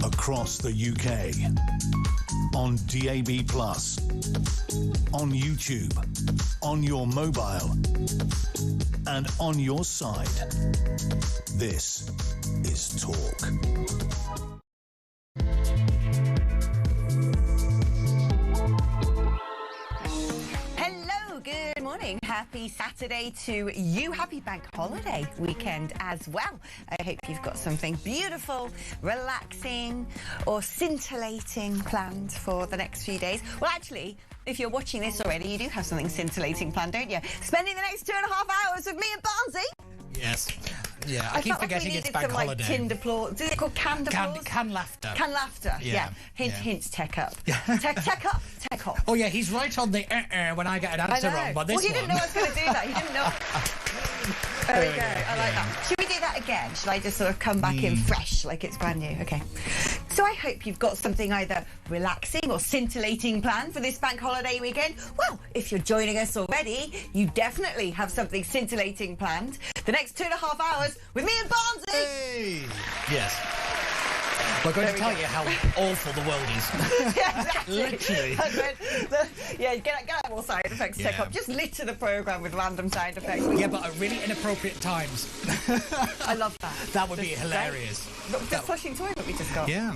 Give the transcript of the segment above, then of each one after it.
across the UK, on DAB+, on YouTube, on your mobile, and on your side. This is Talk. Good morning. Happy Saturday to you. Happy bank holiday weekend as well. I hope you've got something beautiful, relaxing or scintillating planned for the next few days. Well, actually, if you're watching this already, you do have something scintillating planned, don't you? Spending the next 2.5 hours with me and Barnsley. Yes. Yeah, I keep forgetting it's bank holiday. Like tinned applause. Is it called canned applause? Can laughter. Can laughter. Yeah. Hint, tech up. Tech up, tech up. Oh yeah, he's right on the when I get an answer wrong. But this he didn't know I was going to do that. He didn't know. There we go. I like that. Should we do that again? Should I just sort of come back in fresh, like it's brand new? Okay. So I hope you've got something either relaxing or scintillating planned for this bank holiday weekend. Well, if you're joining us already, you definitely have something scintillating planned. The next 2.5 hours with me and Barnsley. Hey. Yes. We're going to tell you how awful the world is. Yeah, exactly. Literally. Get out more sound effects. Check up. Just litter the programme with random sound effects. Yeah, but at really inappropriate times. I love that. That would be hilarious. The flushing toilet we just got. Yeah.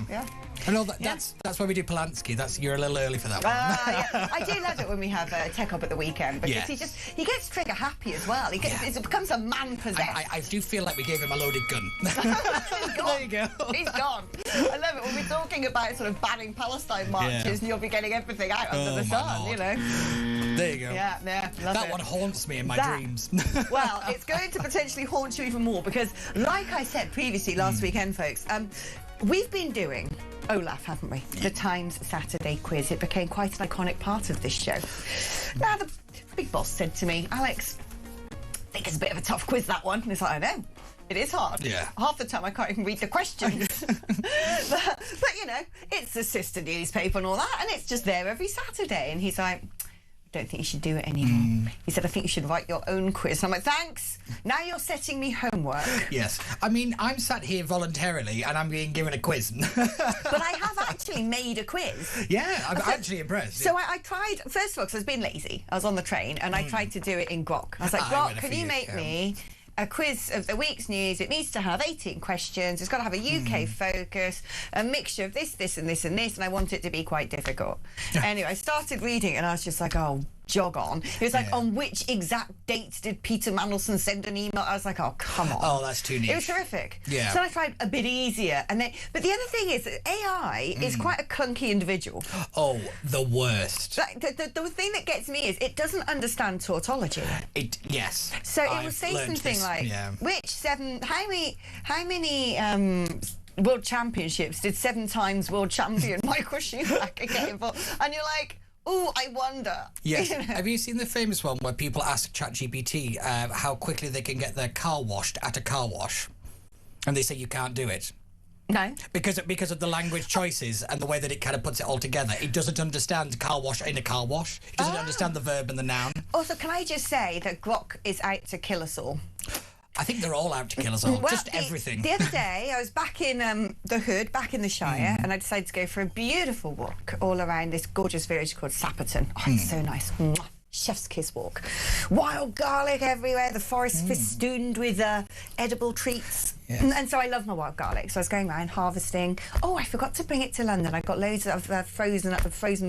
I know that's why we do Polanski. You're a little early for that one. Yeah. I do love it when we have Tech Up at the weekend because he gets trigger happy as well. It becomes a man possessed. I do feel like we gave him a loaded gun. There you go. He's gone. I love it when we're talking about sort of banning Palestine marches and you'll be getting everything out under the sun, you know. There you go. Yeah, love that it. one haunts me in my dreams. Well, it's going to potentially haunt you even more because, like I said previously last weekend, folks, we've been doing Olaf, haven't we? The Times Saturday quiz. It became quite an iconic part of this show. Now, the big boss said to me, Alex, I think it's a bit of a tough quiz, that one. And it's like, I know. It is hard. Yeah. Half the time I can't even read the questions. but, you know, it's the sister newspaper and all that, and it's just there every Saturday. And he's like, I don't think you should do it anymore. He said, I think you should write your own quiz. And I'm like, thanks. Now you're setting me homework. Yes. I mean, I'm sat here voluntarily and I'm being given a quiz. But I have actually made a quiz. Yeah, I'm actually impressed. So I tried, first of all, because I was being lazy. I was on the train and I tried to do it in Grok. I was like, Grok, can you make me a quiz of the week's news? It needs to have 18 questions. It's got to have a UK focus, a mixture of this, this, and this, and this, and I want it to be quite difficult. Anyway, I started reading, and I was just like, oh, jog on. It was like, on which exact dates did Peter Mandelson send an email? I was like, oh, come on. Oh, that's too niche. It was terrific. Yeah. So I tried a bit easier, and then, but the other thing is that AI is quite a clunky individual. Oh, the worst. Like, the thing that gets me is it doesn't understand tautology. Yes. So it will say something like, how many world championships did 7-time world champion Michael Schumacher get involved? And you're like, oh, I wonder. Yes. You know? Have you seen the famous one where people ask ChatGPT how quickly they can get their car washed at a car wash? And they say you can't do it. No. Because of the language choices and the way that it kind of puts it all together. It doesn't understand car wash in a car wash. It doesn't understand the verb and the noun. Also, can I just say that Grok is out to kill us all? I think they're all out to kill us all. Well, just everything. The other day, I was back in the hood, back in the Shire, and I decided to go for a beautiful walk all around this gorgeous village called Sapperton. Oh, it's so nice. Mwah. Chef's kiss walk. Wild garlic everywhere, the forest festooned with edible treats. Yes. And so I love my wild garlic. So I was going around harvesting. Oh, I forgot to bring it to London. I got loads of frozen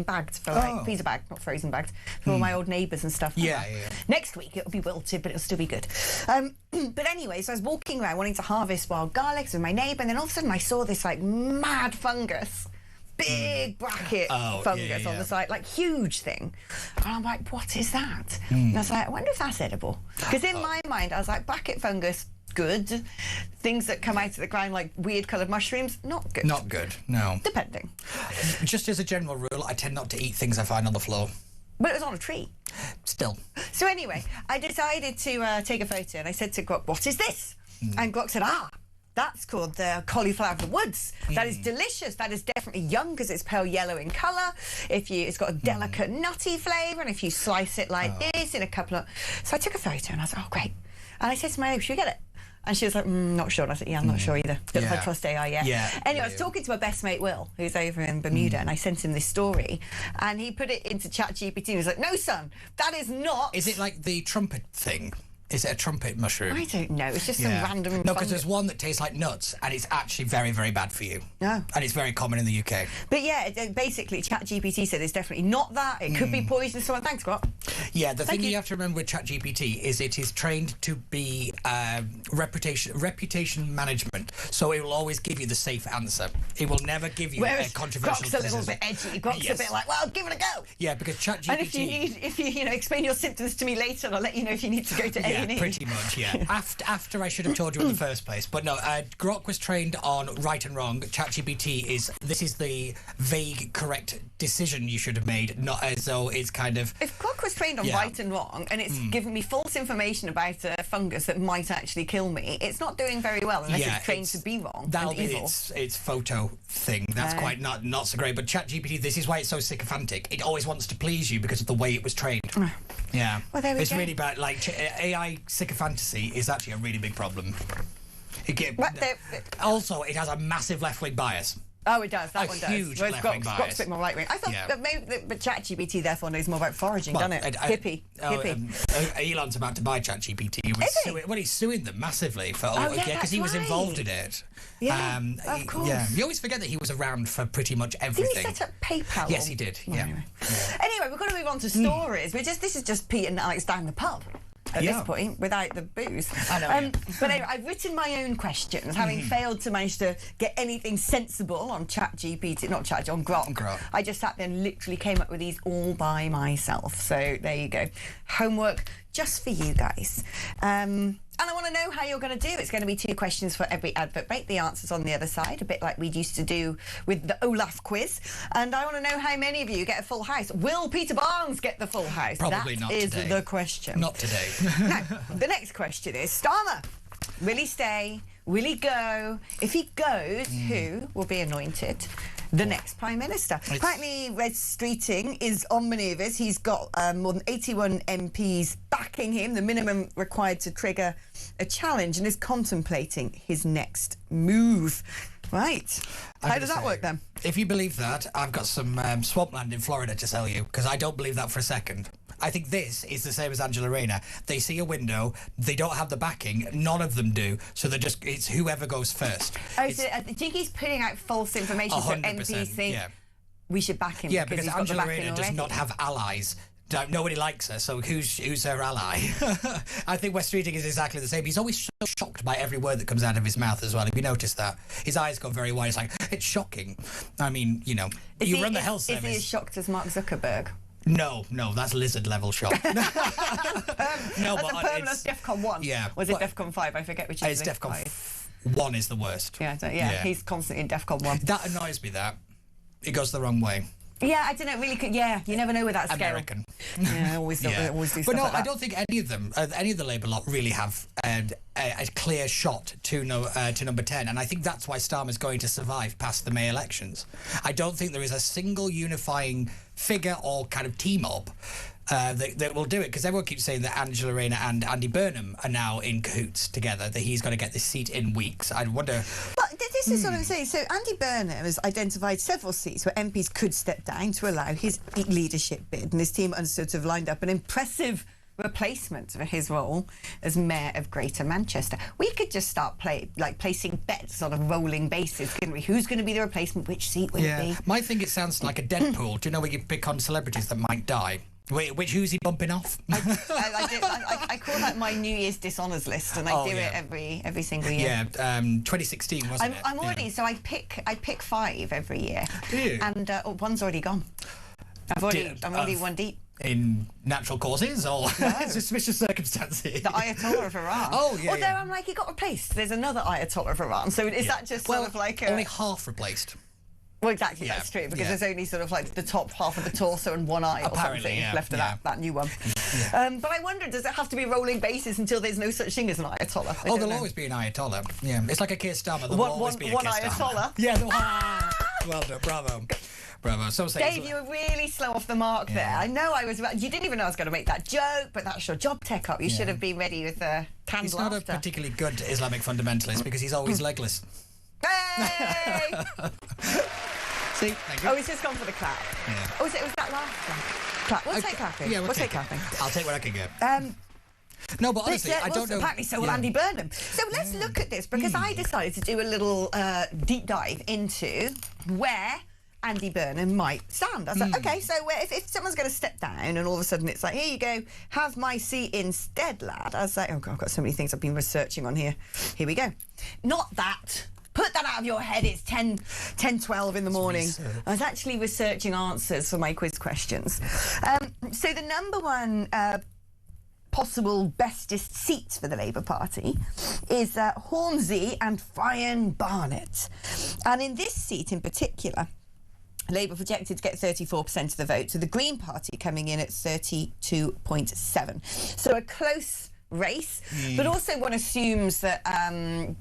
bags for freezer bags, not frozen bags, for all my old neighbours and stuff. Yeah. Next week it'll be wilted, but it'll still be good. But anyway, so I was walking around wanting to harvest wild garlics with my neighbour, and then all of a sudden I saw this like mad fungus. Big bracket fungus on the side, like huge thing. And I'm like, what is that? And I was like, I wonder if that's edible. Because in my mind, I was like, bracket fungus, good. Things that come out of the ground like weird coloured mushrooms, not good. Not good, no. Depending. Just as a general rule, I tend not to eat things I find on the floor. But it was on a tree. Still. So anyway, I decided to take a photo and I said to Grok, what is this? And Grok said, that's called the cauliflower of the woods. That is delicious. That is definitely young because it's pale yellow in colour. It's got a delicate nutty flavour, and if you slice it like this in a couple of... So I took a photo and I was like, oh, great. And I said to my neighbour, should we get it? And she was like, not sure. And I said, yeah, I'm not sure either. Don't know if I trust AI yet. Yeah. Anyway, I was talking to my best mate, Will, who's over in Bermuda, and I sent him this story, and he put it into ChatGPT, and he was like, no, son, that is not... Is it like the trumpet thing? Is it a trumpet mushroom? I don't know. It's just some random... No, because there's one that tastes like nuts, and it's actually very, very bad for you. No. And it's very common in the UK. But yeah, basically, ChatGPT said it's definitely not that. It could be poisonous. So thanks, Scott. Yeah, the thing you have to remember with ChatGPT is it is trained to be reputation management. So it will always give you the safe answer. It will never give you a controversial Grok's a little bit edgy. Grok's a bit like, well, give it a go. Yeah, because ChatGPT... And if you explain your symptoms to me later, and I'll let you know if you need to go to A&E. Yeah, pretty much, yeah. After I should have told you in the first place. But no, Grok was trained on right and wrong. ChatGPT this is the vague, correct decision you should have made, not as though it's kind of... If Grok was trained on right and wrong, and it's giving me false information about a fungus that might actually kill me, it's not doing very well unless it's trained to be wrong. That'll be its photo thing. That's quite not so great. But ChatGPT, this is why it's so sycophantic. It always wants to please you because of the way it was trained. Yeah. Well, there we it's go. really bad. Like, AI sycophantasy is actually a really big problem. Also, it has a massive left-wing bias. Oh, it does. That one does. Huge Whereas left-wing Grok's bias. a bit more right-wing. I thought that maybe, but ChatGPT therefore knows more about foraging, doesn't it? Hippie. Elon's about to buy ChatGPT. He's suing them massively for because he was involved in it. Yeah, of course. Yeah, you always forget that he was around for pretty much everything. Didn't he set up PayPal? Yes, he did. Yeah. Anyway, we've got to move on to stories. This is just Pete and Alex down the pub. At this point, without the booze. I know. But anyway, I've written my own questions, having failed to manage to get anything sensible on ChatGPT, on Grok. I just sat there and literally came up with these all by myself. So there you go. Homework just for you guys. And I want to know how you're going to do. It's going to be 2 questions for every advert break. The answer's on the other side, a bit like we used to do with the Olaf quiz. And I want to know how many of you get a full house. Will Peter Barnes get the full house? Probably not today. That is the question. Not today. Now, the next question is, Starmer, will he stay? Will he go? If he goes, who will be anointed the next Prime Minister? Apparently, Red Streeting is on manoeuvres. He's got more than 81 MPs backing him, the minimum required to trigger a challenge, and is contemplating his next move. Right. How does that work then? If you believe that, I've got some swampland in Florida to sell you, because I don't believe that for a second. I think this is the same as Angela Rayner. They see a window, they don't have the backing, none of them do, so it's whoever goes first. Oh, so do you think he's putting out false information so MPs think we should back him? Yeah, because Angela Rayner does not have allies. Nobody likes her, so who's her ally? I think West Streeting is exactly the same. He's always so shocked by every word that comes out of his mouth as well. Have you noticed that? His eyes go very wide. It's like, it's shocking. I mean, you run the health service. Is he as shocked as Mark Zuckerberg? No, that's lizard level shock. No, that's a permanent DEFCON 1. Yeah. Was it DEFCON 5? I forget which is it. It's DEFCON 1 is the worst. Yeah, he's constantly in DEFCON 1. That annoys me, that. It goes the wrong way. Yeah, I don't know, really could, you never know with that scale. American. Yeah, always do stuff But no, like that. I don't think any of them, any of the Labour lot really have a clear shot to number 10, and I think that's why Starmer's going to survive past the May elections. I don't think there is a single unifying figure or kind of team-up that will do it, because everyone keeps saying that Angela Rayner and Andy Burnham are now in cahoots together, that he's going to get this seat in weeks. I wonder... But this is what I'm saying. So Andy Burnham has identified several seats where MPs could step down to allow his leadership bid, and his team sort of lined up an impressive replacement for his role as Mayor of Greater Manchester. We could just start placing bets on a rolling basis, couldn't we? Who's going to be the replacement? Which seat will it be? My thing, it sounds like a Deadpool. Do you know where you pick on celebrities that might die? Wait, who's he bumping off? I call that my New Year's dishonours list, and I do it every single year. Yeah, 2016 wasn't it? I'm already so I pick 5 every year. Do you? And one's already gone. I'm already one deep. In natural causes or suspicious circumstances? The Ayatollah of Iran. Although I'm like, he got replaced. There's another Ayatollah of Iran. So is that just sort of like only half replaced? Well, exactly, that's true, because there's only sort of like the top half of the torso and one eye or something left of that new one. But I wonder, does it have to be rolling basis until there's no such thing as an Ayatollah? There'll always be an Ayatollah. Yeah, it's like a Keir Starmer. There'll always be a Keir Starmer. Ayatollah? Yeah, well done, bravo. Bravo. So say Dave, you were really slow off the mark there. I know I was. You didn't even know I was going to make that joke, but that's your job, Tech Up. You should have been ready with canned He's laughter. not a particularly good Islamic fundamentalist because he's always legless. Hey! See? Thank you. Oh, he's just gone for the clap. Yeah. Oh, was that last one? Clap. We'll take clapping. Yeah, we'll take clapping. I'll take what I can get. No, but This, honestly, I don't know. Apparently so will Andy Burnham. So let's look at this, because I decided to do a little deep dive into where Andy Burnham might stand. I was like, okay, so if someone's going to step down and all of a sudden it's like, here you go, have my seat instead, lad. I was like, oh, God, I've got so many things I've been researching on here. Here we go. Not that. Put that out of your head. It's 10:12 in the morning. I was actually researching answers for my quiz questions. So the number one possible bestest seats for the Labour Party is Hornsey and Fyon Barnett. And in this seat in particular, Labour projected to get 34% of the vote, so the Green Party coming in at 32.7. So a close race, but also one assumes that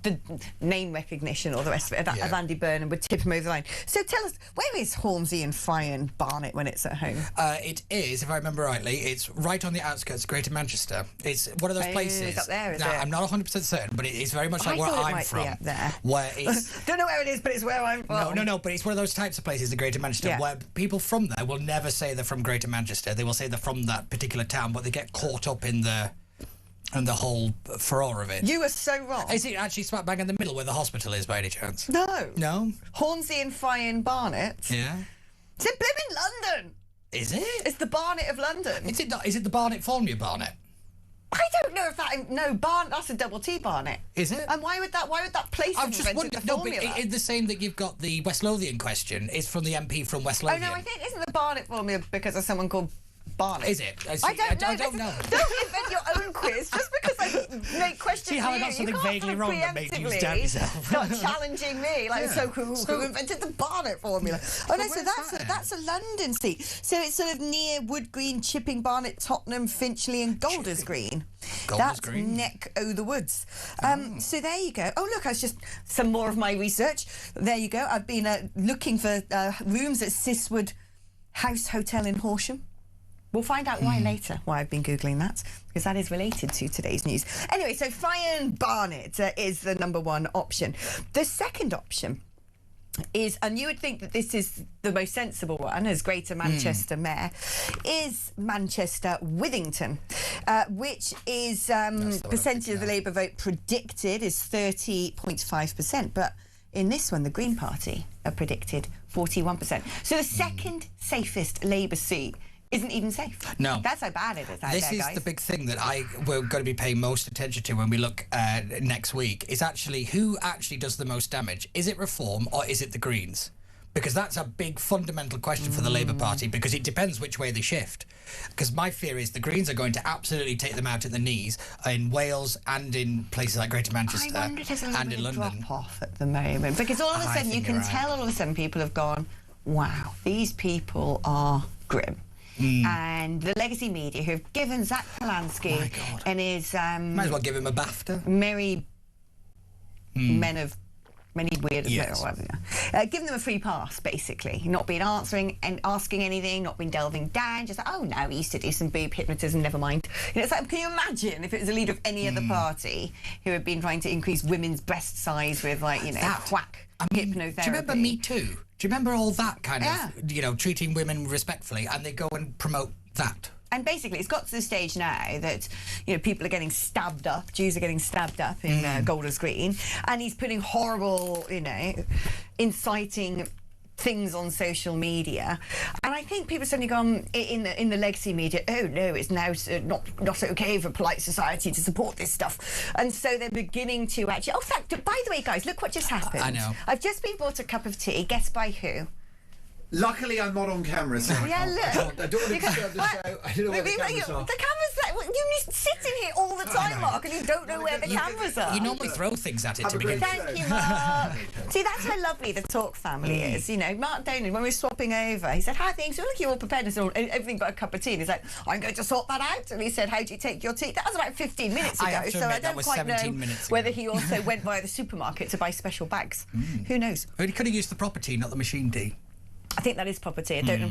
the name recognition or the rest of it of Andy Burnham would tip him over the line. So tell us, where is Hornsey and Fyon Barnett when it's at home? It is, if I remember rightly, it's right on the outskirts of Greater Manchester. It's one of those places. It's up there, is it? I'm not 100% certain, but it's very much like where thought it I'm might from. be up there. Where it's Don't know where it is, but it's where I'm from. No, but it's one of those types of places in Greater Manchester where people from there will never say they're from Greater Manchester. They will say they're from that particular town, but they get caught up in the whole furore of it. You are so wrong. Is it actually smack bang in the middle where the hospital is, by any chance? No. No? Hornsey and Fyon Barnett. Yeah. It's in blooming London. Is it? It's the Barnet of London. Is it not? Is it the Barnet Formula Barnet? I don't know if that... No, Barnet, that's a double T Barnet. Is it? And why would that place I've have just invented wondered. the No, but formula? it's the same that you've got the West Lothian question is from the MP from West Oh, Lothian. no, I think isn't the Barnet formula because of someone called Barnet? Is it? I don't know. know. Don't invent your own quiz just because I make questions. See how for I you. got something You can't vaguely wrong that made you preemptively doubt yourself. Start challenging me like who invented the Barnet formula? Oh no, so that's a London seat. So it's sort of near Wood Green, Chipping, Barnet, Tottenham, Finchley, and Golders Green. That's Green. neck o' the woods. So there you go. Oh look, I was just some more of my research. There you go. I've been looking for rooms at Siswood House Hotel in Horsham. We'll find out why later, why I've been Googling that, because that is related to today's news. Anyway, so Fyon Barnett is the number one option. The second option is, and you would think that this is the most sensible one as Greater Manchester Mayor, is Manchester Withington, which is percentage of the Labour vote predicted is 30.5%. But in this one, the Green Party are predicted 41%. So the second safest Labour seat isn't even safe. No. That's how bad it is out This there, is guys. the big thing that we're going to be paying most attention to when we look next week, is actually who actually does the most damage. Is it Reform or is it the Greens? Because that's a big fundamental question for the Labour Party, because it depends which way they shift. Because my fear is the Greens are going to absolutely take them out at the knees in Wales and in places like Greater Manchester I wonder if there's a little and bit in of London. drop off at the moment, because all of a I sudden you think can you're right. tell all of a sudden people have gone, wow, these people are grim. And the legacy media who have given Zach Polanski and his Might as well give him a BAFTA. merry men of many weird Yes. or whatever, giving them a free pass, basically, not been answering and asking anything, not been delving down, just like, oh no, we used to do some boob hypnotism, never mind. You know, it's like, can you imagine if it was a leader of any other party who had been trying to increase women's breast size with, like, you know, quack hypnotherapy? Do you remember Me Too? Do you remember all that kind Yeah. of, you know, treating women respectfully, and they go and promote that? And basically, it's got to the stage now that, you know, people are getting stabbed up, Jews are getting stabbed up in Golders Green, and he's putting horrible, you know, inciting things on social media. And I think people are suddenly gone in the legacy media, oh no, it's now not okay for polite society to support this stuff. And so they're beginning to actually, by the way, guys, look what just happened. I know. I've just been bought a cup of tea, guess by who? Luckily, I'm not on camera, so Yeah, look. I don't want to disturb the show. I don't know where the cameras are. The cameras there. You sit in here all the time, Mark, and you don't know where the cameras are. You normally throw things at it Have to a begin great with. Thank you, Mark. See, that's how lovely the Talk family is. You know, Mark Donan, when we were swapping over, he said, "How things? Look, you're all prepared." And so everything but a cup of tea. And he's like, "I'm going to sort that out." And he said, "How do you take your tea?" That was about 15 minutes ago. I have to so admit, I that don't was quite 17 know minutes ago. whether he also went via the supermarket to buy special bags. Who knows? He could have used the proper tea, not the machine tea. think that is property. I don't know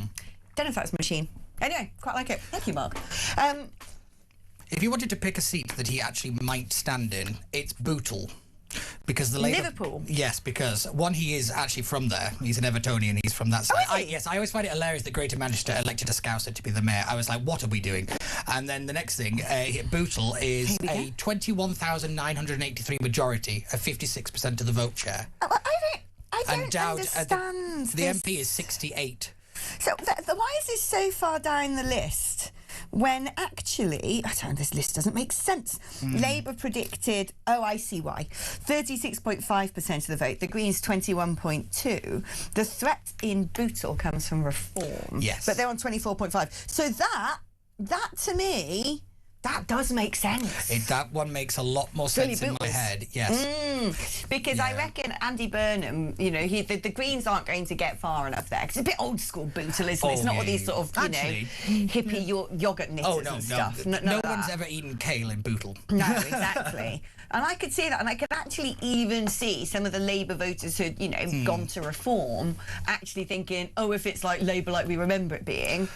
if that's machine. Anyway, quite like it. Thank you, Mark. If you wanted to pick a seat that he actually might stand in, it's Bootle. Because the Labour... Liverpool? Yes, because one, he is actually from there. He's an Evertonian. He's from that side. Oh, is he? Yes, I always find it hilarious that Greater Manchester elected a Scouser to be the mayor. I was like, what are we doing? And then the next thing, Bootle is a 21,983 majority, a 56% of the vote share. I don't understand. The MP is 68. So why is this so far down the list when actually, I don't know, this list doesn't make sense. Labour predicted, I see why, 36.5% of the vote, the Greens 21.2%. The threat in Bootle comes from Reform. Yes. But they're on 24.5%. So that to me, that does make sense. That one makes a lot more sense in my head, yes. Because I reckon Andy Burnham, you know, the Greens aren't going to get far enough there. Because it's a bit old school Bootle, isn't it? It's not all these sort of, hippie yoghurt knitters and stuff. No one's ever eaten kale in Bootle. No, exactly. And I could see that, and I could actually even see some of the Labour voters who'd, gone to Reform actually thinking, if it's like Labour like we remember it being...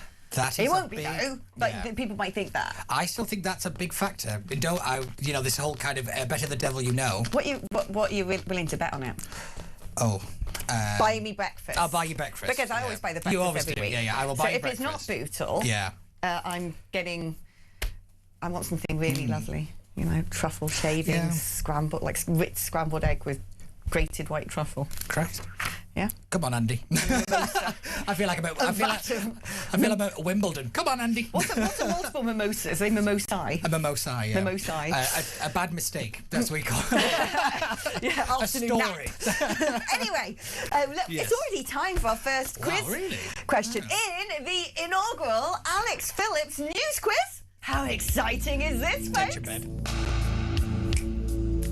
It won't be though, but people might think that. I still think that's a big factor. This whole kind of better the devil you know. What are you willing to bet on it? Buy me breakfast. I'll buy you breakfast. Because I always buy the breakfast every week. Yeah, I will buy you breakfast. So if it's not Bootle, I want something really lovely. Truffle shavings, scrambled, like Ritz scrambled egg with grated white truffle. Correct. Yeah. Come on, Andy. I feel like about Wimbledon. Come on, Andy. What's a multiple mimosa? Is it mimosai? A mimosai, yeah. Mimosai. A bad mistake. That's what we call it. A story. Anyway, it's already time for our first quiz question in the inaugural Alex Phillips news quiz. How exciting is this, folks? Tension bed.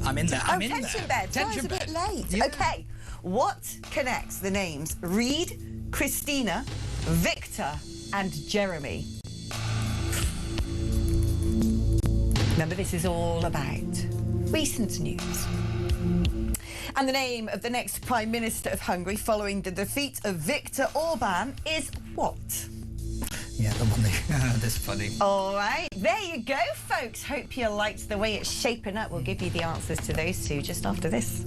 I'm in there. Tension bed. Tension bed. It's a bit late. Yeah. Okay. What connects the names Reed, Christina, Victor and Jeremy? Remember, this is all about recent news. And the name of the next Prime Minister of Hungary following the defeat of Viktor Orban is what? Yeah, the one that's funny. All right, there you go, folks. Hope you liked the way it's shaping up. We'll give you the answers to those two just after this.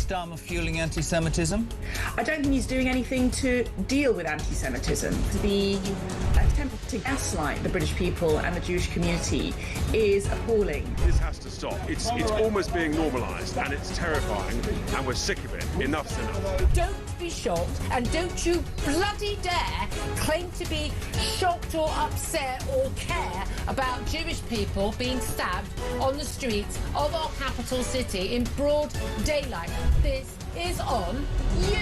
Starmer fueling anti-Semitism? I don't think he's doing anything to deal with anti-Semitism. The attempt to gaslight the British people and the Jewish community is appalling. This has to stop. It's almost being normalised, and it's terrifying, and we're sick of it. Enough's enough. Don't be shocked, and don't you bloody dare claim to be shocked or upset or care about Jewish people being stabbed on the streets of our capital city in broad daylight. This is on you.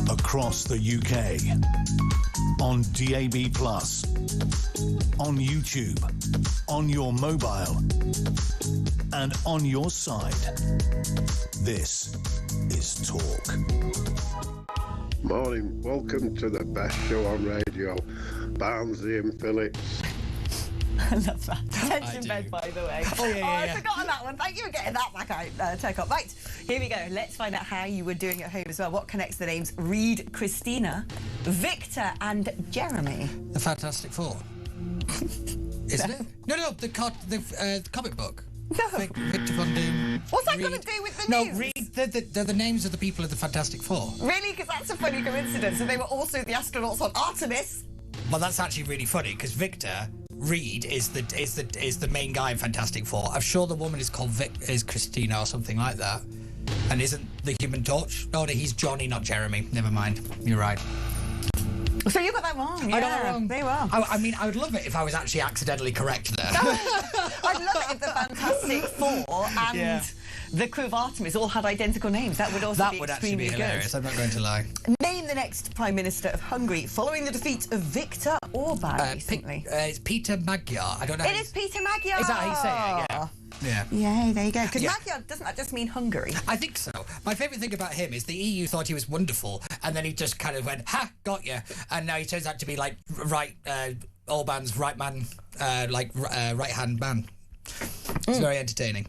Across the UK, on DAB+, on YouTube, on your mobile, and on your side. This is Talk. Morning, welcome to the best show on radio. Barnsley and Phillips. I love that. Tension bed, by the way. I'd forgotten that one. Thank you for getting that back out, take off. Right, here we go. Let's find out how you were doing at home as well. What connects the names Reed, Christina, Victor and Jeremy? The Fantastic Four. Isn't it? No, the comic book. No. Victor Von Doom. What's that got to do with the news? No, Reed, they're the names of the people of the Fantastic Four. Really? Because that's a funny coincidence. And they were also the astronauts on Artemis. Well, that's actually really funny because Victor Reed is the main guy in Fantastic Four. I'm sure the woman is called is Christina or something like that. And isn't the Human Torch? Oh, no, he's Johnny, not Jeremy. Never mind. You're right. So you got that wrong. Yeah, I got that wrong. They were. I mean, I would love it if I was actually accidentally correct there. I'd love it if the Fantastic Four and the crew of Artemis all had identical names. That would also be extremely good. Hilarious. I'm not going to lie. Name the next Prime Minister of Hungary following the defeat of Viktor Orban recently. It's Peter Magyar. I don't know. It is Peter Magyar. Is that how you say it? Yeah. Yeah. Yeah, there you go. Because Magyar, doesn't that just mean Hungary? I think so. My favourite thing about him is the EU thought he was wonderful, and then he just kind of went, "Ha, got you," and now he turns out to be like Orban's right man, right hand man. It's very entertaining.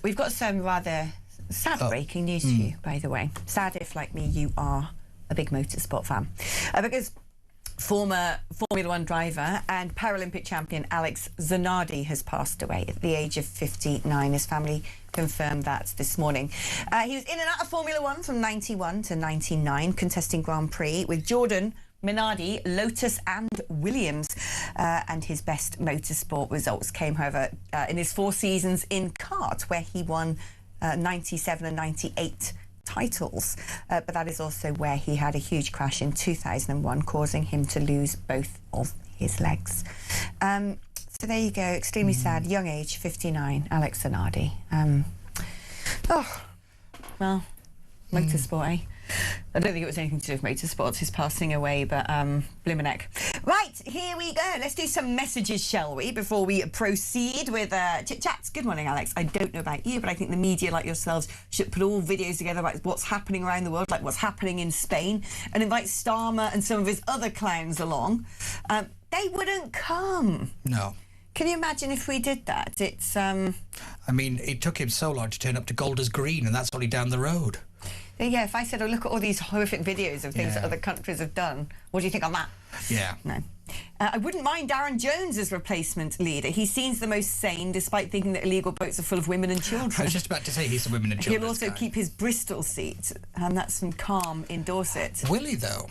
We've got some rather sad breaking news for you, by the way. Sad if, like me, you are a big motorsport fan, because former Formula One driver and Paralympic champion Alex Zanardi has passed away at the age of 59. His family confirmed that this morning. He was in and out of Formula One from 91 to 99, contesting Grand Prix with Jordan, Minardi, Lotus and Williams. And his best motorsport results came, however, in his 4 seasons in kart, where he won 97 and 98 titles, but that is also where he had a huge crash in 2001, causing him to lose both of his legs. So there you go, extremely sad, young age, 59, Alex Zanardi. Well, motorsport, eh? I don't think it was anything to do with motorsports, his passing away, but blimmin' heck. Right, here we go. Let's do some messages, shall we, before we proceed with chit-chats. Good morning, Alex. I don't know about you, but I think the media, like yourselves, should put all videos together about what's happening around the world, like what's happening in Spain, and invite Starmer and some of his other clowns along. They wouldn't come. No. Can you imagine if we did that? It's... I mean, it took him so long to turn up to Golders Green, and that's only down the road. Yeah, if I said, oh, look at all these horrific videos of things that other countries have done, what do you think on that? Yeah. No. I wouldn't mind Darren Jones as replacement leader. He seems the most sane, despite thinking that illegal boats are full of women and children. I was just about to say he's the women and children. He'll also keep his Bristol seat, and that's from Calm in Dorset. Will he, though?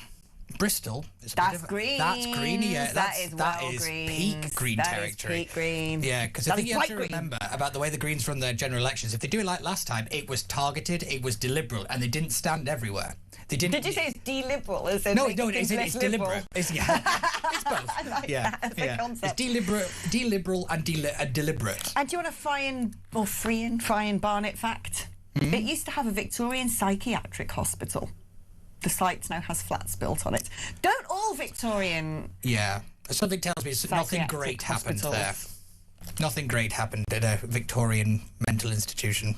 Bristol is that's green. That's green, yeah. That is peak green territory. Peak green. Yeah, because I think you have to remember about the way the Greens run their general elections. If they do it like last time, it was targeted, it was deliberate, and they didn't stand everywhere. They didn't. Did you say it's deliberal? No, it's deliberate. It's both. I like that as a concept. It's deliberate and deliberate. And do you want a Frian Barnet fact? It used to have a Victorian psychiatric hospital. The site now has flats built on it. Don't all Victorian... Yeah. Something tells me nothing great happened there. Nothing great happened at a Victorian mental institution.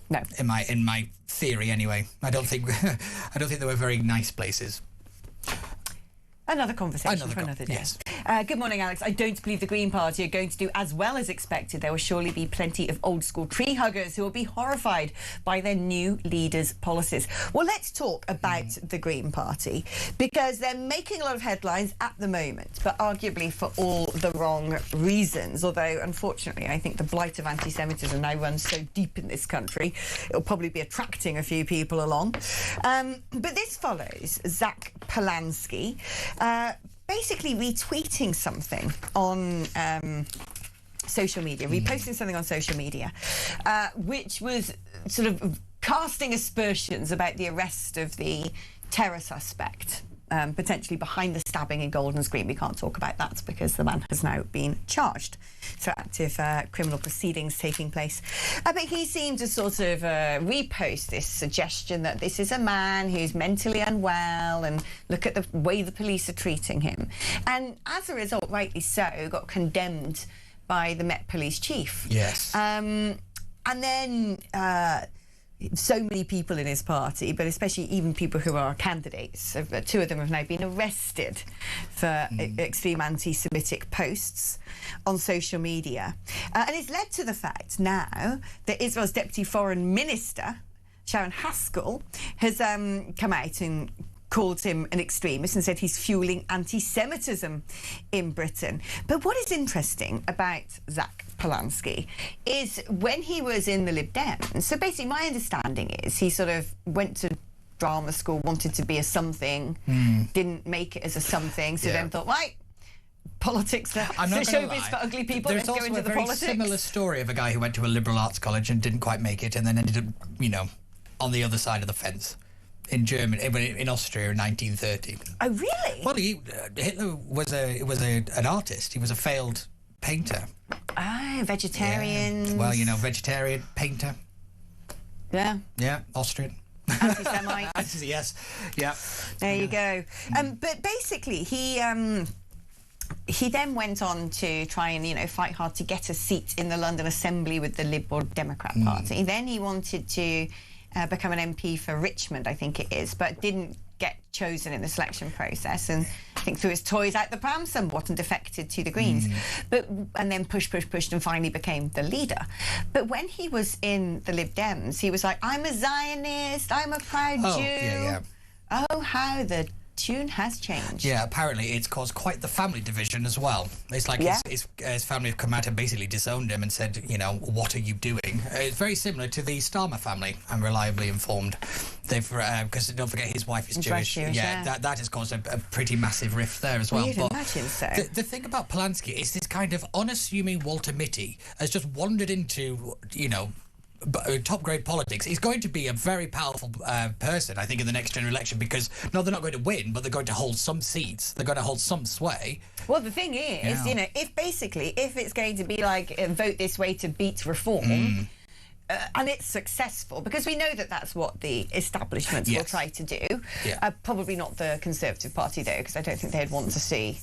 No. In my theory, anyway. I don't think they were very nice places. Another conversation for another day. Yes. Good morning, Alex. I don't believe the Green Party are going to do as well as expected. There will surely be plenty of old-school tree huggers who will be horrified by their new leader's policies. Well, let's talk about the Green Party, because they're making a lot of headlines at the moment, but arguably for all the wrong reasons. Although, unfortunately, I think the blight of anti-Semitism now runs so deep in this country, it'll probably be attracting a few people along. But this follows Zach Polansky, basically retweeting something on social media, reposting something on social media, which was sort of casting aspersions about the arrest of the terror suspect, potentially behind the stabbing in Golders Green. We can't talk about that because the man has now been charged. So active criminal proceedings taking place. But he seemed to sort of repost this suggestion that this is a man who's mentally unwell and look at the way the police are treating him. And as a result, rightly so, got condemned by the Met Police chief. Yes. And then so many people in his party, but especially even people who are candidates, two of them have now been arrested for extreme anti-Semitic posts on social media. And it's led to the fact now that Israel's Deputy Foreign Minister, Sharon Haskell, has come out and called him an extremist and said he's fueling anti-Semitism in Britain. But what is interesting about Zach Polansky is when he was in the Lib Dems, so basically my understanding is he sort of went to drama school, wanted to be a something, didn't make it as a something, so then thought, right, politics, I'm not showbiz for ugly people, There's let's go into the politics. There's also a very similar story of a guy who went to a liberal arts college and didn't quite make it and then ended up, you know, on the other side of the fence. In Germany, in Austria in 1930. Oh, really? Well, Hitler was an artist. He was a failed painter. Ah, vegetarian. Yeah. Well, you know, vegetarian painter. Yeah. Yeah, Austrian. Anti-Semite. Yes. Yeah. There you go. But basically, he then went on to try and, you know, fight hard to get a seat in the London Assembly with the Liberal Democrat Party. Then he wanted to become an MP for Richmond, I think it is, but didn't get chosen in the selection process, and I think threw his toys out the pram somewhat and defected to the Greens. And then pushed and finally became the leader. But when he was in the Lib Dems, he was like, I'm a Zionist, I'm a proud Jew. Yeah. Oh, how the tune has changed. Yeah, apparently it's caused quite the family division as well. It's like his family have come out and basically disowned him and said, you know, what are you doing? It's very similar to the Starmer family, I'm reliably informed. They've, because don't forget his wife is Jewish. Yeah, that has caused a pretty massive rift there as well. You'd imagine so. The thing about Polansky is this kind of unassuming Walter Mitty has just wandered into, you know, top grade politics. He's going to be a very powerful person, I think, in the next general election, because they're not going to win, but they're going to hold some seats. They're going to hold some sway. Well, the thing is, you know, if it's going to be like vote this way to beat reform, and it's successful, because we know that that's what the establishments will try to do. Probably not the Conservative Party, though, because I don't think they'd want to see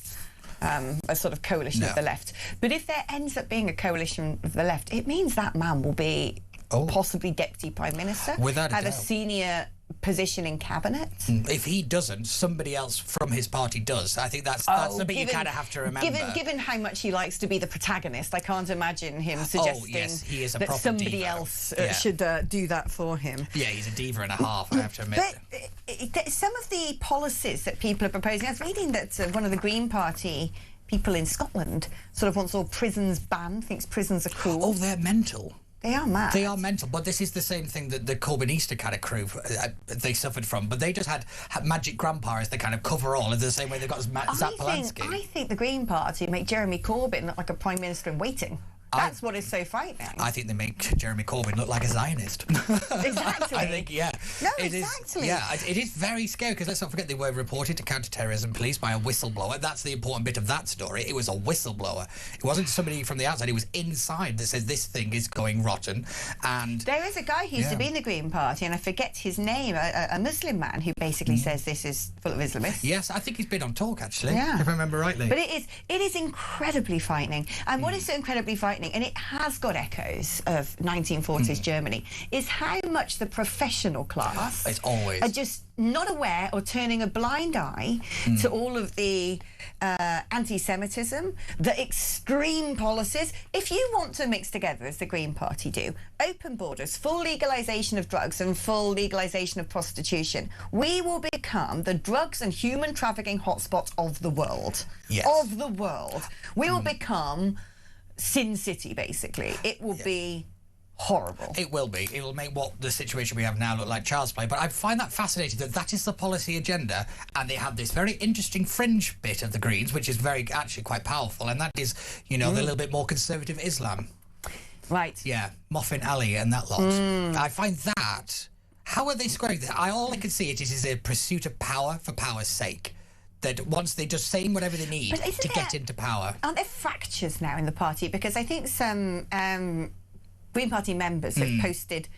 a sort of coalition of the left. But if there ends up being a coalition of the left, it means that man will be possibly Deputy Prime Minister, without have a senior position in cabinet. If he doesn't, somebody else from his party does. I think that's something you kind of have to remember. Given how much he likes to be the protagonist, I can't imagine him suggesting he is a that somebody diva. Else should do that for him. Yeah, he's a diva and a half, I have to admit. But some of the policies that people are proposing, I was reading that one of the Green Party people in Scotland sort of wants all prisons banned, thinks prisons are cool. Oh, they're mental. They are mad. They are mental, but this is the same thing that the Corbynista kind of crew they suffered from. But they just had Magic Grandpa as the kind of cover-all, in the same way they've got Zach Polansky. I think the Green Party make Jeremy Corbyn look like a Prime Minister in waiting. That's what is so frightening. I think they make Jeremy Corbyn look like a Zionist. Exactly. I think, yeah. No, exactly. It is very scary, because let's not forget they were reported to Counter-terrorism police by a whistleblower. That's the important bit of that story. It was a whistleblower. It wasn't somebody from the outside. It was inside that says this thing is going rotten. And there is a guy who used to be in the Green Party, and I forget his name, a Muslim man who basically says this is full of Islamists. Yes, I think he's been on talk, actually, if I remember rightly. But it is incredibly frightening. And what is so incredibly frightening frightening, and it has got echoes of 1940s Germany, is how much the professional class are just not aware or turning a blind eye to all of the anti-Semitism, the extreme policies. If you want to mix together, as the Green Party do, open borders, full legalisation of drugs and full legalisation of prostitution, we will become the drugs and human trafficking hotspot of the world. Yes. Of the world. We will become Sin City, basically. It will be horrible. It will be. It will make what the situation we have now look like child's play. But I find that fascinating that that is the policy agenda, and they have this very interesting fringe bit of the Greens, which is actually quite powerful, and that is, you know, the little bit more conservative Islam. Right. Yeah, Moffin Ali and that lot. I find that... How are they squaring that? All I can see it is a pursuit of power for power's sake. That once they're just saying whatever they need to get into power. Aren't there fractures now in the party? Because I think some Green Party members have posted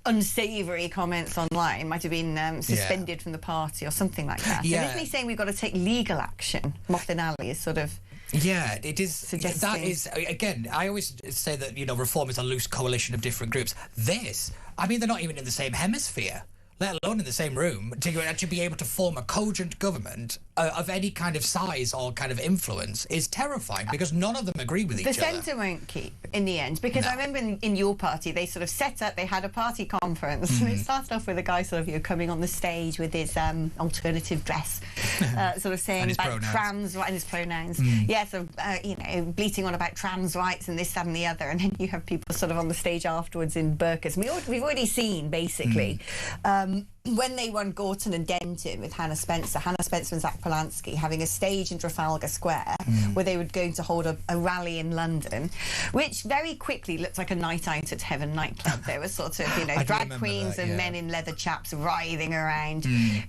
unsavoury comments online, might have been suspended from the party or something like that. Yeah. So isn't he saying we've got to take legal action? Moffin Ali is sort of... Yeah, it is. Suggesting. That is, again, I always say that, you know, reform is a loose coalition of different groups. This, I mean, they're not even in the same hemisphere, let alone in the same room, to actually be able to form a cogent government of any kind of size or kind of influence is terrifying, because none of them agree with each other. The centre won't keep in the end, because I remember in your party they sort of set up, they had a party conference and it started off with a guy sort of, you know, coming on the stage with his alternative dress, sort of saying about trans rights and his pronouns. Yeah, so you know, bleating on about trans rights and this, that and the other, and then you have people sort of on the stage afterwards in burqas. We've already seen basically when they won Gorton and Denton with Hannah Spencer and Zach Polanski having a stage in Trafalgar Square where they were going to hold a rally in London, which very quickly looked like a night out at Heaven nightclub. There was sort of, you know, drag queens and men in leather chaps writhing around,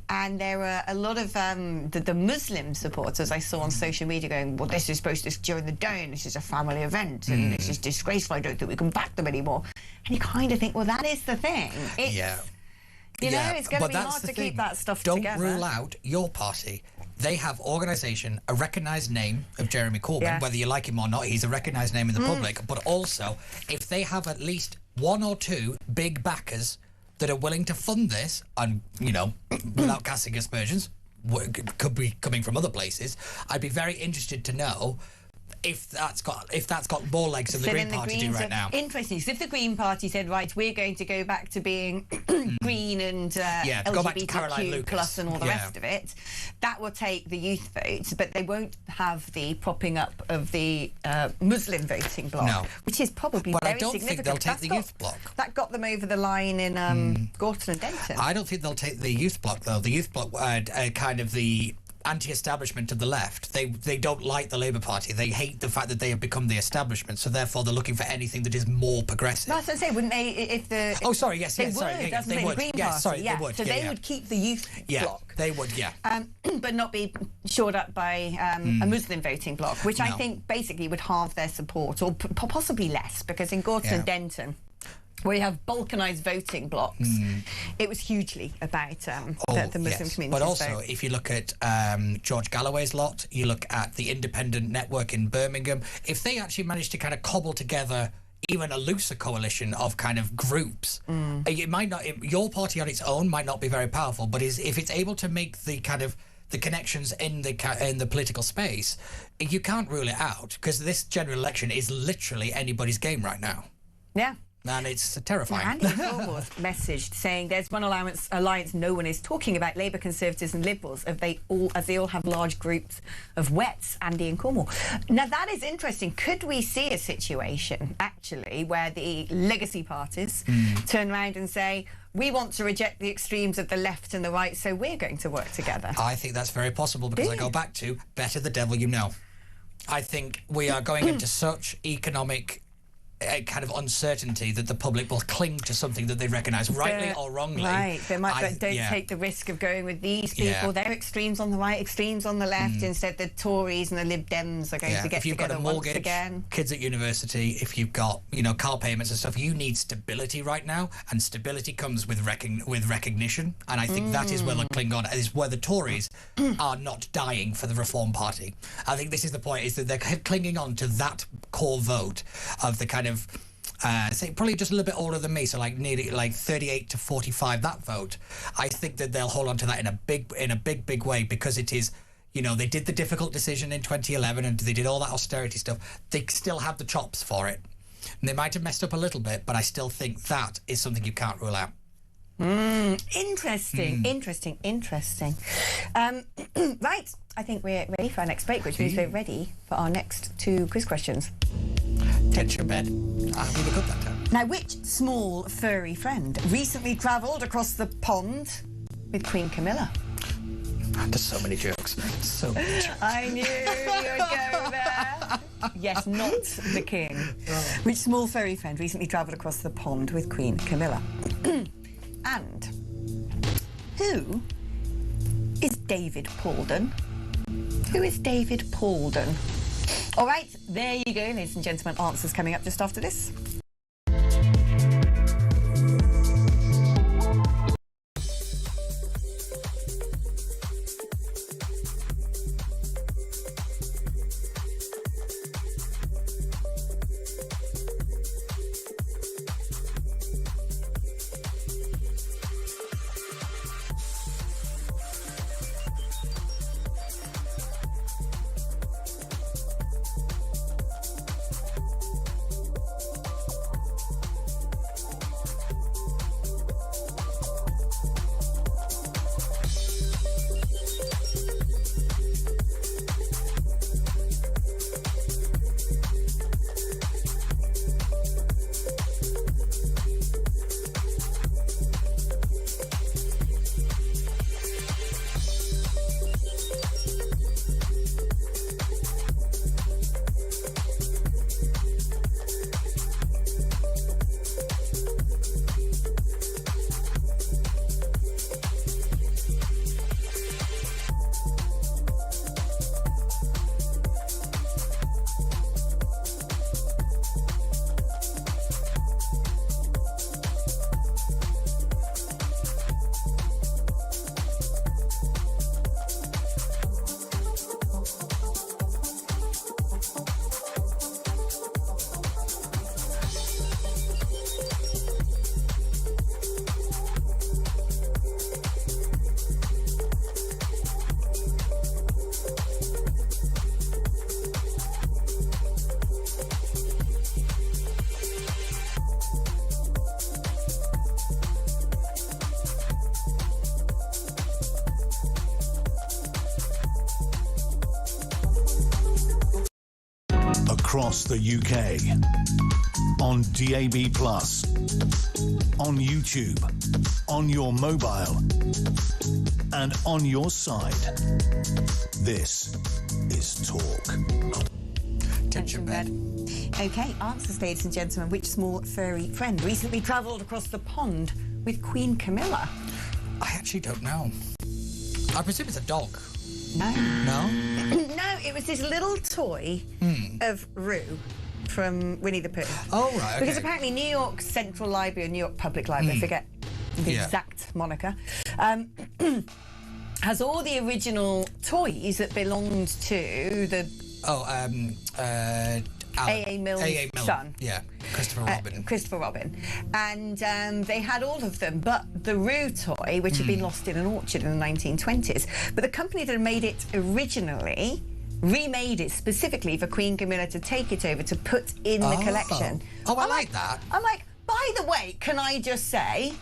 and there were a lot of the Muslim supporters I saw on social media going, well, this is supposed to during the Dawn, this is a family event and this is disgraceful, I don't think we can back them anymore. And you kind of think, well, that is the thing. You know, it's going to be hard to keep that stuff together. Don't rule out your party. They have organisation, a recognised name of Jeremy Corbyn, whether you like him or not, he's a recognised name in the public, but also, if they have at least one or two big backers that are willing to fund this, and, you know, without casting aspersions, could be coming from other places, I'd be very interested to know if that's got more legs than the Green Party do right now. Interesting. So if the Green Party said, right, we're going to go back to being green and LGBTQ plus and all the rest of it, that will take the youth vote, but they won't have the propping up of the Muslim voting bloc, which is probably very significant. I don't think they'll take the youth bloc. That got them over the line in Gorton and Denton. I don't think they'll take the youth bloc, though. The youth bloc kind of the anti-establishment of the left. They don't like the Labour Party. They hate the fact that they have become the establishment, so therefore they're looking for anything that is more progressive. That's what I'm saying, wouldn't they, if the... Oh, sorry, yes, they yes, would, sorry. doesn't They it, would. the Green Yeah, Party, sorry, they would. So they would keep the youth bloc. They would, but not be shored up by a Muslim voting bloc, which I think basically would halve their support, or possibly less, because in Gorton and Denton, where you have balkanised voting blocks, it was hugely about the Muslim community. But also, if you look at George Galloway's lot, you look at the Independent Network in Birmingham, if they actually managed to kind of cobble together even a looser coalition of kind of groups, it might not. Your party on its own might not be very powerful, but if it's able to make the kind of the connections in the political space, you can't rule it out, because this general election is literally anybody's game right now. Yeah. And it's terrifying. Andy Gilmore's messaged saying there's one alliance no one is talking about, Labour, Conservatives and Liberals, as they all have large groups of wets, Andy and Cornwall. Now, that is interesting. Could we see a situation, actually, where the legacy parties turn around and say, we want to reject the extremes of the left and the right, so we're going to work together? I think that's very possible, because I go back to better the devil you know. I think we are going into such economic a kind of uncertainty that the public will cling to something that they recognise, rightly or wrongly. Right, they might don't take the risk of going with these people. They're extremes on the right, extremes on the left. Instead, the Tories and the Lib Dems are going to get if you've got a mortgage, kids at university, if you've got car payments and stuff, you need stability right now, and stability comes with recognition. And I think that is where they'll cling on. Is where the Tories are not dying for the Reform Party. I think this is the point: is that they're clinging on to that core vote of the kind of say probably just a little bit older than me, so like nearly like 38 to 45. That vote, I think that they'll hold on to that in a big way, because it is, they did the difficult decision in 2011 and they did all that austerity stuff. They still have the chops for it, and they might have messed up a little bit, but I still think that is something you can't rule out. Interesting. Right, I think we're ready for our next break, which means we're ready for our next 2 quiz questions. Tension bed. We look up that time. Now, which small furry friend recently travelled across the pond with Queen Camilla? There's so many jokes. So many jokes. I knew you would go there. Yes, not the king. Which small furry friend recently travelled across the pond with Queen Camilla? And who is David Paulden? Who is David Paulden? All right, there you go, ladies and gentlemen. Answers coming up just after this. Across the UK, on DAB+, on YouTube, on your mobile, and on your side. This is Talk. Tension bed. Okay, answers, ladies and gentlemen. Which small furry friend recently travelled across the pond with Queen Camilla? I actually don't know. I presume it's a dog. No. No? No, it was this little toy of Roo from Winnie the Pooh. Oh, right, okay. Because apparently New York Central Library or New York Public Library, I forget the exact moniker, has all the original toys that belonged to the... A.A. Milne's son. Yeah, Christopher Robin. And they had all of them, but the Roo toy, which had been lost in an orchard in the 1920s. But the company that made it originally remade it specifically for Queen Camilla to take it over to put in the collection. Oh, I like that. I'm like, by the way, can I just say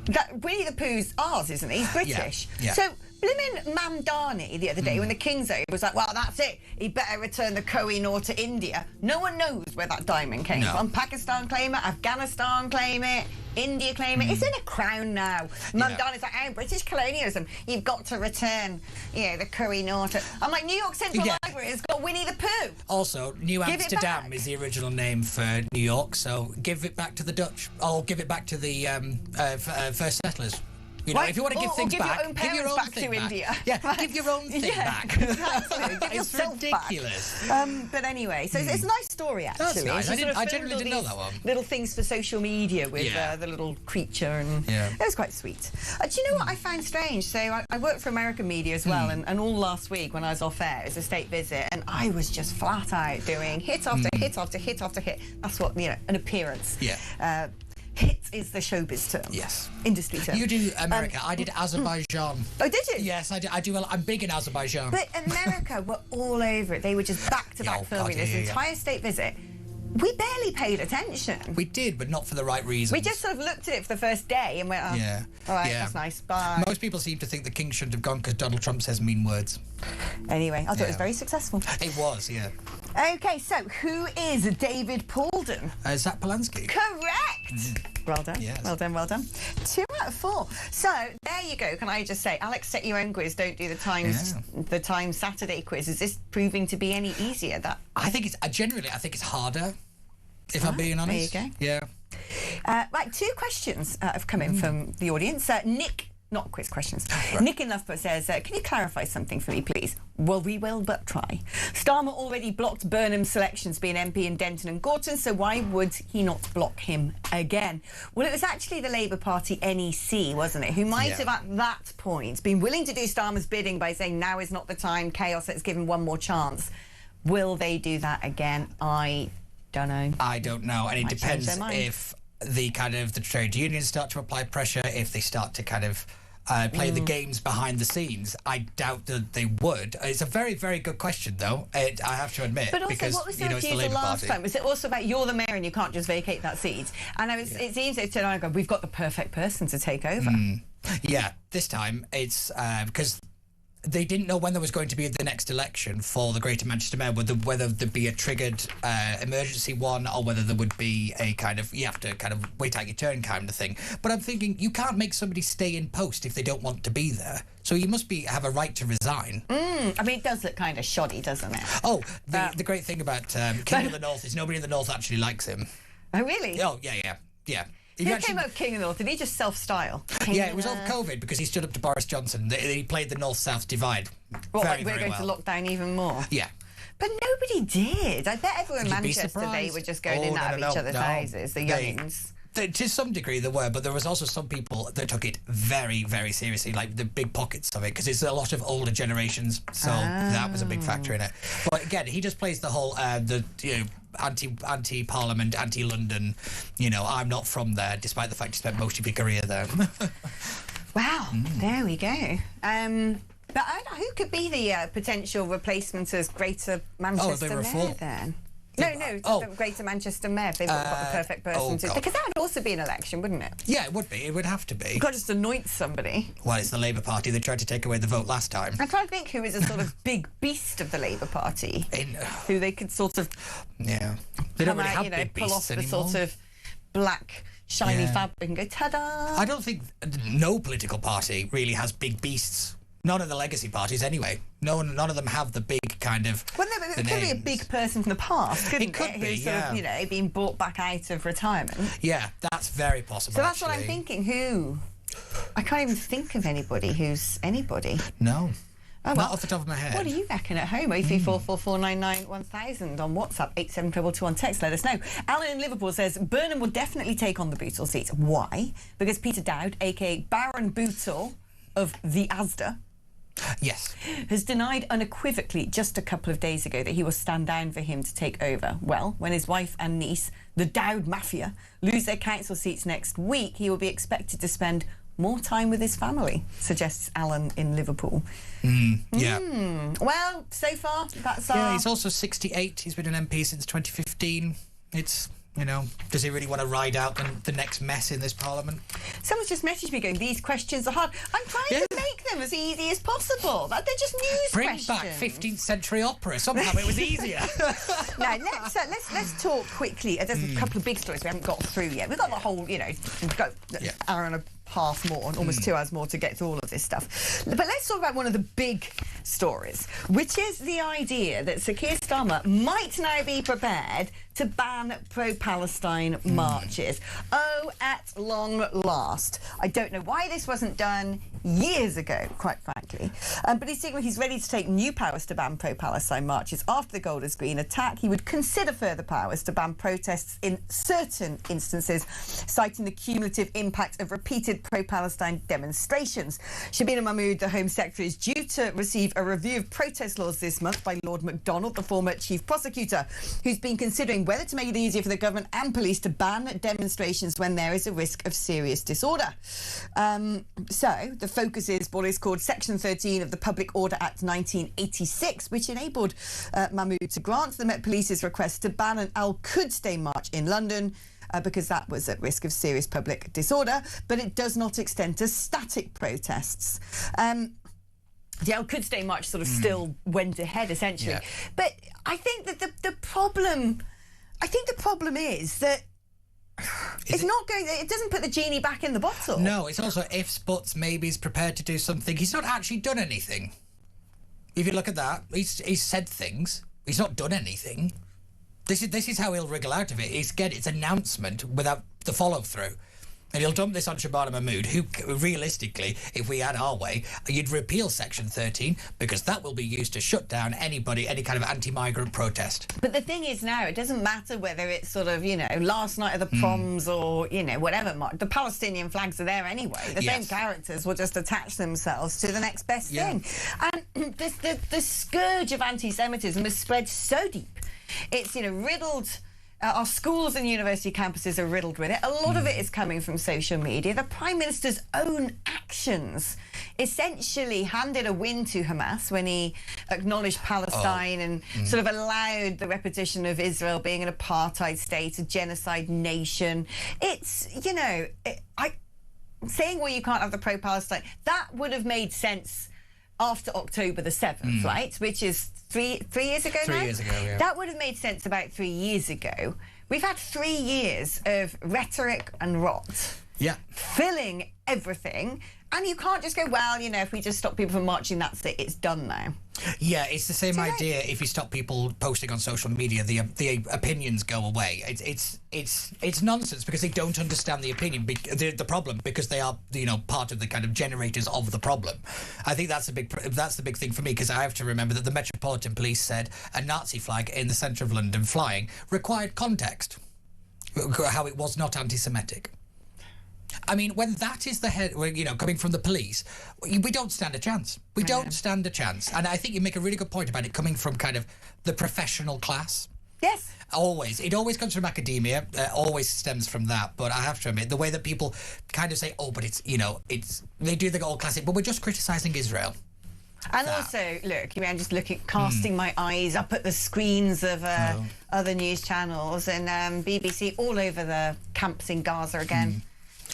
that Winnie the Pooh's ours, isn't he? He's British. Yeah. So blimmin' Mamdani the other day when the King's over was like, well, that's it. He better return the Koh-i-Noor to India. No one knows where that diamond came from. Pakistan claim it, Afghanistan claim it. India claim it. It's in a crown now. Mum Donna's like, oh, British colonialism. You've got to return, the Curry Norton. I'm like, New York Central Library has got Winnie the Pooh. Also, New Amsterdam is the original name for New York, so give it back to the Dutch. Or give it back to the first settlers. If you want to give things back, give your own thing back. India. Yeah, give your own thing back. Exactly. It's ridiculous. But anyway, so it's a nice story, actually. That's nice. I generally didn't know that one. Little things for social media with the little creature, and it was quite sweet. Do you know what I found strange? So I work for American media as well, and all last week when I was off air, it was a state visit, and I was just flat out doing hit after hit after hit after hit. That's what, an appearance. Yeah. Hit is the showbiz term. Yes. Industry term. You do America. I did Azerbaijan. Oh, did you? Yes, I do. I'm big in Azerbaijan. But America were all over it. They were just back-to-back filming this entire state visit. We barely paid attention. We did, but not for the right reasons. We just sort of looked at it for the first day and went, all right, that's nice, bye. Most people seem to think the king shouldn't have gone because Donald Trump says mean words. Anyway, I thought it was very successful. It was, yeah. OK, so who is David Paulden? Zach Polanski. Correct! Well done. Yes. Well done, well done. 2 out of 4. So, there you go. Can I just say, Alex, set your own quiz. Don't do the Times Saturday quiz. Is this proving to be any easier? I think it's, generally, I think it's harder, if I'm being honest. There you go. Yeah. Right, 2 questions have come in from the audience. Nick, not quiz questions. Right. Nick in Loughborough says, can you clarify something for me, please? Well, we will, but try. Starmer already blocked Burnham's selections being MP in Denton and Gorton, so why would he not block him again? Well, it was actually the Labour Party NEC, wasn't it, who might have at that point been willing to do Starmer's bidding by saying now is not the time, chaos, let's give him one more chance. Will they do that again? I don't know. I don't know, and it depends if the trade unions start to apply pressure, if they start to play the games behind the scenes. I doubt that they would. It's a very, very good question, though, I have to admit. But also, because, what was the it's the refusal Labour last Party. time? Was it also about you're the mayor and you can't just vacate that seat? And it seems they've turned around and gone, we've got the perfect person to take over. Yeah, this time it's because they didn't know when there was going to be the next election for the Greater Manchester Mayor, whether there'd be a triggered emergency one or whether there would be a you have to wait out your turn kind of thing. But I'm thinking you can't make somebody stay in post if they don't want to be there. So you must have a right to resign. I mean, it does look kind of shoddy, doesn't it? Oh, the great thing about King of the North is nobody in the North actually likes him. Oh, really? Oh, yeah. Who came up with King of the North? Did he just self-style? Yeah, it was over COVID because he stood up to Boris Johnson. He played the North-South divide very we're going to lock down even more? Yeah. But nobody did. I bet everyone in Manchester, they were just going in and out of each other's houses, the youngins. To some degree there were, but there was also some people that took it very, very seriously, like the big pockets of it, because it's a lot of older generations, so that was a big factor in it. But again, he just plays the whole anti-Parliament, anti-London, I'm not from there, despite the fact he spent most of your career there. Wow, there we go. But I don't know, who could be the potential replacement as Greater Manchester Mayor then? No, Greater Manchester Mayor, if they've got the perfect person to... Because that would also be an election, wouldn't it? Yeah, it would be. It would have to be. You can't just anoint somebody. Well, it's the Labour Party. They tried to take away the vote last time. I'm trying to think who is a sort of big beast of the Labour Party, who they could sort of... Yeah. They don't really have big pull beasts off anymore. the sort of black, shiny fabric and go, ta-da! I don't think no political party really has big beasts. None of the legacy parties, anyway. None of them have the big kind of. Well, no, but it could be a big person from the past, couldn't it? It could be, who's sort of, being brought back out of retirement. Yeah, that's very possible. So that's what I'm thinking. Who? I can't even think of anybody who's anybody. No. Not off the top of my head. What do you reckon at home? 03444991000 on WhatsApp, 87222 on text. Let us know. Alan in Liverpool says Burnham will definitely take on the Bootle seat. Why? Because Peter Dowd, aka Baron Bootle of the Asda, yes, has denied unequivocally just a couple of days ago that he will stand down for him to take over. Well, when his wife and niece, the Dowd Mafia, lose their council seats next week, he will be expected to spend more time with his family, suggests Alan in Liverpool. Yeah. Well, so far, that's our... Yeah, he's also 68. He's been an MP since 2015. It's... does he really want to ride out the next mess in this Parliament? Someone's just messaged me going, these questions are hard. I'm trying to make them as easy as possible. They're just news questions. Bring back 15th century opera. Somehow it was easier. Now let's talk quickly. There's a couple of big stories we haven't got through yet. We've got the whole, we've got an hour and a half more, almost 2 hours more to get through all of this stuff. But let's talk about one of the big stories, which is the idea that Sir Keir Starmer might now be prepared to ban pro-Palestine marches. Oh, at long last. I don't know why this wasn't done years ago, quite frankly. But he's saying he's ready to take new powers to ban pro-Palestine marches after the Golders Green attack. He would consider further powers to ban protests in certain instances, citing the cumulative impact of repeated pro-Palestine demonstrations. Shabina Mahmood, the Home Secretary, is due to receive a review of protest laws this month by Lord MacDonald, the former Chief Prosecutor, who's been considering whether to make it easier for the government and police to ban demonstrations when there is a risk of serious disorder. So the focus is what is called Section 13 of the Public Order Act 1986, which enabled Mahmood to grant the Met Police's request to ban an Al-Quds Day march in London, because that was at risk of serious public disorder, but it does not extend to static protests. The Al-Quds Day march sort of still went ahead, essentially. Yeah. But I think that the problem is that it doesn't put the genie back in the bottle. No, it's also ifs, buts, maybe he's prepared to do something. He's not actually done anything. If you look at that, he's said things. He's not done anything. This is how he'll wriggle out of it. It's announcement without the follow-through. And he'll dump this on Shabana Mahmood, who, realistically, if we had our way, you'd repeal Section 13, because that will be used to shut down any kind of anti-migrant protest. But the thing is now, it doesn't matter whether it's sort of, last night of the proms or, whatever. The Palestinian flags are there anyway. The same characters will just attach themselves to the next best thing. And the scourge of anti-Semitism has spread so deep. It's, riddled... our schools and university campuses are riddled with it. A lot of it is coming from social media. The Prime Minister's own actions essentially handed a win to Hamas when he acknowledged Palestine and sort of allowed the repetition of Israel being an apartheid state, a genocide nation. It's, saying, well, you can't have the pro-Palestine, that would have made sense after October the 7th, right? Which is three years ago now? 3 years ago, yeah. That would have made sense about 3 years ago. We've had 3 years of rhetoric and rot. Yeah. Filling everything. And you can't just go, well, if we just stop people from marching, that's it, it's done now. Yeah, it's the same idea. If you stop people posting on social media, the opinions go away. It's nonsense, because they don't understand the opinion, the problem, because they are part of the kind of generators of the problem. I think that's the big thing for me, because I have to remember that the Metropolitan Police said a Nazi flag in the centre of London flying required context, how it was not anti-Semitic. I mean, when that is the head, coming from the police, we don't stand a chance. We don't stand a chance. And I think you make a really good point about it coming from kind of the professional class. Yes. Always. It always comes from academia. Always stems from that. But I have to admit, the way that people kind of say, oh, but they do the old classic, but we're just criticising Israel. And also, look, I'm just casting my eyes up at the screens of other news channels and BBC all over the camps in Gaza again.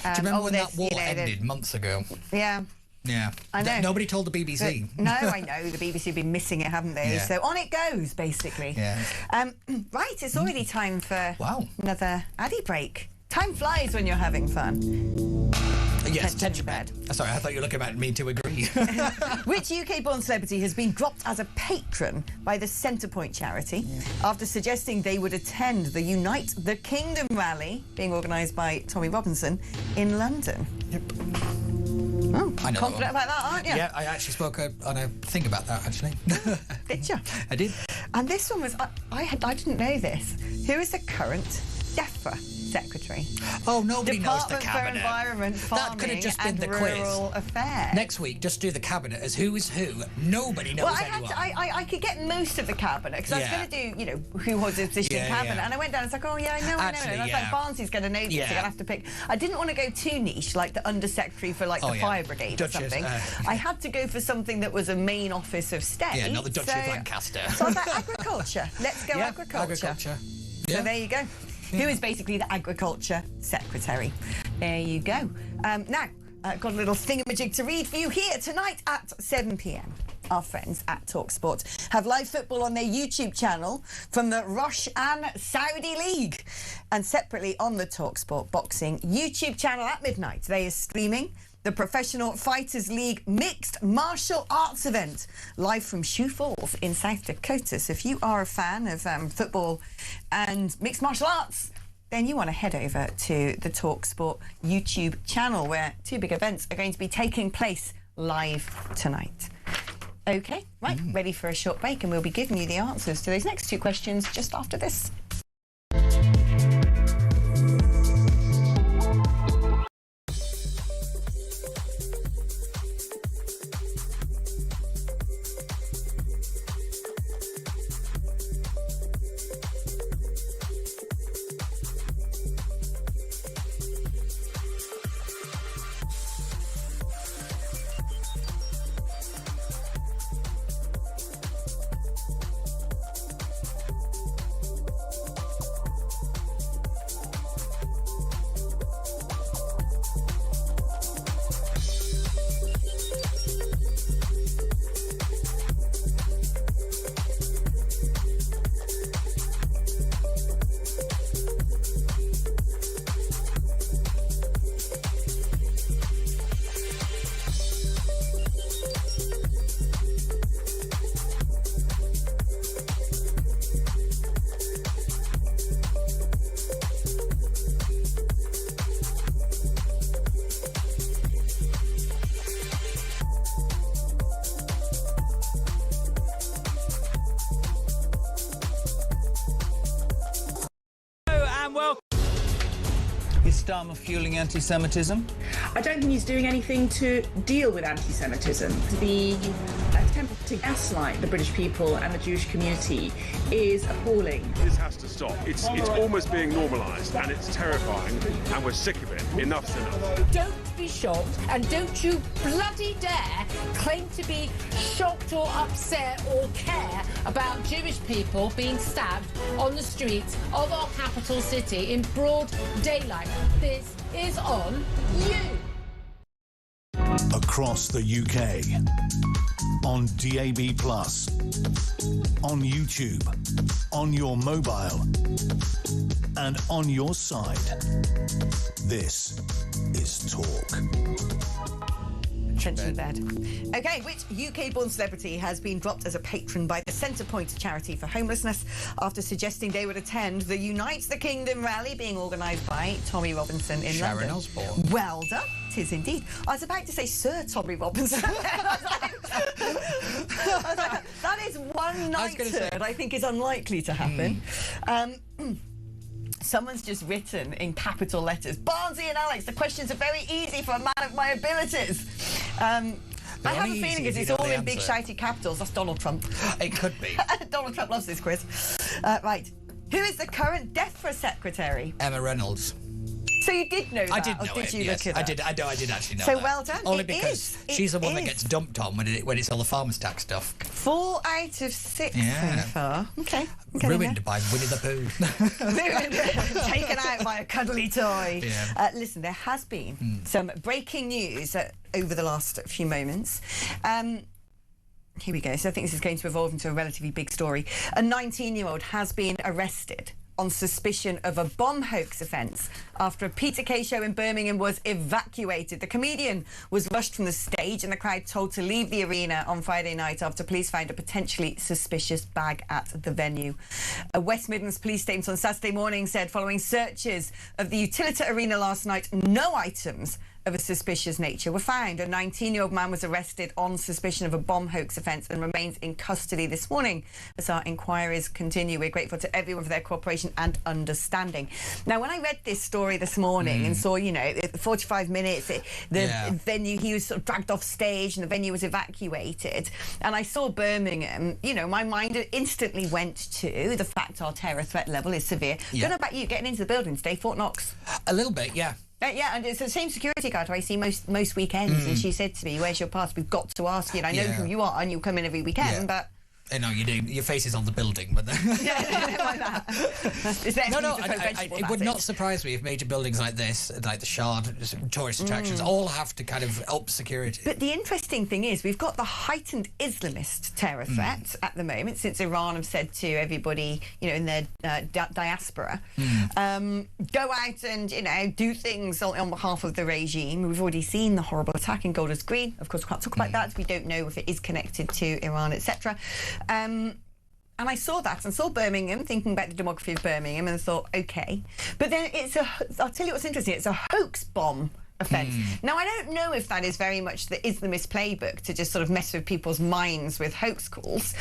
Do you remember when that war ended months ago? Yeah. Yeah. I know. Nobody told the BBC. No, I know. The BBC have been missing it, haven't they? Yeah. So on it goes, basically. Yeah. Right, it's already time for another Addy break. Time flies when you're having fun. Yes, tension bed. Sorry, I thought you were looking at me to agree. Which UK-born celebrity has been dropped as a patron by the Centrepoint charity after suggesting they would attend the Unite the Kingdom rally being organised by Tommy Robinson in London? Yep. Oh, confident about that, aren't you? Yeah, I actually spoke on a thing about that, actually. Did you? I did. And this one was... I didn't know this. Who is the current DEFRA secretary? Oh, nobody knows the Department cabinet. for Environment, Farming that could have just been and the Rural quiz. Affairs. Next week, just do the cabinet as who is who. Nobody knows anyone. I could get most of the cabinet, because I was going to do, who holds the position in cabinet, and I went down and was like, oh yeah, I know. And I was like, Barnsley's going to know this, so I'll have to pick. I didn't want to go too niche, like the undersecretary for the fire brigade or something. I had to go for something that was a main office of state. Yeah, not the Duchy of Lancaster. So I was like, agriculture. Let's go agriculture. So there you go. Who is basically the Agriculture Secretary. There you go. Now, got a little thingamajig to read for you here tonight at 7 p.m. our friends at talkSPORT, have live football on their YouTube channel from the Roshan Saudi League. And separately on the talkSPORT Boxing YouTube channel at midnight, they are streaming the Professional Fighters League Mixed Martial Arts event live from Sioux Falls in South Dakota. So if you are a fan of football and mixed martial arts, then you want to head over to the talkSPORT YouTube channel, where two big events are going to be taking place live tonight. OK, right, ready for a short break, and we'll be giving you the answers to those next two questions just after this. Is Starmer fueling anti-Semitism? I don't think he's doing anything to deal with anti-Semitism. The attempt to gaslight the British people and the Jewish community is appalling. This has to stop. It's almost being normalised, and it's terrifying, and we're sick of it. Enough's enough. Don't be shocked, and don't you bloody dare claim to be shocked or upset or care about Jewish people being stabbed on the streets of our capital city in broad daylight. This is on you. Across the UK, on DAB+, on YouTube, on your mobile, and on your side. This is Talk. Trenching bed. OK, which UK-born celebrity has been dropped as a patron by the Centrepoint charity for homelessness after suggesting they would attend the Unite the Kingdom rally being organised by Tommy Robinson in London? Sharon Osbourne. Well done. It is indeed. I was about to say Sir Tommy Robinson. I was like, that is one knighthood I think is unlikely to happen. Someone's just written in capital letters, Barnsley and Alex, the questions are very easy for a man of my abilities. I have a feeling because it's all in big shouty capitals. That's Donald Trump. It could be. Donald Trump loves this quiz. Right. Who is the current DEFRA secretary? Emma Reynolds. So you did know that? I did know did it, you yes. look at I did actually know so that. So well done. Only because she's the one that gets dumped on when it's all the farmers' tax stuff. 4 out of 6 so far. Okay. Ruined by Winnie the Pooh. Taken out by a cuddly toy. Yeah. Listen, there has been some breaking news over the last few moments. Here we go. So I think this is going to evolve into a relatively big story. A 19-year-old has been arrested on suspicion of a bomb hoax offence after a Peter Kay show in Birmingham was evacuated. The comedian was rushed from the stage and the crowd told to leave the arena on Friday night after police found a potentially suspicious bag at the venue. A West Midlands police statement on Saturday morning said following searches of the Utilita Arena last night, no items of a suspicious nature were found. A 19-year-old man was arrested on suspicion of a bomb hoax offence and remains in custody this morning as our inquiries continue. We're grateful to everyone for their cooperation and understanding. Now, when I read this story this morning and saw, 45 minutes, the venue, he was sort of dragged off stage and the venue was evacuated, and I saw Birmingham, my mind instantly went to the fact our terror threat level is severe. I don't know about you, getting into the building today, Fort Knox. A little bit, yeah. Yeah, and it's the same security guard who I see most weekends, and she said to me, "Where's your pass? We've got to ask you. And I know who you are, and you come in every weekend, but." No, you do. Your face is on the building, but like that. It would not surprise me if major buildings like this, like the Shard, tourist attractions, all have to kind of up security. But the interesting thing is, we've got the heightened Islamist terror threat at the moment, since Iran have said to everybody, in their diaspora, go out and do things on behalf of the regime. We've already seen the horrible attack in Golders Green. Of course, we can't talk about that. We don't know if it is connected to Iran, etc. And I saw that and saw Birmingham, thinking about the demography of Birmingham, and I thought, okay. But then I'll tell you what's interesting, it's a hoax bomb offence. Now, I don't know if that is very much the Islamist playbook to just sort of mess with people's minds with hoax calls.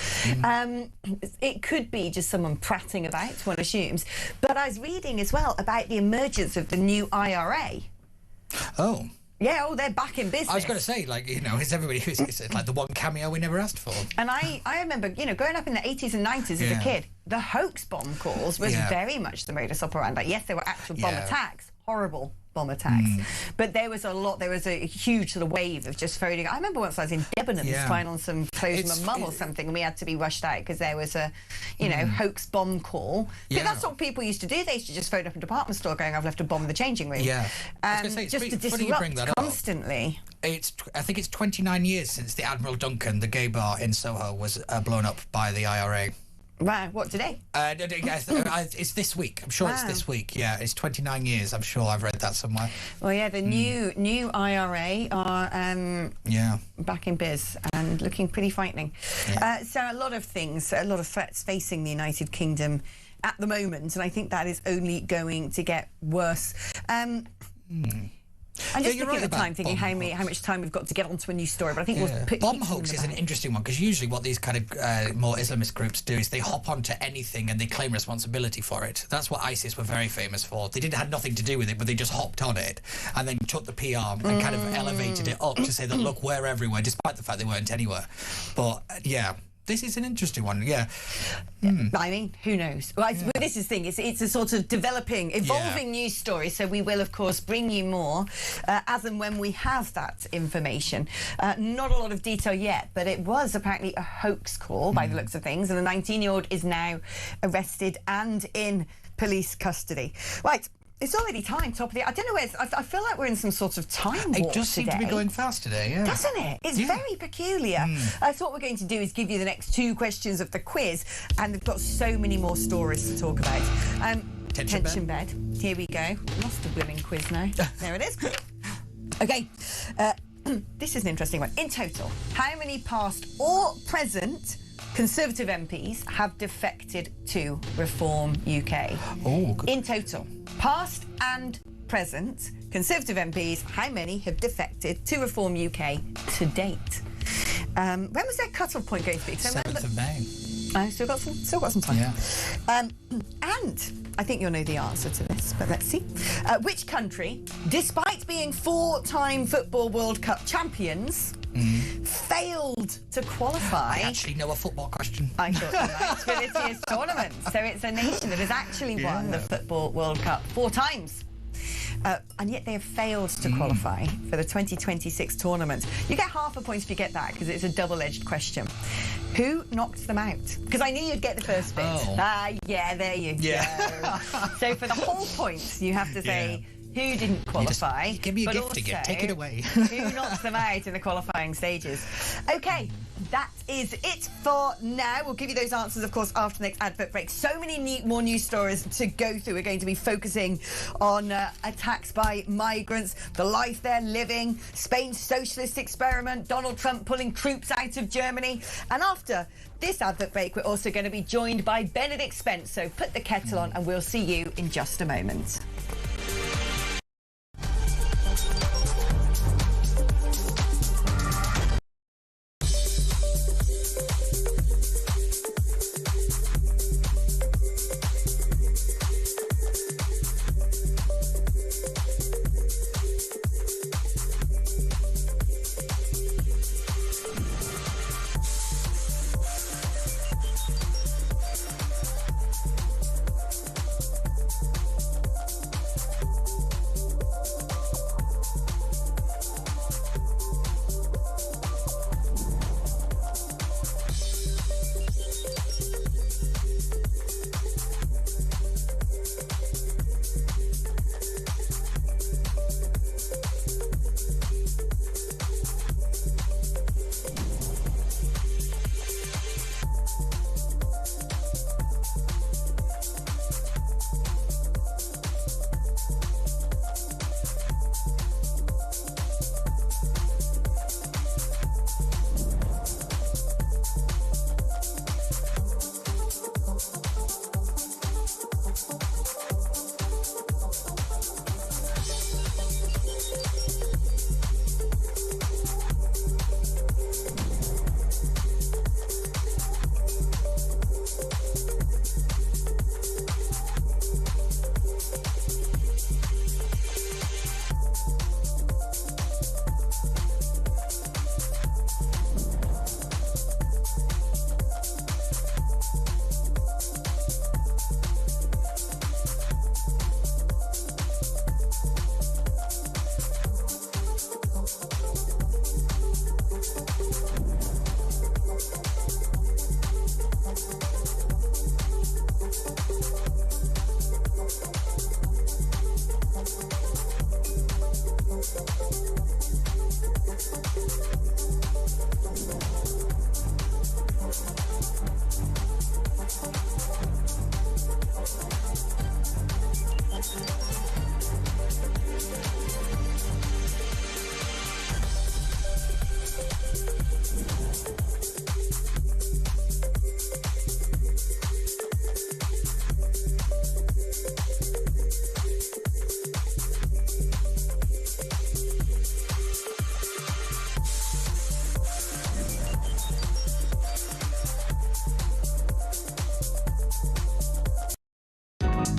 It could be just someone prattling about, one assumes. But I was reading as well about the emergence of the new IRA. Oh. Yeah, they're back in business. I was going to say, it's everybody who's it's like the one cameo we never asked for. And I remember, growing up in the 80s and 90s as a kid, the hoax bomb calls was very much the modus operandi. Yes, there were actual bomb attacks, horrible bomb attacks, but there was a huge sort of wave of just phoning. I remember once I was in Debenhams trying on some clothes with my mum or something, and we had to be rushed out because there was a, hoax bomb call. But that's what people used to do. They used to just phone up a department store going, "I've left a bomb in the changing room." Yeah, I was going to say, just to disrupt constantly. I think it's 29 years since the Admiral Duncan, the gay bar in Soho, was blown up by the IRA. Right, what, today? It's this week. I'm sure it's this week. Yeah, it's 29 years. I'm sure I've read that somewhere. Well, yeah, the new IRA are back in biz and looking pretty frightening. Yeah. So a lot of threats facing the United Kingdom at the moment, and I think that is only going to get worse. I'm just looking at the time, thinking how much time we've got to get onto a new story, but I think we'll put bomb hoax is an interesting one, because usually what these kind of more Islamist groups do is they hop onto anything and they claim responsibility for it. That's what ISIS were very famous for. They had nothing to do with it, but they just hopped on it and then took the PR and kind of elevated it up to say that, look, we're everywhere, despite the fact they weren't anywhere. But this is an interesting one, I mean, who knows? Well, this is the thing. It's a sort of evolving news story, so we will, of course, bring you more as and when we have that information. Not a lot of detail yet, but it was apparently a hoax call by the looks of things, and the 19-year-old is now arrested and in police custody. Right. It's already time, top of the... I don't know where... I feel like we're in some sort of time warp. It does seem to be going fast today, Doesn't it? It's very peculiar. So what we're going to do is give you the next 2 questions of the quiz, and we've got so many more stories to talk about. Tension bed. Here we go. Lost a blooming quiz now. There it is. Okay. This is an interesting one. In total, how many past or present Conservative MPs have defected to Reform UK? Oh, good. In total, past and present Conservative MPs, how many have defected to Reform UK to date? When was their cut-off point going to be? 7th of May. Still got some time. Yeah. And I think you'll know the answer to this, but let's see. Which country, despite being 4-time Football World Cup champions, failed to qualify? I actually know a football question. I thought you might. For this year's tournament. So it's a nation that has actually won the Football World Cup 4 times. And yet they have failed to qualify for the 2026 tournament. You get half a point if you get that, because it's a double-edged question. Who knocked them out? Because I knew you'd get the first bit. There you go. So for the whole point, you have to say who didn't qualify. Give me a gift again. Take it away. Who knocked them out in the qualifying stages? Okay, that is it for now. We'll give you those answers, of course, after the next advert break. So many more news stories to go through. We're going to be focusing on attacks by migrants, the life they're living, Spain's socialist experiment, Donald Trump pulling troops out of Germany. And after this advert break, we're also going to be joined by Benedict Spence. So put the kettle on and we'll see you in just a moment.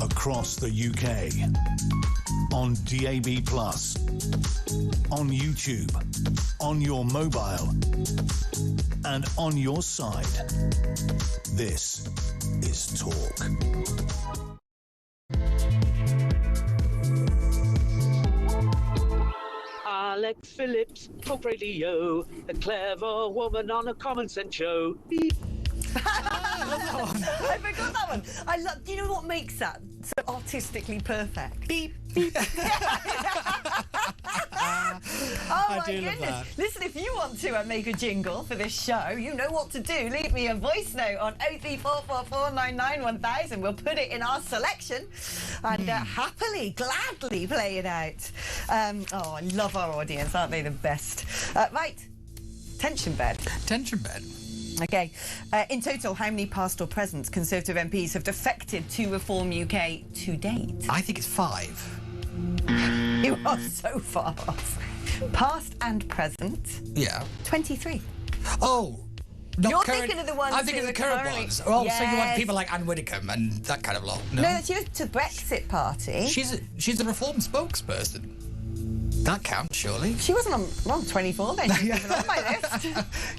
across the UK. On DAB+, on YouTube, on your mobile, and on your side. This is Talk. Alex Phillips, Talk Radio, a clever woman on a common sense show. Beep. I forgot that one. Do you know what makes that so artistically perfect? Beep, beep. Oh my goodness. Listen, if you want to make a jingle for this show, you know what to do. Leave me a voice note on 03444991000. We'll put it in our selection and happily, gladly play it out. Oh, I love our audience. Aren't they the best? Right. Tension bed. Tension bed. Okay. In total, how many past or present Conservative MPs have defected to Reform UK to date? I think it's 5. You are so far off. Past and present? Yeah. 23. Oh. You're thinking of the ones I'm thinking of the current ones. Oh, yes. So you want people like Anne Widdecombe and that kind of lot? No, she was to Brexit Party. She's the Reform spokesperson. That counts, surely. She wasn't on 24 then. She wasn't on my list.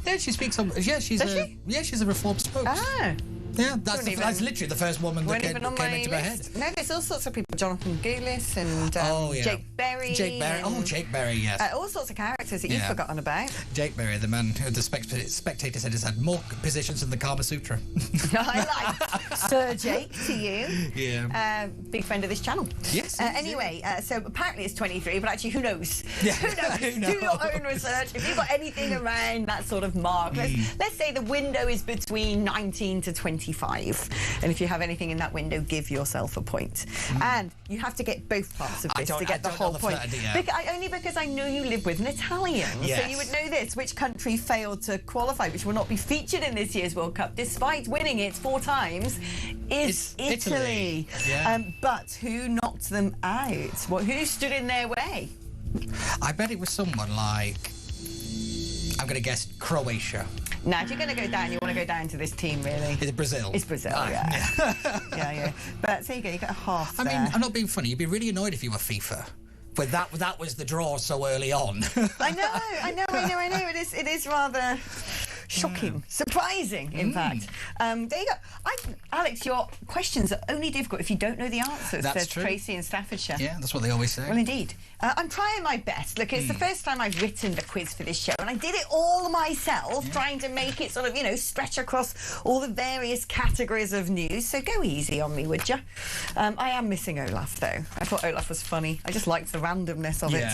Yeah, she speaks on. Yeah, she's a Reform spokes. Ah. Yeah, that's literally the first woman that came into my head. No, there's all sorts of people. Jonathan Goulis and Jake Berry. Jake Berry. Oh, Jake Berry, yes. All sorts of characters that you've forgotten about. Jake Berry, the man who the Spectator said has had more positions than the Kama Sutra. I like Sir Jake to you. Yeah. Big friend of this channel. Yes. Anyway, so apparently it's 23, but actually, who knows? Yeah. Who knows? Do your own research. If you've got anything around that sort of mark, let's say the window is between 19 to 25. And if you have anything in that window, give yourself a point. And you have to get both parts of this to get the whole point. Only because I know you live with an Italian. Yes. So you would know this. Which country failed to qualify, which will not be featured in this year's World Cup, despite winning it 4 times, is Italy. Yeah. But who knocked them out? Who stood in their way? I bet it was someone like, I'm going to guess Croatia. Now, if you're going to go down, you want to go down to this team, really. Is it Brazil? It's Brazil, yeah. But there you go, you got a half there. I mean, I'm not being funny. You'd be really annoyed if you were FIFA. But that was the draw so early on. I know. It is rather shocking, surprising, in fact. There you go. Alex, your questions are only difficult if you don't know the answers. That's says true. Tracy in Staffordshire. Yeah, that's what they always say. Well, indeed. I'm trying my best. Look, it's the first time I've written the quiz for this show, and I did it all myself, trying to make it sort of, stretch across all the various categories of news. So go easy on me, would you? I am missing Olaf, though. I thought Olaf was funny. I just liked the randomness of it.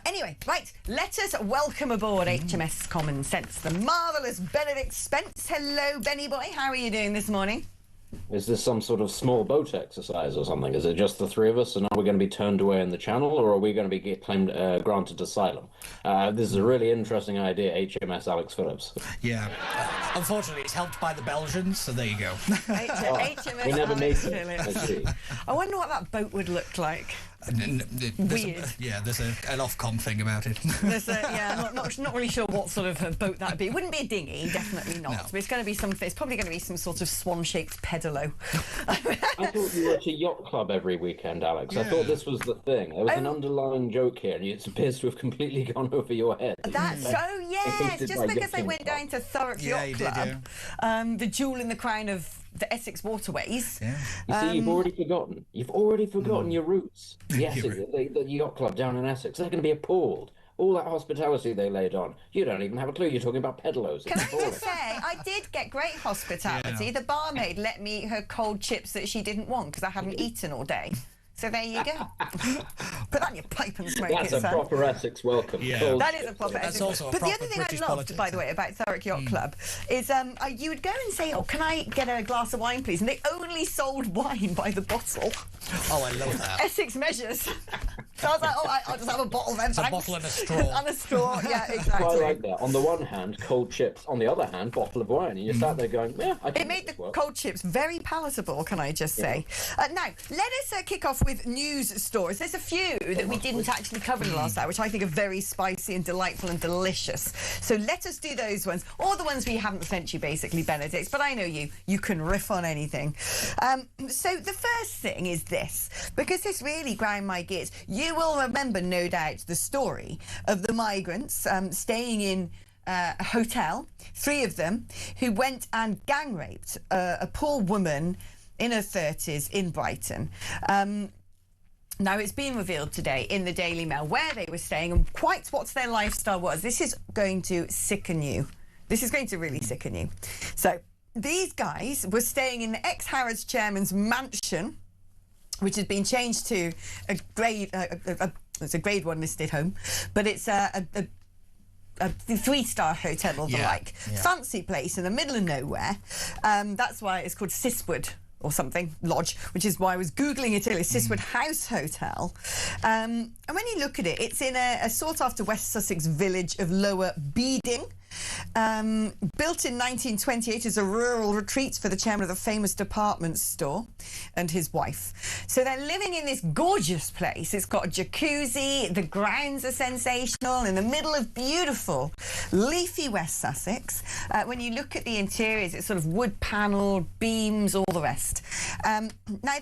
Anyway, right, let us welcome aboard HMS Common Sense, the marvellous Benedict Spence. Hello, Benny boy. How are you doing this morning? Is this some sort of small boat exercise or something? Is it just the 3 of us, and are we going to be turned away in the channel, or are we going to be granted asylum? This is a really interesting idea, HMS Alex Phillips. Yeah. Unfortunately, it's helped by the Belgians, so there you go. HMS we never made it. I wonder what that boat would look like. Weird. There's an Ofcom thing about it. Not really sure what sort of a boat that'd be. It wouldn't be a dinghy, definitely not. No. But it's going to be it's probably going to be some sort of swan-shaped pedalo. I thought you were at a yacht club every weekend, Alex. I thought this was the thing. There was an underlying joke here, and it appears to have completely gone over your head. That's yes. Just because I went down to Thurrock Yacht Club, the jewel in the crown of the Essex waterways. Yeah. You see, you've already forgotten. You've already forgotten your roots. Yes, the yacht club down in Essex. They're going to be appalled. All that hospitality they laid on. You don't even have a clue. You're talking about pedalos. Can I just say, I did get great hospitality. The barmaid let me eat her cold chips that she didn't want because I hadn't eaten all day. So there you go. Put that in your pipe and smoke it. That's a proper Essex welcome. Yeah. That is a proper Essex welcome. But the other thing I loved, by the way, about Thurrock Yacht Club is you would go and say, can I get a glass of wine, please? And they only sold wine by the bottle. Oh, I love that. Essex measures. So I was like, I'll just have a bottle then, thanks. A bottle and a straw. And a straw, yeah, exactly. Quite like that. On the one hand, cold chips. On the other hand, bottle of wine. And you sat there going, I can It made the cold chips very palatable, can I just say. Now, let us kick off with with news stories. There's a few that we didn't actually cover in the last hour, which I think are very spicy and delightful and delicious. So let us do those ones, or the ones we haven't sent you, basically, Benedict. But I know you can riff on anything. So the first thing is this, because this really ground my gears. You will remember, no doubt, the story of the migrants staying in a hotel, 3 of them, who went and gang raped a poor woman in her 30s in Brighton. Now, it's been revealed today in the Daily Mail where they were staying and quite what their lifestyle was. This is going to sicken you. This is going to really sicken you. So, these guys were staying in the ex-Harrods chairman's mansion, which has been changed to a grade... it's a grade 1 listed home, but it's a 3-star hotel or the like. Fancy place in the middle of nowhere. That's why it's called Siswood or something, Lodge, which is why I was Googling it earlier, Siswood House Hotel. And when you look at it, it's in a sought-after West Sussex village of Lower Beeding. Built in 1928 as a rural retreat for the chairman of the famous department store and his wife. So they're living in this gorgeous place. It's got a jacuzzi, the grounds are sensational, in the middle of beautiful, leafy West Sussex. When you look at the interiors, it's sort of wood-panelled, beams, all the rest. Now,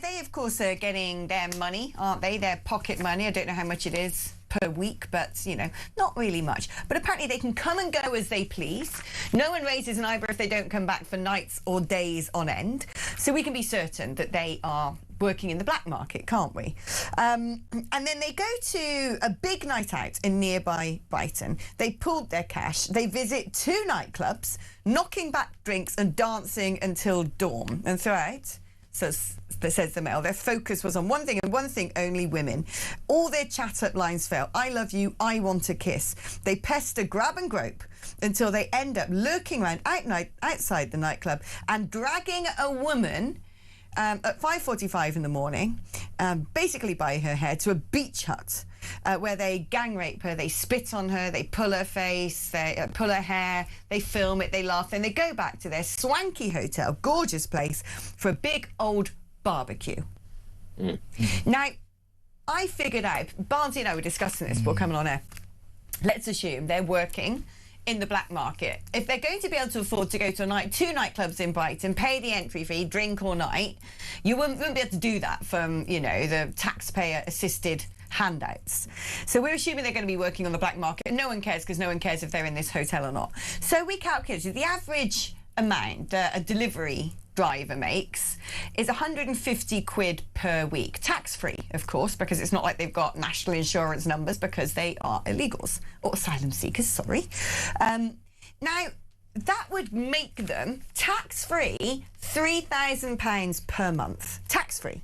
they, of course, are getting their money, aren't they? Their pocket money. I don't know how much it is per week, but, you know, not really much. But apparently they can come and go as they please. No one raises an eyebrow if they don't come back for nights or days on end. So we can be certain that they are working in the black market, can't we? And then they go to a big night out in nearby Brighton. They pooled their cash. They visit 2 nightclubs, knocking back drinks and dancing until dawn. And throughout, says the Mail, their focus was on one thing and one thing only: women. All their chat-up lines fail. I love you, I want a kiss. They pester, grab and grope until they end up lurking around outside the nightclub and dragging a woman at 5:45 in the morning, basically by her hair, to a beach hut where they gang rape her, they spit on her, they pull her face, they pull her hair, they film it, they laugh, then they go back to their swanky hotel, gorgeous place, for a big old barbecue. Now, I figured out, Barnsley and I were discussing this before coming on air, let's assume they're working in the black market. If they're going to be able to afford to go to 2 nightclubs in Brighton, pay the entry fee, drink all night, you wouldn't be able to do that from, you know, the taxpayer-assisted handouts. So we're assuming they're going to be working on the black market. No one cares, because no one cares if they're in this hotel or not. So we calculated the average amount a delivery driver makes is 150 quid per week. Tax-free, of course, because it's not like they've got national insurance numbers, because they are illegals, or asylum seekers, sorry. Now, that would make them tax-free £3,000 per month. Tax-free.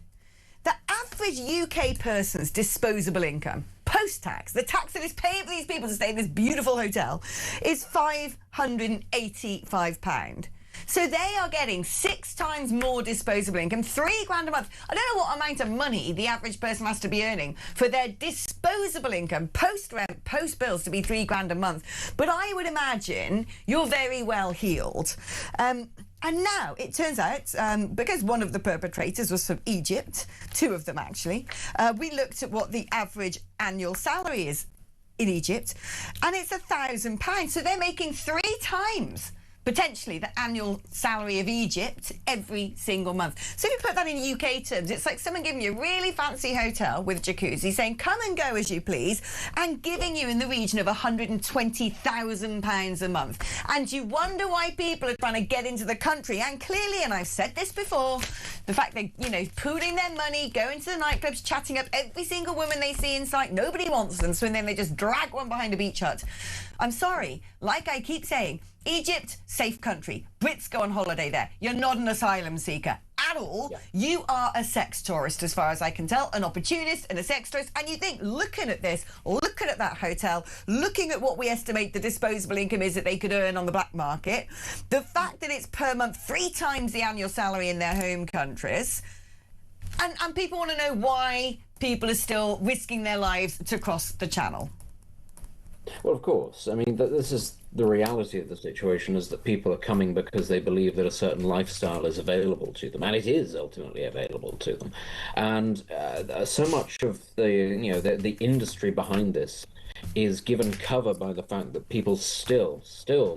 The average UK person's disposable income, post-tax, the tax that is paying for these people to stay in this beautiful hotel, is £585. So they are getting 6 times more disposable income, £3,000 a month. I don't know what amount of money the average person has to be earning for their disposable income, post-rent, post-bills, to be £3,000 a month. But I would imagine you're very well heeled. And now, it turns out, because one of the perpetrators was from Egypt, 2 of them actually, we looked at what the average annual salary is in Egypt, and it's £1,000. So they're making 3 times potentially the annual salary of Egypt every single month. So if you put that in UK terms, it's like someone giving you a really fancy hotel with jacuzzi, saying come and go as you please, and giving you in the region of £120,000 a month. And you wonder why people are trying to get into the country. And clearly, and I've said this before, the fact they, you know, pooling their money, going to the nightclubs, chatting up every single woman they see in sight. Nobody wants them, so then they just drag one behind a beach hut. I'm sorry, like I keep saying, Egypt, safe country. Brits go on holiday there. You're not an asylum seeker at all. Yeah. You are a sex tourist, as far as I can tell, an opportunist and a sex tourist. And you think, looking at this, looking at that hotel, looking at what we estimate the disposable income is that they could earn on the black market, the fact that it's per month 3 times the annual salary in their home countries, and people want to know why people are still risking their lives to cross the channel. Well, of course. I mean, this is the reality of the situation is that people are coming because they believe that a certain lifestyle is available to them, and it is ultimately available to them. And so much of the industry behind this is given cover by the fact that people still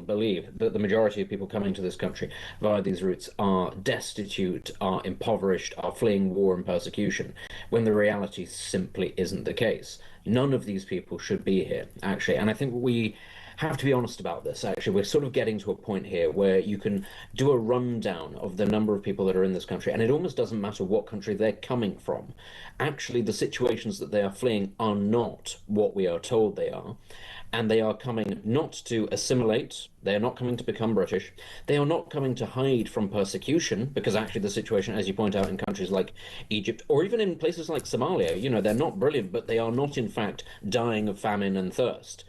believe that the majority of people coming to this country via these routes are destitute, are impoverished, are fleeing war and persecution, when the reality simply isn't the case. None of these people should be here, actually. And I think we have to be honest about this, actually. We're sort of getting to a point here where you can do a rundown of the number of people that are in this country, and it almost doesn't matter what country they're coming from. Actually, the situations that they are fleeing are not what we are told they are, and they are coming not to assimilate, they are not coming to become British, they are not coming to hide from persecution, because actually the situation, as you point out, in countries like Egypt, or even in places like Somalia, they're not brilliant, but they are not, in fact, dying of famine and thirst.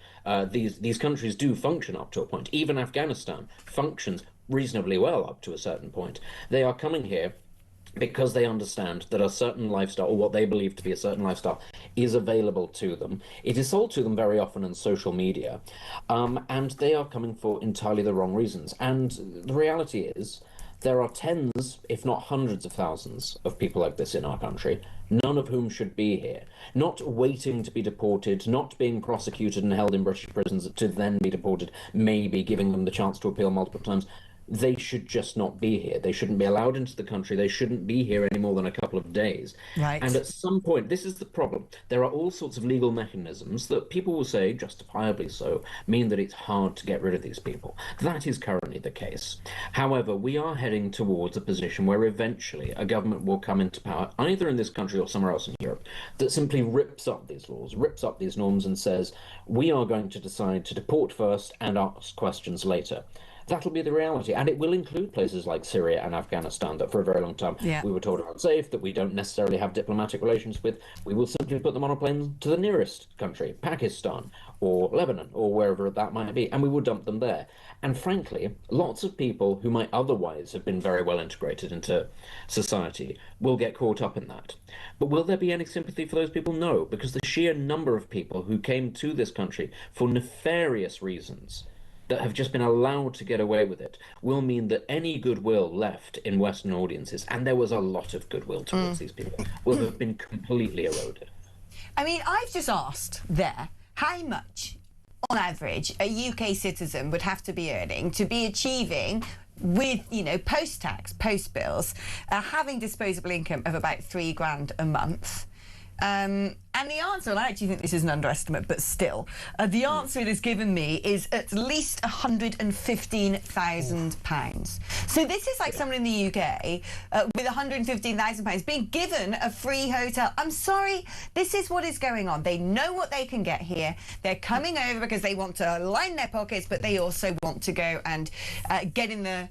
These countries do function up to a point. Even Afghanistan functions reasonably well up to a certain point. They are coming here because they understand that a certain lifestyle, or what they believe to be a certain lifestyle, is available to them. It is sold to them very often on social media, and they are coming for entirely the wrong reasons. And the reality is, there are tens, if not hundreds of thousands of people like this in our country, none of whom should be here. Not waiting to be deported, not being prosecuted and held in British prisons to then be deported, maybe giving them the chance to appeal multiple times. They should just not be here. They shouldn't be allowed into the country. They shouldn't be here any more than a couple of days. Right. And at some point, this is the problem. There are all sorts of legal mechanisms that people will say, justifiably so, mean that it's hard to get rid of these people. That is currently the case. However, we are heading towards a position where eventually a government will come into power, either in this country or somewhere else in Europe, that simply rips up these laws, rips up these norms, and says, we are going to decide to deport first and ask questions later. That'll be the reality, and it will include places like Syria and Afghanistan that for a very long time we were told are unsafe, that we don't necessarily have diplomatic relations with. We will simply put them on a plane to the nearest country, Pakistan or Lebanon or wherever that might be, and we will dump them there. And frankly, lots of people who might otherwise have been very well integrated into society will get caught up in that. But will there be any sympathy for those people? No, because the sheer number of people who came to this country for nefarious reasons that have just been allowed to get away with it will mean that any goodwill left in Western audiences, and there was a lot of goodwill towards these people, will have been completely eroded. I mean, I've just asked there how much, on average, a UK citizen would have to be earning to be achieving, with, post-tax, post-bills, having disposable income of about £3,000 a month. And the answer, and I actually think this is an underestimate, but still, the answer it has given me is at least £115,000. So this is like someone in the UK with £115,000 being given a free hotel. I'm sorry, this is what is going on. They know what they can get here. They're coming over because they want to line their pockets, but they also want to go and get in the...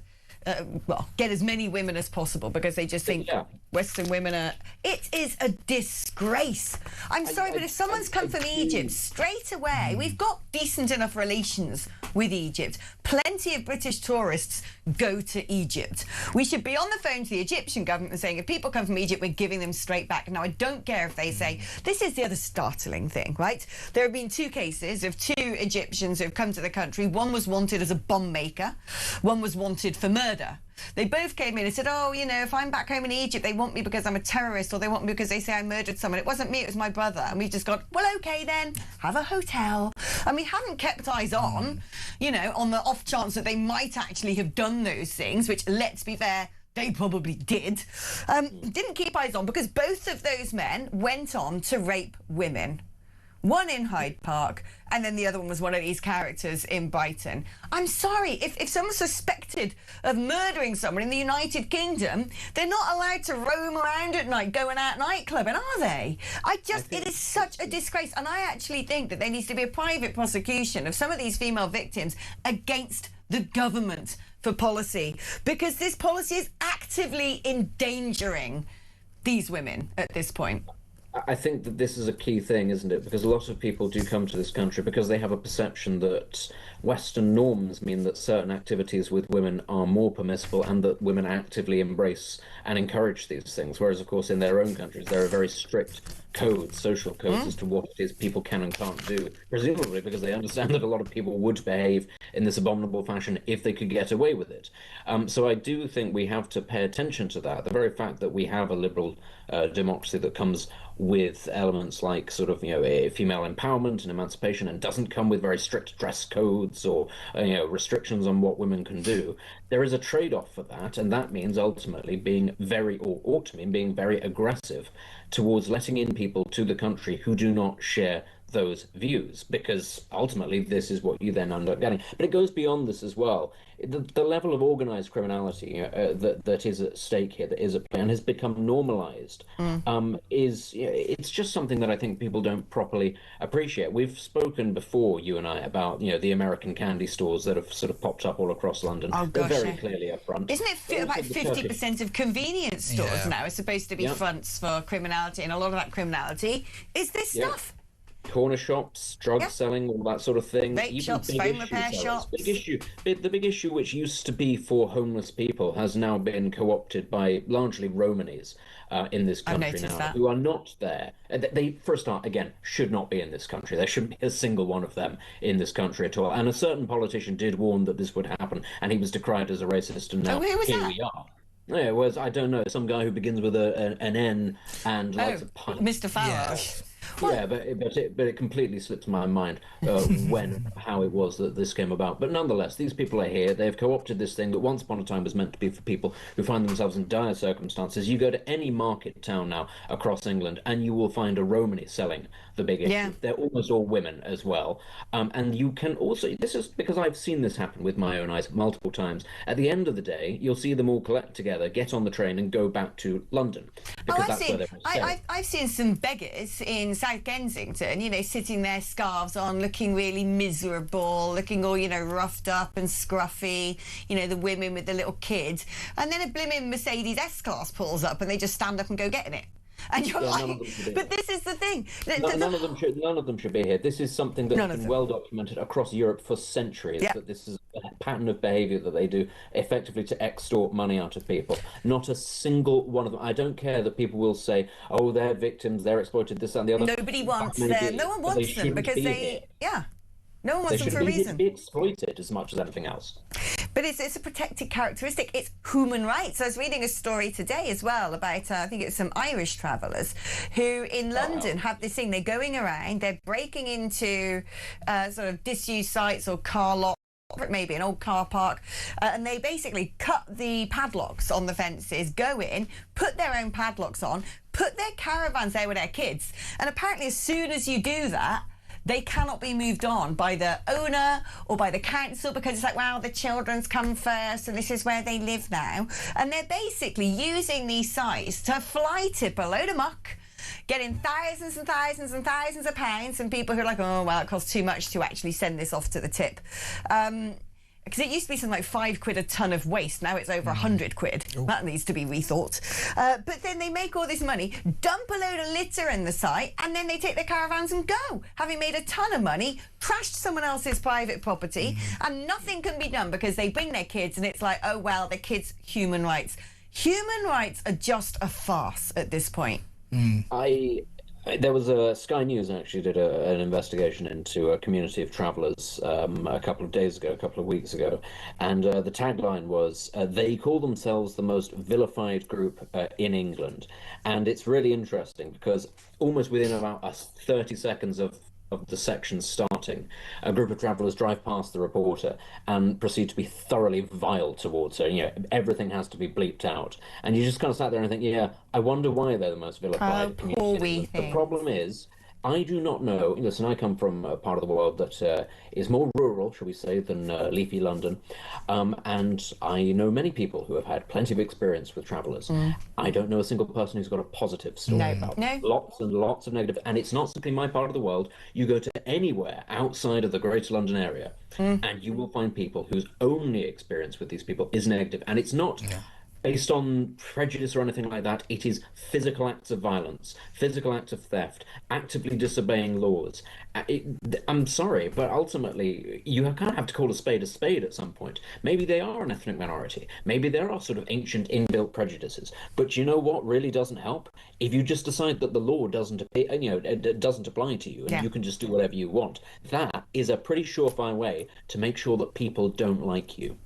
get as many women as possible because they just think Western women are... It is a disgrace. I'm sorry, but if someone's come from Egypt, straight away, we've got decent enough relations with Egypt. Plenty of British tourists go to Egypt. We should be on the phone to the Egyptian government and saying, if people come from Egypt, we're giving them straight back. Now, I don't care if they say... This is the other startling thing, right? There have been 2 cases of 2 Egyptians who have come to the country. One was wanted as a bomb maker. One was wanted for murder. They both came in and said, oh, if I'm back home in Egypt, they want me because I'm a terrorist, or they want me because they say I murdered someone. It wasn't me, it was my brother. And we've just gone, well, OK, then, have a hotel. And we haven't kept eyes on, on the off chance that they might actually have done those things, which, let's be fair, they probably did. Didn't keep eyes on because both of those men went on to rape women. One in Hyde Park, and then the other one was one of these characters in Brighton. I'm sorry, if someone's suspected of murdering someone in the United Kingdom, they're not allowed to roam around at night, going out nightclubbing, are they? It is such a disgrace, and I actually think that there needs to be a private prosecution of some of these female victims against the government for policy, because this policy is actively endangering these women at this point. I think that this is a key thing, isn't it? Because a lot of people do come to this country because they have a perception that Western norms mean that certain activities with women are more permissible and that women actively embrace and encourage these things. Whereas, of course, in their own countries, there are very strict codes, social codes, as to what it is people can and can't do, presumably because they understand that a lot of people would behave in this abominable fashion if they could get away with it. So I do think we have to pay attention to that. The very fact that we have a liberal democracy that comes with elements like sort of, female empowerment and emancipation and doesn't come with very strict dress codes or, restrictions on what women can do. There is a trade-off for that, and that means ultimately being ought to mean being very aggressive towards letting in people to the country who do not share those views, because ultimately this is what you then end up getting. But it goes beyond this as well. The level of organized criminality that is at stake here, that is at play and has become normalized, it's just something that I think people don't properly appreciate. We've spoken before, you and I, about the American candy stores that have sort of popped up all across London. Oh, gosh, They're very clearly up front. Isn't it about 50% of convenience stores now are supposed to be fronts for criminality, and a lot of that criminality is this stuff? Corner shops, drug selling, all that sort of thing. Vape shops, phone repair shops. The big issue which used to be for homeless people has now been co-opted by largely Romanis in this country now, who are not there. They, for a start, again, should not be in this country. There shouldn't be a single one of them in this country at all. And a certain politician did warn that this would happen, and he was decried as a racist, and now here we are. Yeah, it was, I don't know, some guy who begins with an N and likes a pint. Mr. Farage. Yeah, but it completely slipped my mind how it was that this came about. But nonetheless, these people are here. They've co-opted this thing that once upon a time was meant to be for people who find themselves in dire circumstances. You go to any market town now across England, and you will find a Romany selling the big issue. Yeah. They're almost all women as well. And you can also, this is because I've seen this happen with my own eyes multiple times. At the end of the day, you'll see them all collect together, get on the train, and go back to London. Because that's where they're I've seen some beggars in South Kensington, sitting there, scarves on, looking really miserable, looking all, roughed up and scruffy, the women with the little kids. And then a blimmin' Mercedes S-Class pulls up and they just stand up and go get in it. And you're but this is the thing. None of them should be here. This is something that's been well documented across Europe for centuries, that this is a pattern of behaviour that they do effectively to extort money out of people. Not a single one of them. I don't care that people will say, oh, they're victims, they're exploited, this and the other. Nobody wants them. No one wants them because no one wants them for a reason. They should be exploited as much as anything else. But it's a protected characteristic. It's human rights. I was reading a story today as well about, I think it's some Irish travellers who in London have this thing. They're going around, they're breaking into sort of disused sites or car lots, maybe an old car park, and they basically cut the padlocks on the fences, go in, put their own padlocks on, put their caravans there with their kids. And apparently as soon as you do that, they cannot be moved on by the owner or by the council because it's like, wow, the children's come first and this is where they live now. And they're basically using these sites to fly tip a load of muck, getting thousands and thousands and thousands of pounds, and people who are like, oh, well, it costs too much to actually send this off to the tip. Because it used to be something like £5 a tonne of waste. Now it's over £100. Ooh. That needs to be rethought. But then they make all this money, dump a load of litter in the site, and then they take their caravans and go, having made a ton of money, trashed someone else's private property, and nothing can be done because they bring their kids, and it's like, oh, well, the kids' human rights. Human rights are just a farce at this point. There was a Sky News actually did an investigation into a community of travellers a couple of weeks ago, and the tagline was, they call themselves the most vilified group in England. And it's really interesting because almost within about 30 seconds of the section starting, a group of travellers drive past the reporter and proceed to be thoroughly vile towards her. Everything has to be bleeped out. And you just kind of sat there and think, yeah, I wonder why they're the most vilified community. The problem is, I do not know. Listen, I come from a part of the world that is more rural, shall we say, than leafy London. And I know many people who have had plenty of experience with travellers. I don't know a single person who's got a positive story about them. Lots and lots of negative. And it's not simply my part of the world. You go to anywhere outside of the Greater London area, and you will find people whose only experience with these people is negative. And it's not based on prejudice or anything like that. It is physical acts of violence, physical acts of theft, actively disobeying laws. I'm sorry, but ultimately, you kind of have to call a spade at some point. Maybe they are an ethnic minority. Maybe there are sort of ancient inbuilt prejudices. But you know what really doesn't help? If you just decide that the law doesn't apply to you, and you can just do whatever you want, that is a pretty surefire way to make sure that people don't like you.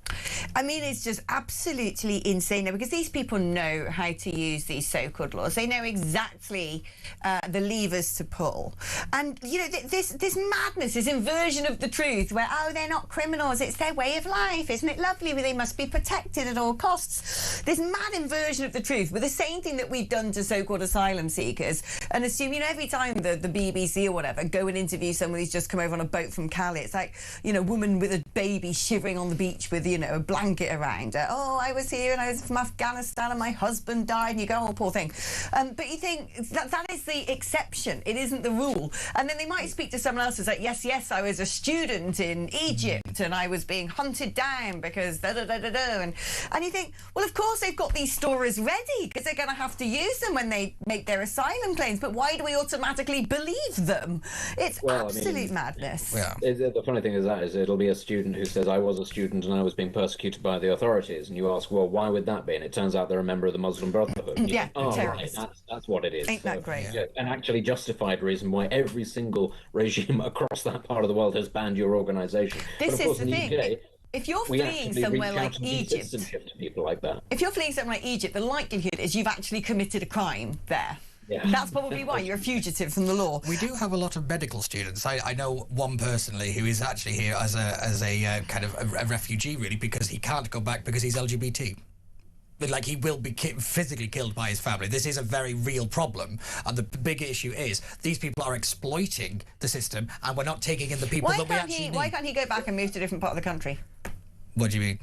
I mean, it's just absolutely insane, because these people know how to use these so-called laws. They know exactly the levers to pull. And, you know, this madness, this inversion of the truth where, oh, they're not criminals, it's their way of life. Isn't it lovely? They must be protected at all costs. This mad inversion of the truth, with the same thing that we've done to so-called asylum seekers, and assume, you know, every time the BBC or whatever go and interview someone who's just come over on a boat from Cali, it's like, you know, a woman with a baby shivering on the beach with, you know, a blanket around her. Oh, I was here and I was from Afghanistan and my husband died, and you go, oh, poor thing. But you think that is the exception. It isn't the rule. And then they might speak to someone else who's like, yes, I was a student in Egypt and I was being hunted down because da-da-da-da-da. And you think, well, of course they've got these stories ready because they're going to have to use them when they make their asylum claims. But why do we automatically believe them? It's absolute madness. Yeah. The funny thing is it'll be a student who says, I was a student and I was being persecuted by the authorities. And you ask, well, why would that be? And it turns out they're a member of the Muslim Brotherhood. And yeah, think, oh, right, that's what it is. Ain't that great? Yeah, an actually justified reason why every single regime across that part of the world has banned your organisation. This is the thing. UK, if you're fleeing somewhere like Egypt, to people like that. If you're fleeing somewhere like Egypt, the likelihood is you've actually committed a crime there. Yeah. That's probably why you're a fugitive from the law. We do have a lot of medical students. I know one personally who is actually here as a kind of a refugee, really, because he can't go back because he's LGBT. Like, he will be physically killed by his family. This is a very real problem, and the big issue is these people are exploiting the system, and we're not taking in the people that we actually need. Why can't he go back and move to a different part of the country? What do you mean?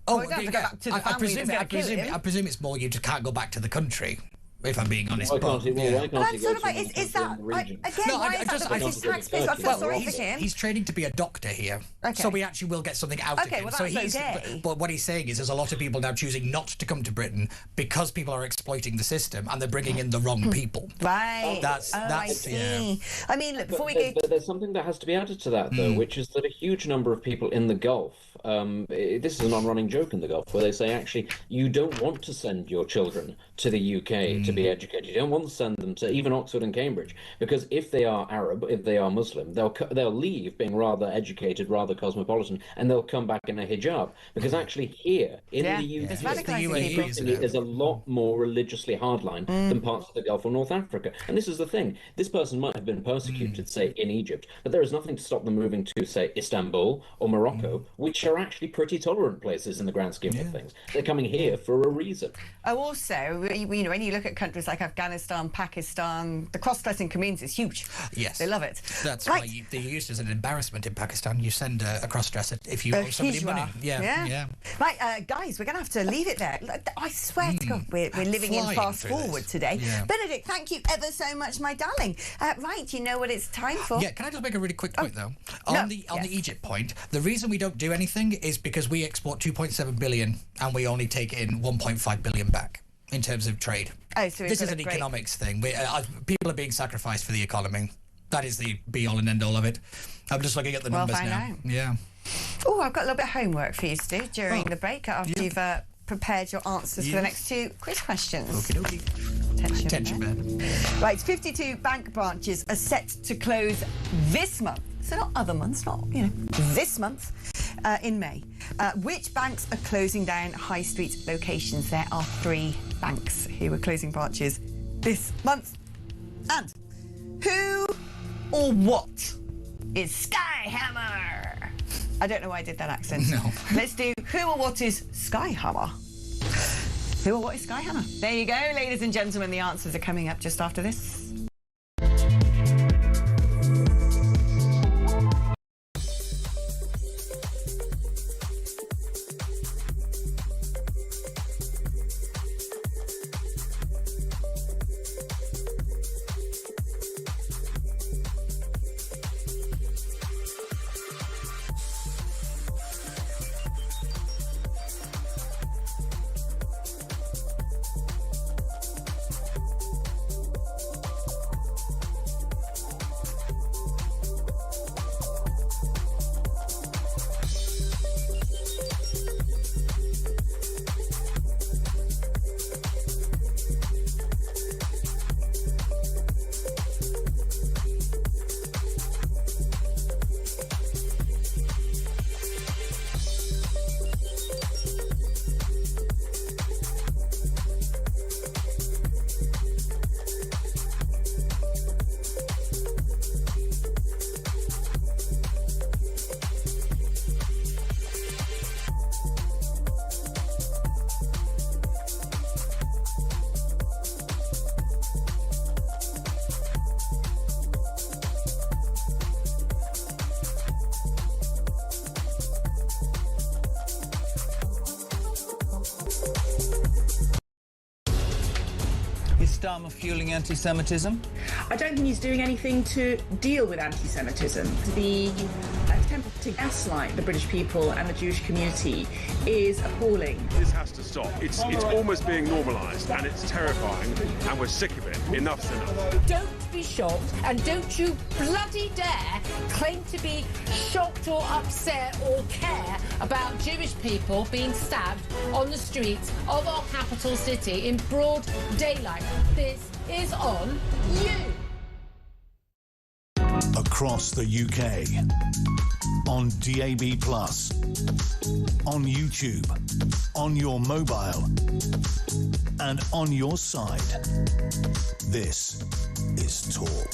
Oh, well, I presume it's more you just can't go back to the country. If I'm being honest, why can't he is that again? No, why is that the British taxpayers? I feel sorry for him. He's training to be a doctor here, so we actually will get something out of him. Well, that's okay. But what he's saying is, there's a lot of people now choosing not to come to Britain because people are exploiting the system and they're bringing in the wrong people. Right. That's I see. Yeah. I mean, look, before we go, there's something that has to be added to that, though, which is that a huge number of people in the Gulf. This is a non-running joke in the Gulf, where they say, actually, you don't want to send your children to the UK to be educated. You don't want to send them to even Oxford and Cambridge, because if they are Arab, if they are Muslim, they'll leave being rather educated, rather cosmopolitan, and they'll come back in a hijab. Because actually here in the UAE is a lot more religiously hardline than parts of the Gulf or North Africa. And this is the thing: this person might have been persecuted, say, in Egypt, but there is nothing to stop them moving to, say, Istanbul or Morocco, which are actually pretty tolerant places in the grand scheme of things. They're coming here for a reason. Oh, also, you know, when you look at countries like Afghanistan, Pakistan, the cross-dressing community is huge. Yes. They love it. That's why they use it as an embarrassment in Pakistan. You send a cross-dresser if you owe somebody money. Yeah. Right, guys, we're going to have to leave it there. I swear to God, we're living in fast forward today. Yeah. Benedict, thank you ever so much, my darling. Right, you know what it's time for? Yeah, can I just make a really quick point, though? On the Egypt point, the reason we don't do anything is because we export 2.7 billion and we only take in 1.5 billion back in terms of trade. Oh, so this is an economics thing. People are being sacrificed for the economy. That is the be-all and end-all of it. I'm just looking at the numbers now. Yeah. Oh, I've got a little bit of homework for you to do during the break after you've prepared your answers for the next two quiz questions. Okie dokie. Attention, man. Right, 52 bank branches are set to close this month. So not other months, not, you know, this month. In May. Which banks are closing down high street locations? There are 3 banks who are closing branches this month. And who or what is Skyhammer? I don't know why I did that accent. No. Let's do who or what is Skyhammer? Who or what is Skyhammer? There you go, ladies and gentlemen. The answers are coming up just after this. Starmer fueling anti-Semitism? I don't think he's doing anything to deal with anti-Semitism. The attempt to gaslight the British people and the Jewish community is appalling. This has to stop. It's almost being normalised, and it's terrifying, and we're sick of it. Enough's enough. Don't be shocked, and don't you bloody dare claim to be shocked or upset or care about Jewish people being stabbed on the streets of our capital city in broad daylight. This is on you. Across the UK, on DAB+, on YouTube, on your mobile, and on your side. This is Talk.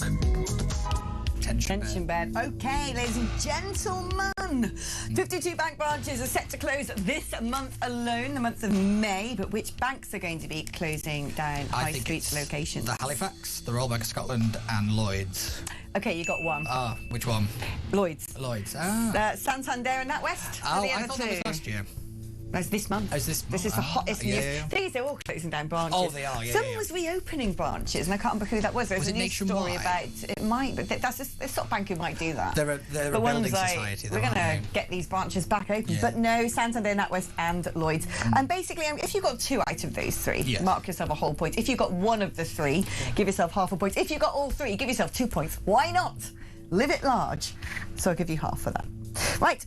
Tension bed. Okay, ladies and gentlemen. 52 bank branches are set to close this month alone, the month of May. But which banks are going to be closing down high street locations? The Halifax, the Royal Bank of Scotland, and Lloyds. Okay, you got one. Which one? Lloyds. Lloyds. Santander and NatWest. Oh, I thought that was last year. That's this month. This is the hottest news. yeah. These are all closing down branches. Oh, they are, yeah. Someone was reopening branches, and I can't remember who that was. There was a news story about it might, but that's the sort of bank who might do that. They're a building society. We're going to get these branches back open. Yeah. But no, Santander, NatWest and Lloyds. And basically, if you've got 2 out of those 3, mark yourself a whole point. If you've got 1 of the 3, give yourself half a point. If you've got all 3, give yourself 2 points. Why not? Live it large. So I'll give you half for that. Right.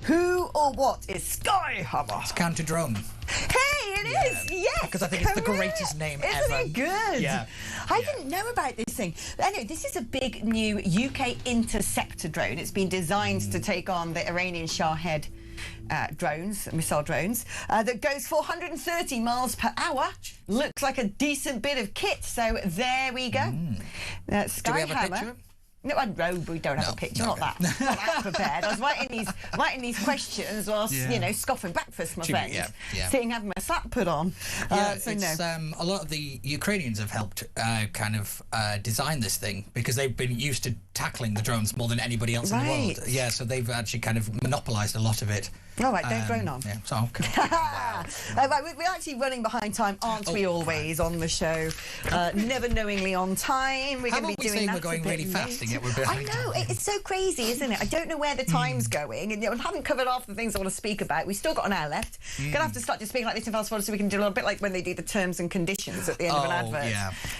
Who or what is Skyhammer? It's Counter-drone. Hey, it is! Yes! Because I think it's the greatest name ever. Isn't it good? Yeah. I didn't know about this thing. Anyway, this is a big new UK interceptor drone. It's been designed to take on the Iranian Shahed missile drones, that goes 430 miles per hour. Looks like a decent bit of kit, so there we go. Skyhammer. Do we have a picture? No, we don't have a picture. Not that prepared. I was writing these questions whilst scoffing breakfast, my friend. Sitting having my slap put on. A lot of the Ukrainians have helped design this thing because they've been used to tackling the drones more than anybody else in the world. Yeah, so they've actually kind of monopolised a lot of it. All right, don't drone on. Yeah, so we're actually running behind time, aren't we? Always on the show, never knowingly on time. We're going to be doing that. We're going really fast, and yet we're behind. I know, it's so crazy, isn't it? I don't know where the time's going, and I haven't covered half the things I want to speak about. We've still got an hour left. Going to have to start just speaking like this in fast forward so we can do a little bit like when they do the terms and conditions at the end of an advert.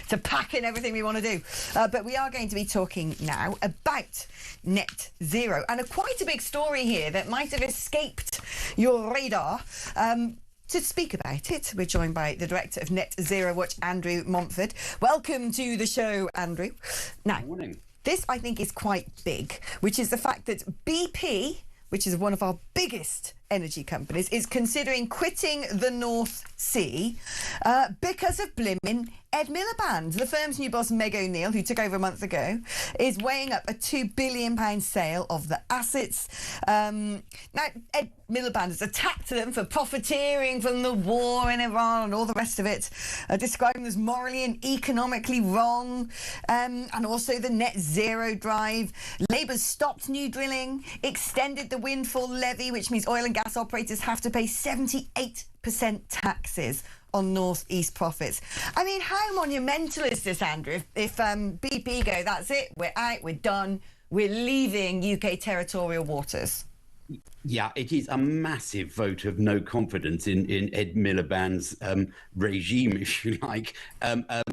To pack in everything we want to do. But we are going to be talking now about net zero, and quite a big story here that might have escaped your radar. To speak about it, we're joined by the director of Net Zero Watch, Andrew Montford. Welcome to the show, Andrew. Now, good morning. This I think is quite big, which is the fact that BP, which is one of our biggest energy companies, is considering quitting the North Sea because of blimmin' Ed Miliband. The firm's new boss, Meg O'Neill, who took over a month ago, is weighing up a £2 billion sale of the assets. Now, Ed Miliband has attacked them for profiteering from the war in Iran and all the rest of it, describing them as morally and economically wrong, and also the net zero drive. Labour's stopped new drilling, extended the windfall levy, which means oil and gas operators have to pay 78% taxes on North East profits. I mean, how monumental is this, Andrew? If BP go, that's it, we're out, we're done, we're leaving UK territorial waters. Yeah, it is a massive vote of no confidence in Ed Miliband's regime, if you like.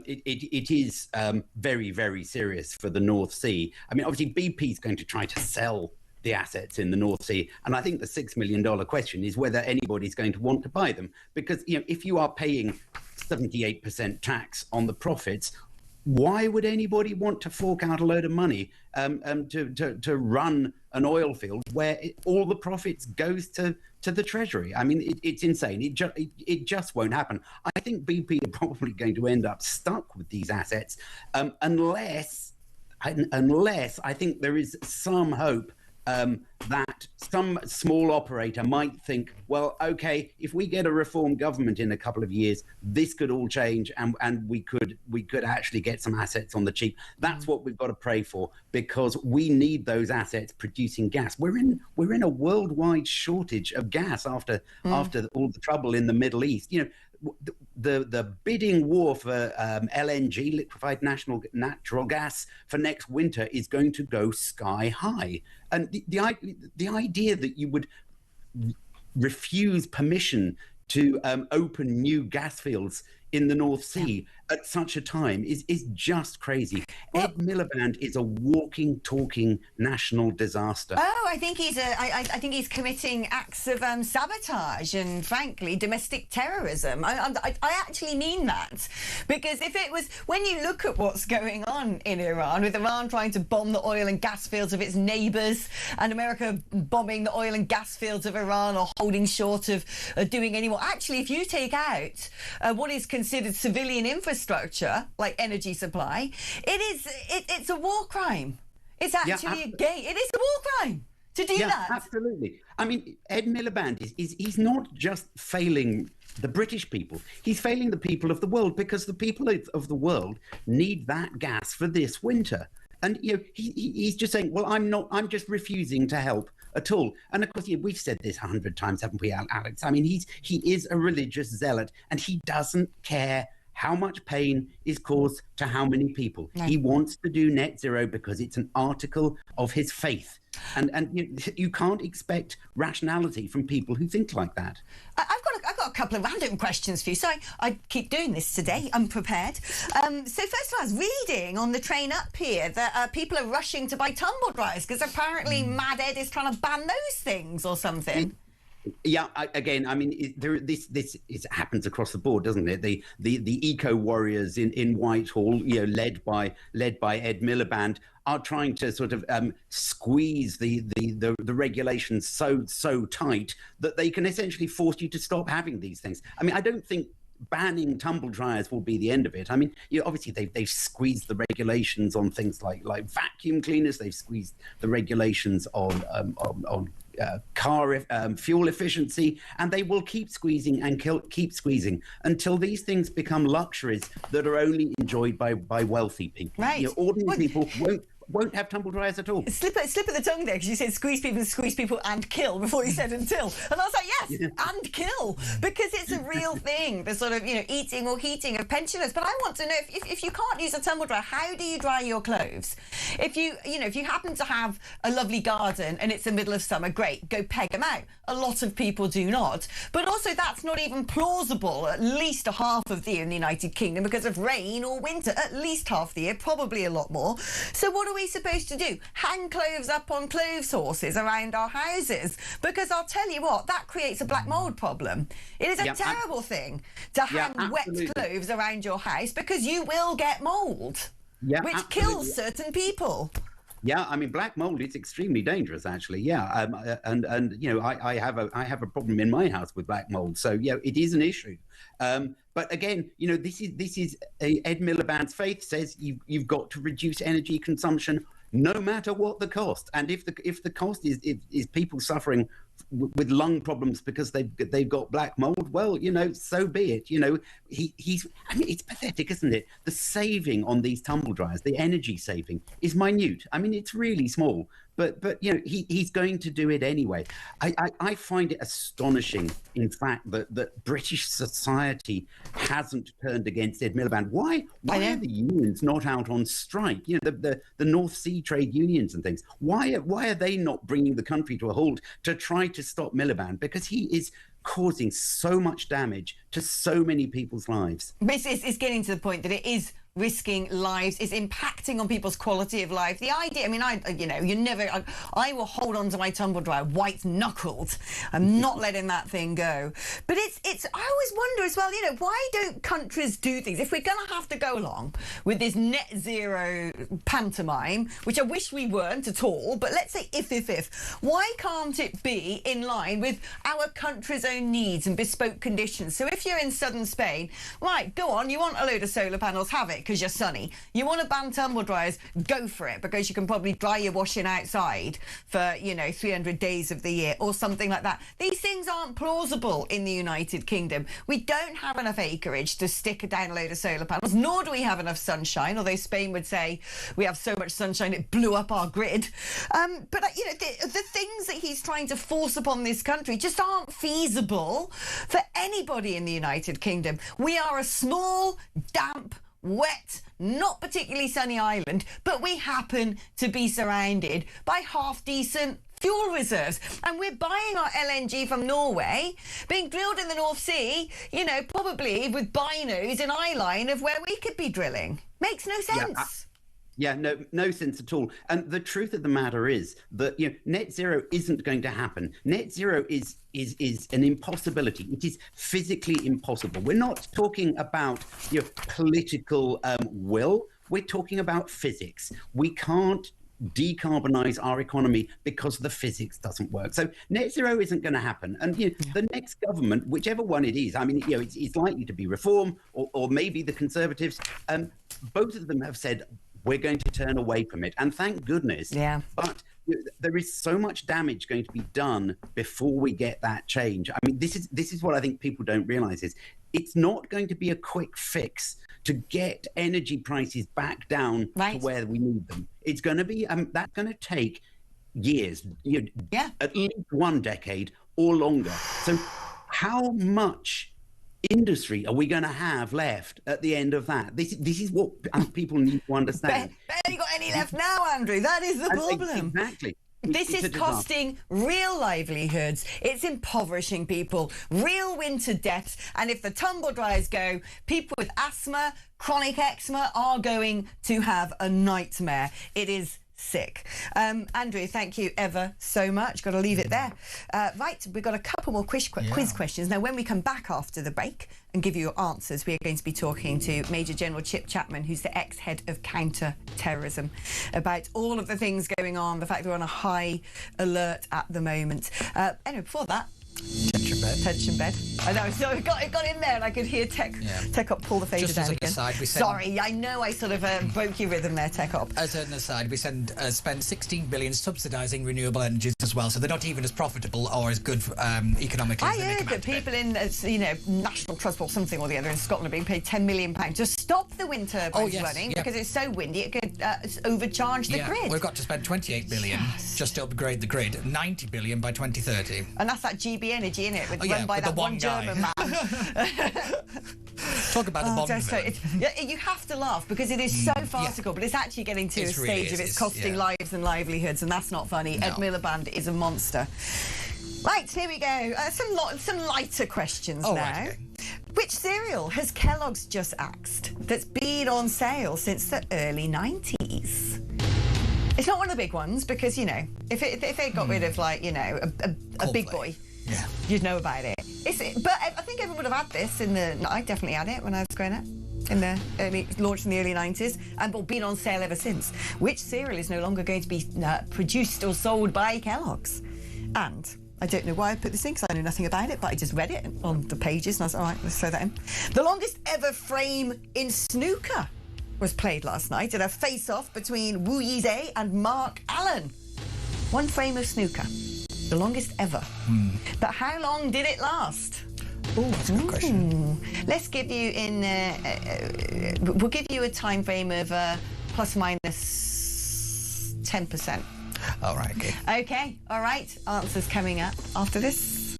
It is very, very serious for the North Sea. I mean, obviously, BP is going to try to sell the assets in the North Sea. And I think the $6 million question is whether anybody's going to want to buy them. Because, if you are paying 78% tax on the profits, why would anybody want to fork out a load of money to run an oil field where all the profits goes to the Treasury? I mean, it's insane. It just won't happen. I think BP are probably going to end up stuck with these assets unless I think there is some hope that some small operator might think, well, okay, if we get a reform government in a couple of years, this could all change, and we could actually get some assets on the cheap. That's what we've got to pray for, because we need those assets producing gas. We're in a worldwide shortage of gas after all the trouble in the Middle East. the bidding war for LNG, liquefied natural gas, for next winter is going to go sky high. And the idea that you would refuse permission to open new gas fields in the North Sea at such a time is just crazy. Ed Miliband is a walking, talking national disaster. Oh, I think I think he's committing acts of sabotage and, frankly, domestic terrorism. I actually mean that, because if it was, when you look at what's going on in Iran, with Iran trying to bomb the oil and gas fields of its neighbours, and America bombing the oil and gas fields of Iran, or holding short of doing any more. Actually, if you take out what is considered civilian infrastructure, like energy supply, it's a war crime. It's actually it is a war crime to do that. Absolutely. I mean, Ed Miliband he's not just failing the British people. He's failing the people of the world, because the people of the world need that gas for this winter. And he's just saying, well, I'm just refusing to help at all. And of course, we've said this 100 times, haven't we, Alex? I mean, he is a religious zealot, and he doesn't care how much pain is caused to how many people. No. He wants to do net zero because it's an article of his faith. And you can't expect rationality from people who think like that. I've got a couple of random questions for you. So I keep doing this today, unprepared. So first of all, I was reading on the train up here that people are rushing to buy tumble dryers because apparently Mad Ed is trying to ban those things or something. Yeah, again, I mean, this happens across the board, doesn't it? The eco warriors in Whitehall, led by Ed Miliband, are trying to sort of squeeze the regulations so tight that they can essentially force you to stop having these things. I mean, I don't think banning tumble dryers will be the end of it. I mean, obviously they've squeezed the regulations on things like vacuum cleaners. They've squeezed the regulations on car fuel efficiency, and they will keep squeezing and keep squeezing until these things become luxuries that are only enjoyed by wealthy people. Right. Ordinary people won't have tumble dryers at all. Slip of the tongue there, because you said squeeze people and kill before you said until. And I was like, yes, and kill, because it's a real thing, the sort of, eating or heating of pensioners. But I want to know, if you can't use a tumble dryer, how do you dry your clothes? If you happen to have a lovely garden and it's the middle of summer, great, go peg them out. A lot of people do not. But also that's not even plausible, at least a half of the year in the United Kingdom, because of rain or winter, at least half the year, probably a lot more. So what are we supposed to do? Hang clothes up on clothes horses around our houses? Because I'll tell you what, that creates a black mould problem. It is a terrible thing to hang wet clothes around your house, because you will get mould, which kills certain people. Yeah, I mean, black mold is extremely dangerous, actually. Yeah, and I have a problem in my house with black mold, so it is an issue. But again, this is Ed Miliband's faith says you've got to reduce energy consumption no matter what the cost, and if the cost is people suffering with lung problems because they've got black mold, well, so be it. I mean, it's pathetic, isn't it? The saving on these tumble dryers, the energy saving, is minute. I mean, it's really small, but he's going to do it anyway. I find it astonishing, in fact, that British society hasn't turned against Ed Miliband. Why are the unions not out on strike? The North Sea trade unions and things. Why are they not bringing the country to a halt to try to stop Miliband? Because he is causing so much damage to so many people's lives. It's getting to the point that it is risking lives, is impacting on people's quality of life. The idea, I mean, I will hold on to my tumble dryer white-knuckled. I'm not letting that thing go. But I always wonder as well, why don't countries do things? If we're going to have to go along with this net zero pantomime, which I wish we weren't at all, but let's say if, why can't it be in line with our country's own needs and bespoke conditions? So if you're in southern Spain, right, go on, you want a load of solar panels, have it, because you're sunny. You want to ban tumble dryers, go for it, because you can probably dry your washing outside for 300 days of the year or something like that. These things aren't plausible in the United Kingdom. We don't have enough acreage to stick down a load of solar panels, nor do we have enough sunshine, although Spain would say we have so much sunshine it blew up our grid. But the things that he's trying to force upon this country just aren't feasible for anybody in the United Kingdom. We are a small, damp, wet, not particularly sunny island, but we happen to be surrounded by half-decent fuel reserves. And we're buying our LNG from Norway, being drilled in the North Sea, you know, probably with binos in eye line of where we could be drilling. Makes no sense. Yeah, no sense at all. And the truth of the matter is that, you know, net zero isn't going to happen. Net zero is an impossibility. It is physically impossible. We're not talking about, you know, political will. We're talking about physics. We can't decarbonize our economy because the physics doesn't work. So net zero isn't going to happen. And you know, the next government, whichever one it is, I mean, you know, it's likely to be Reform or maybe the Conservatives. Both of them have said we're going to turn away from it, and thank goodness. Yeah. But there is so much damage going to be done before we get that change. I mean, this is what I think people don't realize is it's not going to be a quick fix to get energy prices back down to where we need them. It's going to be that's going to take years, you know, at least 1 decade or longer. So how much industry are we going to have left at the end of that? This is what people need to understand. Barely got any left now, Andrew. That is the problem. Exactly. This is costing real livelihoods. It's impoverishing people, real winter deaths. And if the tumble dryers go, people with asthma, chronic eczema are going to have a nightmare. It is sick. Andrew, thank you ever so much. Got to leave it there. Right, we've got a couple more quiz questions. Now, when we come back after the break and give you your answers, we are going to be talking to Major General Chip Chapman, who's the ex-head of Counter-terrorism, about all of the things going on, the fact we're on a high alert at the moment. Anyway, before that, Tension bed. I know, so it got in there and I could hear Tech Up pull the fader down again. Sorry, I know I sort of broke your rhythm there, Tech Up. As an aside, we spend 16 billion subsidising renewable energies as well, so they're not even as profitable or as good economically as they make them out that people in, you know, National Trust or something or the other in Scotland are being paid £10 million to stop the wind turbines running because it's so windy it could overcharge the grid. We've got to spend 28 billion just to upgrade the grid, 90 billion by 2030. And that's that GB Energy, in it, run by that one German man. Talk about the bomb. So you have to laugh because it is so farcical, but it's actually getting to a stage of it's costing lives and livelihoods, and that's not funny. Ed Miliband is a monster. Right, here we go. Some lighter questions now. Right, okay. Which cereal has Kellogg's just axed that's been on sale since the early 90s? It's not one of the big ones because, you know, if they got rid of, like, you know, a big boy, you'd know about it. But I think everyone would have had this I definitely had it when I was growing up. Launched in the early 90s and been on sale ever since. Which cereal is no longer going to be produced or sold by Kellogg's? And I don't know why I put this in because I know nothing about it, but I just read it on the pages and I was like, all right, let's throw that in. The longest ever frame in snooker was played last night in a face-off between Wu Yizhe and Mark Allen. One frame of snooker. The longest ever. But how long did it last? Oh, that's a good question. Let's give you we'll give you a time frame of plus minus 10%. All right, okay. Okay, all right. Answers coming up after this.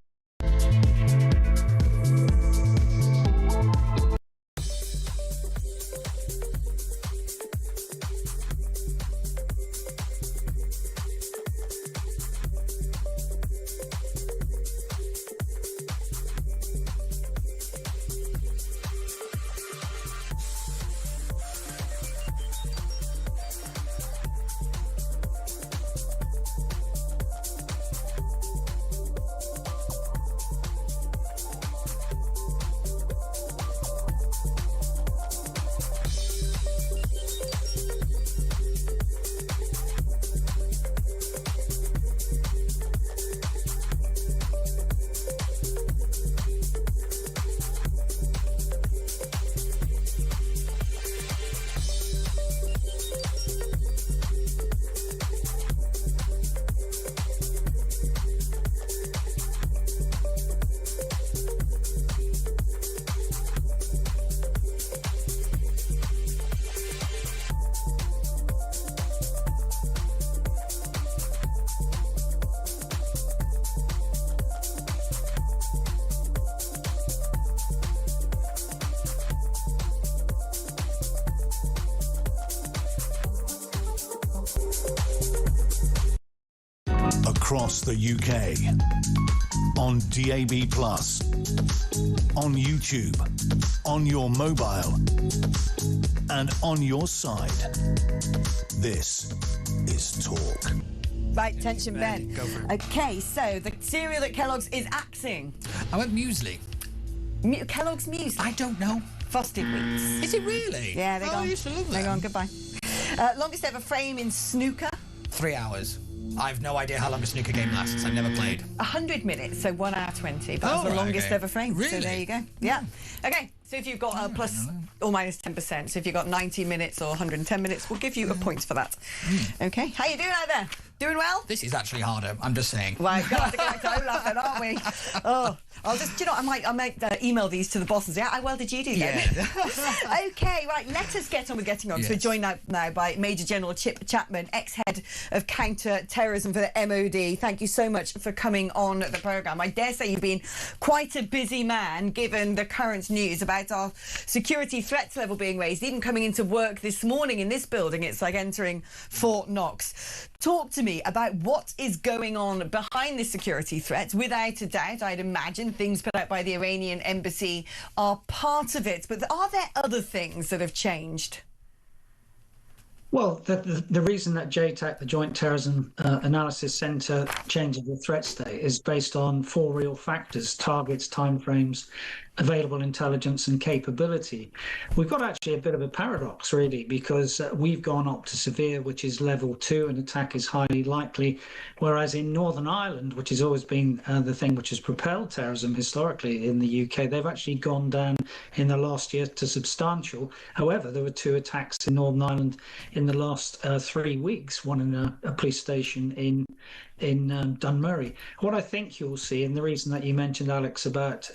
across the UK. On DAB+, on YouTube, on your mobile, and on your side. This is Talk. Right, tension, Ben. Go for it. Okay, so the cereal that Kellogg's is axing. I went muesli. Kellogg's muesli? I don't know. Frosted Wheats. Is it really? Yeah, they're gone. I used to love They're them. gone, goodbye. Longest ever frame in snooker? 3 hours. I've no idea how long a snooker game lasts. I've never played. 100 minutes, so 1 hour 20. That was the right, longest okay. ever frame. Really? So there you go. Yeah. Okay, so if you've got plus or minus 10%, so if you've got 90 minutes or 110 minutes, we'll give you a point for that. Okay, how you doing out there? Doing well? This is actually harder, I'm just saying. Right, we've got to get back to Olaf then, aren't we? Oh, I'll just, I might email these to the bosses. Yeah, how well did you do then? Yeah. Okay, right, let us get on with getting on. Yes. So we're joined now by Major General Chip Chapman, ex-head of Counter-terrorism for the MOD. Thank you so much for coming on the programme. I dare say you've been quite a busy man, given the current news about our security threats level being raised. Even coming into work this morning in this building, it's like entering Fort Knox. Talk to me about what is going on behind this security threat. Without a doubt, I'd imagine things put out by the Iranian embassy are part of it. But are there other things that have changed? Well, the reason that JTAC, the Joint Terrorism Analysis Centre, changes the threat state is based on 4 real factors: targets, timeframes, available intelligence and capability. We've got actually a bit of a paradox, really, because we've gone up to severe, which is level 2, and attack is highly likely, whereas in Northern Ireland, which has always been the thing which has propelled terrorism historically in the UK, they've actually gone down in the last year to substantial. However, there were 2 attacks in Northern Ireland in the last 3 weeks, one in a police station in Dunmurry. What I think you'll see, and the reason that you mentioned, Alex, about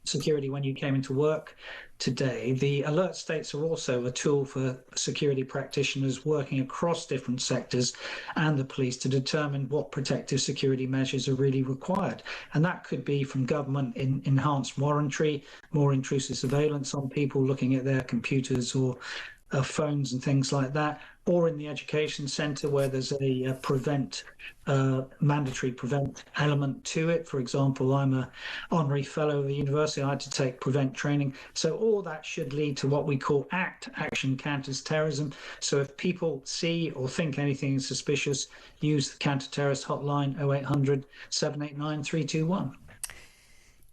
security when you came into work today, the alert states are also a tool for security practitioners working across different sectors and the police to determine what protective security measures are really required. And that could be from government in enhanced warrantry, more intrusive surveillance on people looking at their computers or phones and things like that, or in the education centre where there's a mandatory prevent element to it. For example, I'm an honorary fellow of the university. I had to take prevent training. So all that should lead to what we call ACT, Action Counters Terrorism. So if people see or think anything is suspicious, use the counter-terrorist hotline 0800 789 321.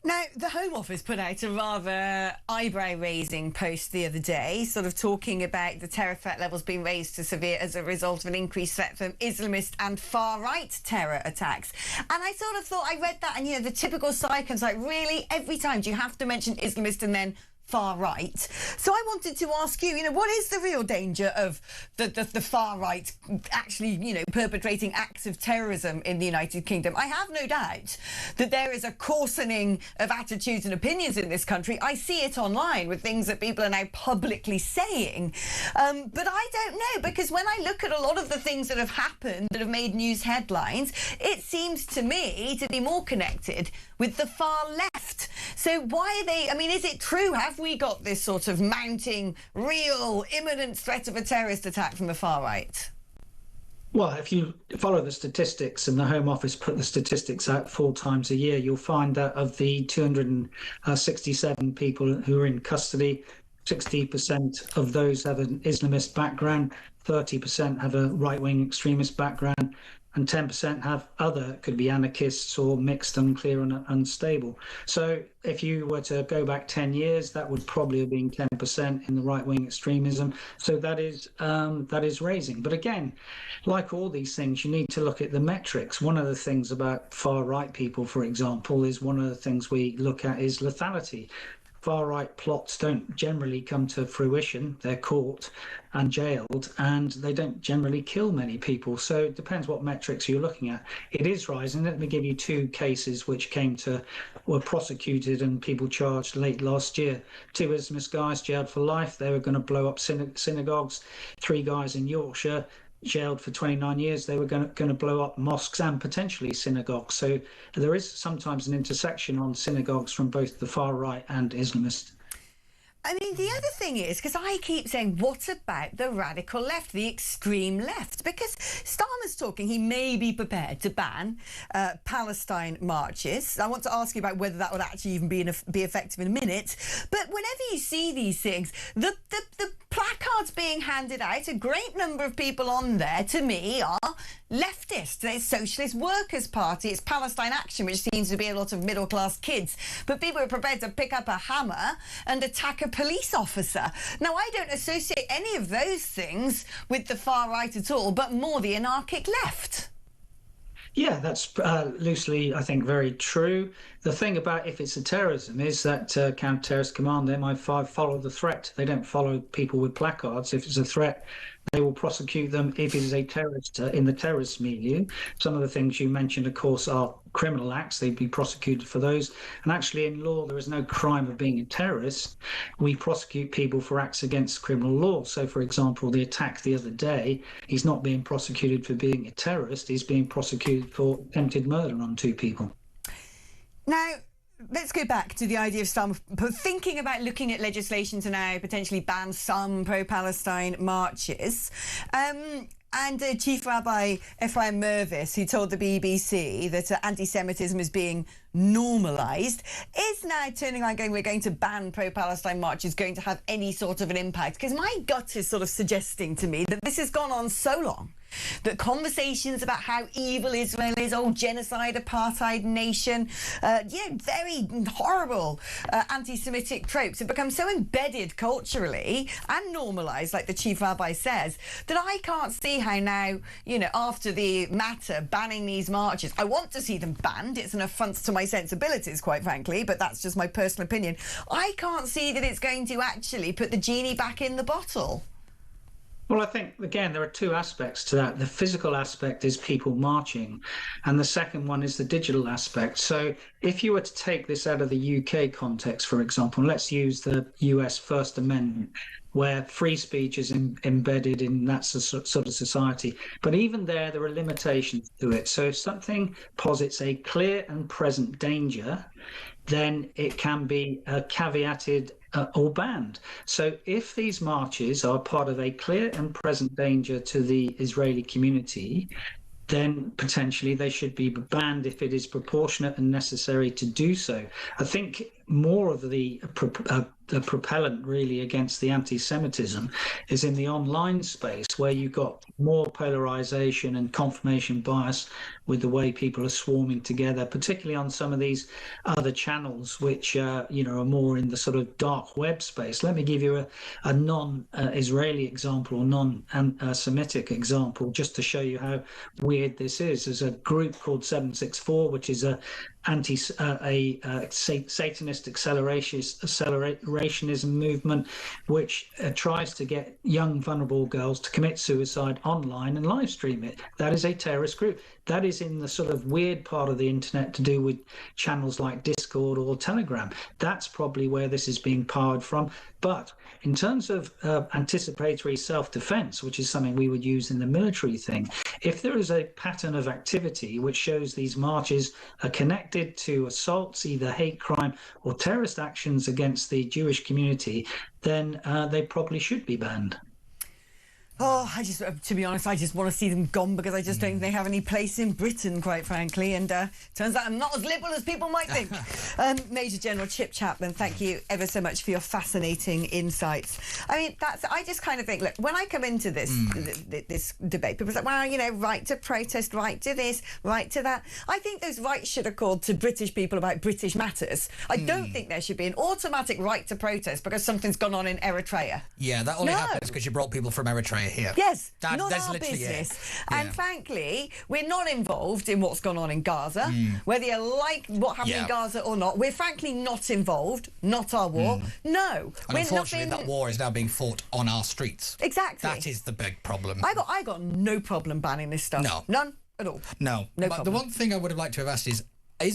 Now, the Home Office put out a rather eyebrow-raising post the other day, sort of talking about the terror threat levels being raised to severe as a result of an increased threat from Islamist and far-right terror attacks. And I sort of thought, I read that, and, the typical side comes like, really? Every time do you have to mention Islamist and then far right? So I wanted to ask you, what is the real danger of the far right actually, perpetrating acts of terrorism in the United Kingdom? I have no doubt that there is a coarsening of attitudes and opinions in this country. I see it online with things that people are now publicly saying. But I don't know, because when I look at a lot of the things that have happened that have made news headlines, it seems to me to be more connected with the far left. So why are they, is it true? Have we got this sort of mounting, real, imminent threat of a terrorist attack from the far right? Well, if you follow the statistics, and the Home Office put the statistics out 4 times a year, you'll find that of the 267 people who are in custody, 60% of those have an Islamist background, 30% have a right-wing extremist background, and 10% have other, could be anarchists or mixed, unclear and unstable. So if you were to go back 10 years, that would probably have been 10% in the right-wing extremism. So that is raising. But again, like all these things, you need to look at the metrics. One of the things about far-right people, for example, is one of the things we look at is lethality. Far-right plots don't generally come to fruition. They're caught and jailed, and they don't generally kill many people. So it depends what metrics you're looking at. It is rising. Let me give you 2 cases which were prosecuted and people charged late last year. 2 Islamist guys jailed for life. They were going to blow up synagogues. 3 guys in Yorkshire jailed for 29 years. They were going to blow up mosques and potentially synagogues. So there is sometimes an intersection on synagogues from both the far right and Islamist. I mean, the other thing is, because I keep saying, what about the radical left, the extreme left? Because Starmer's talking, he may be prepared to ban Palestine marches. I want to ask you about whether that would actually even be effective in a minute. But whenever you see these things, the placards being handed out, a great number of people on there, to me, are leftist. There's Socialist Workers' Party, it's Palestine Action, which seems to be a lot of middle-class kids. But people are prepared to pick up a hammer and attack a police officer. Now, I don't associate any of those things with the far right at all, but more the anarchic left. Yeah, that's loosely, I think, very true. The thing about if it's a terrorism is that Counter-terrorism Command, MI5, follow the threat. They don't follow people with placards. If it's a threat, they will prosecute them if it is a terrorist in the terrorist milieu. Some of the things you mentioned, of course, are criminal acts. They'd be prosecuted for those. And actually, in law, there is no crime of being a terrorist. We prosecute people for acts against criminal law. So, for example, the attack the other day, he's not being prosecuted for being a terrorist. He's being prosecuted for attempted murder on 2 people. Now, let's go back to the idea of some thinking about looking at legislation to now potentially ban some pro-Palestine marches. And Chief Rabbi Ephraim Mervis, who told the BBC that anti-Semitism is being normalised, is now turning around going, we're going to ban pro-Palestine marches, going to have any sort of an impact. Because my gut is sort of suggesting to me that this has gone on so long, that conversations about how evil Israel is, genocide, apartheid nation, very horrible anti-Semitic tropes have become so embedded culturally and normalised, like the Chief Rabbi says, that I can't see how now, after the matter banning these marches, I want to see them banned. It's an affront to my sensibilities, quite frankly, but that's just my personal opinion. I can't see that it's going to actually put the genie back in the bottle. Well, I think, again, there are 2 aspects to that. The physical aspect is people marching, and the second one is the digital aspect. So if you were to take this out of the UK context, for example, let's use the US First Amendment, where free speech is embedded in that sort of society. But even there are limitations to it. So if something posits a clear and present danger, then it can be caveated or banned. So if these marches are part of a clear and present danger to the Israeli community, then potentially they should be banned if it is proportionate and necessary to do so. I think more of the propellant really against the anti-Semitism is in the online space, where you've got more polarization and confirmation bias with the way people are swarming together, particularly on some of these other channels which are more in the sort of dark web space. Let me give you a non-Israeli example or non-Semitic example, just to show you how weird this is. There's a group called 764, which is a Satanist accelerationism movement, which tries to get young vulnerable girls to commit suicide online and live stream it. That is a terrorist group. That is in the sort of weird part of the internet to do with channels like Discord or Telegram. That's probably where this is being powered from. But in terms of anticipatory self-defense, which is something we would use in the military thing, if there is a pattern of activity which shows these marches are connected to assaults, either hate crime or terrorist actions against the Jewish community, then they probably should be banned. Oh, to be honest, I just want to see them gone, because I just don't think they have any place in Britain, quite frankly. And turns out I'm not as liberal as people might think. Major General Chip Chapman, thank you ever so much for your fascinating insights. I mean, I just kind of think, look, when I come into this this debate, people say, well, right to protest, right to this, right to that. I think those rights should have called to British people about British matters. I don't think there should be an automatic right to protest because something's gone on in Eritrea. Yeah, that only happens because you brought people from Eritrea here. Yes, not our business. And frankly, we're not involved in what's gone on in Gaza. Whether you like what happened in Gaza or not, we're frankly not involved. Not our war. No. And unfortunately, that war is now being fought on our streets. Exactly. That is the big problem. I got no problem banning this stuff. No. None at all. No. No But problem. the one thing I would have liked to have asked is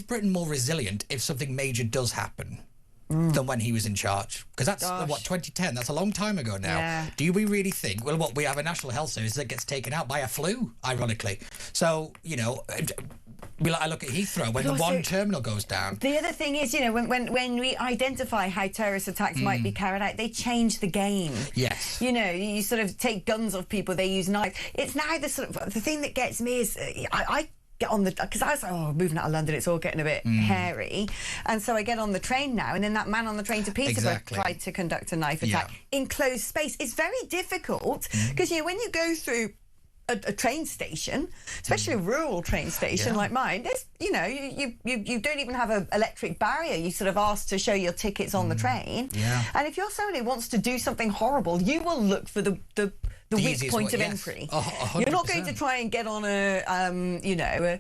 Britain more resilient if something major does happen than when he was in charge? Because that's, 2010? That's a long time ago now. Yeah. Do we really think, well, we have a National Health Service that gets taken out by a flu, ironically. So, I look at Heathrow when the one terminal goes down. The other thing is, when we identify how terrorist attacks might be carried out, they change the game. Yes. You sort of take guns off people, they use knives. It's now the thing that gets me is I get on because I was like, moving out of London, it's all getting a bit hairy, and so I get on the train now, and then that man on the train to Peterborough tried to conduct a knife attack in closed space. It's very difficult because when you go through a train station, especially a rural train station like mine, there's you don't even have an electric barrier. You sort of ask to show your tickets on the train, and if you're someone who wants to do something horrible, you will look for the weak point of entry. You're not going to try and get on a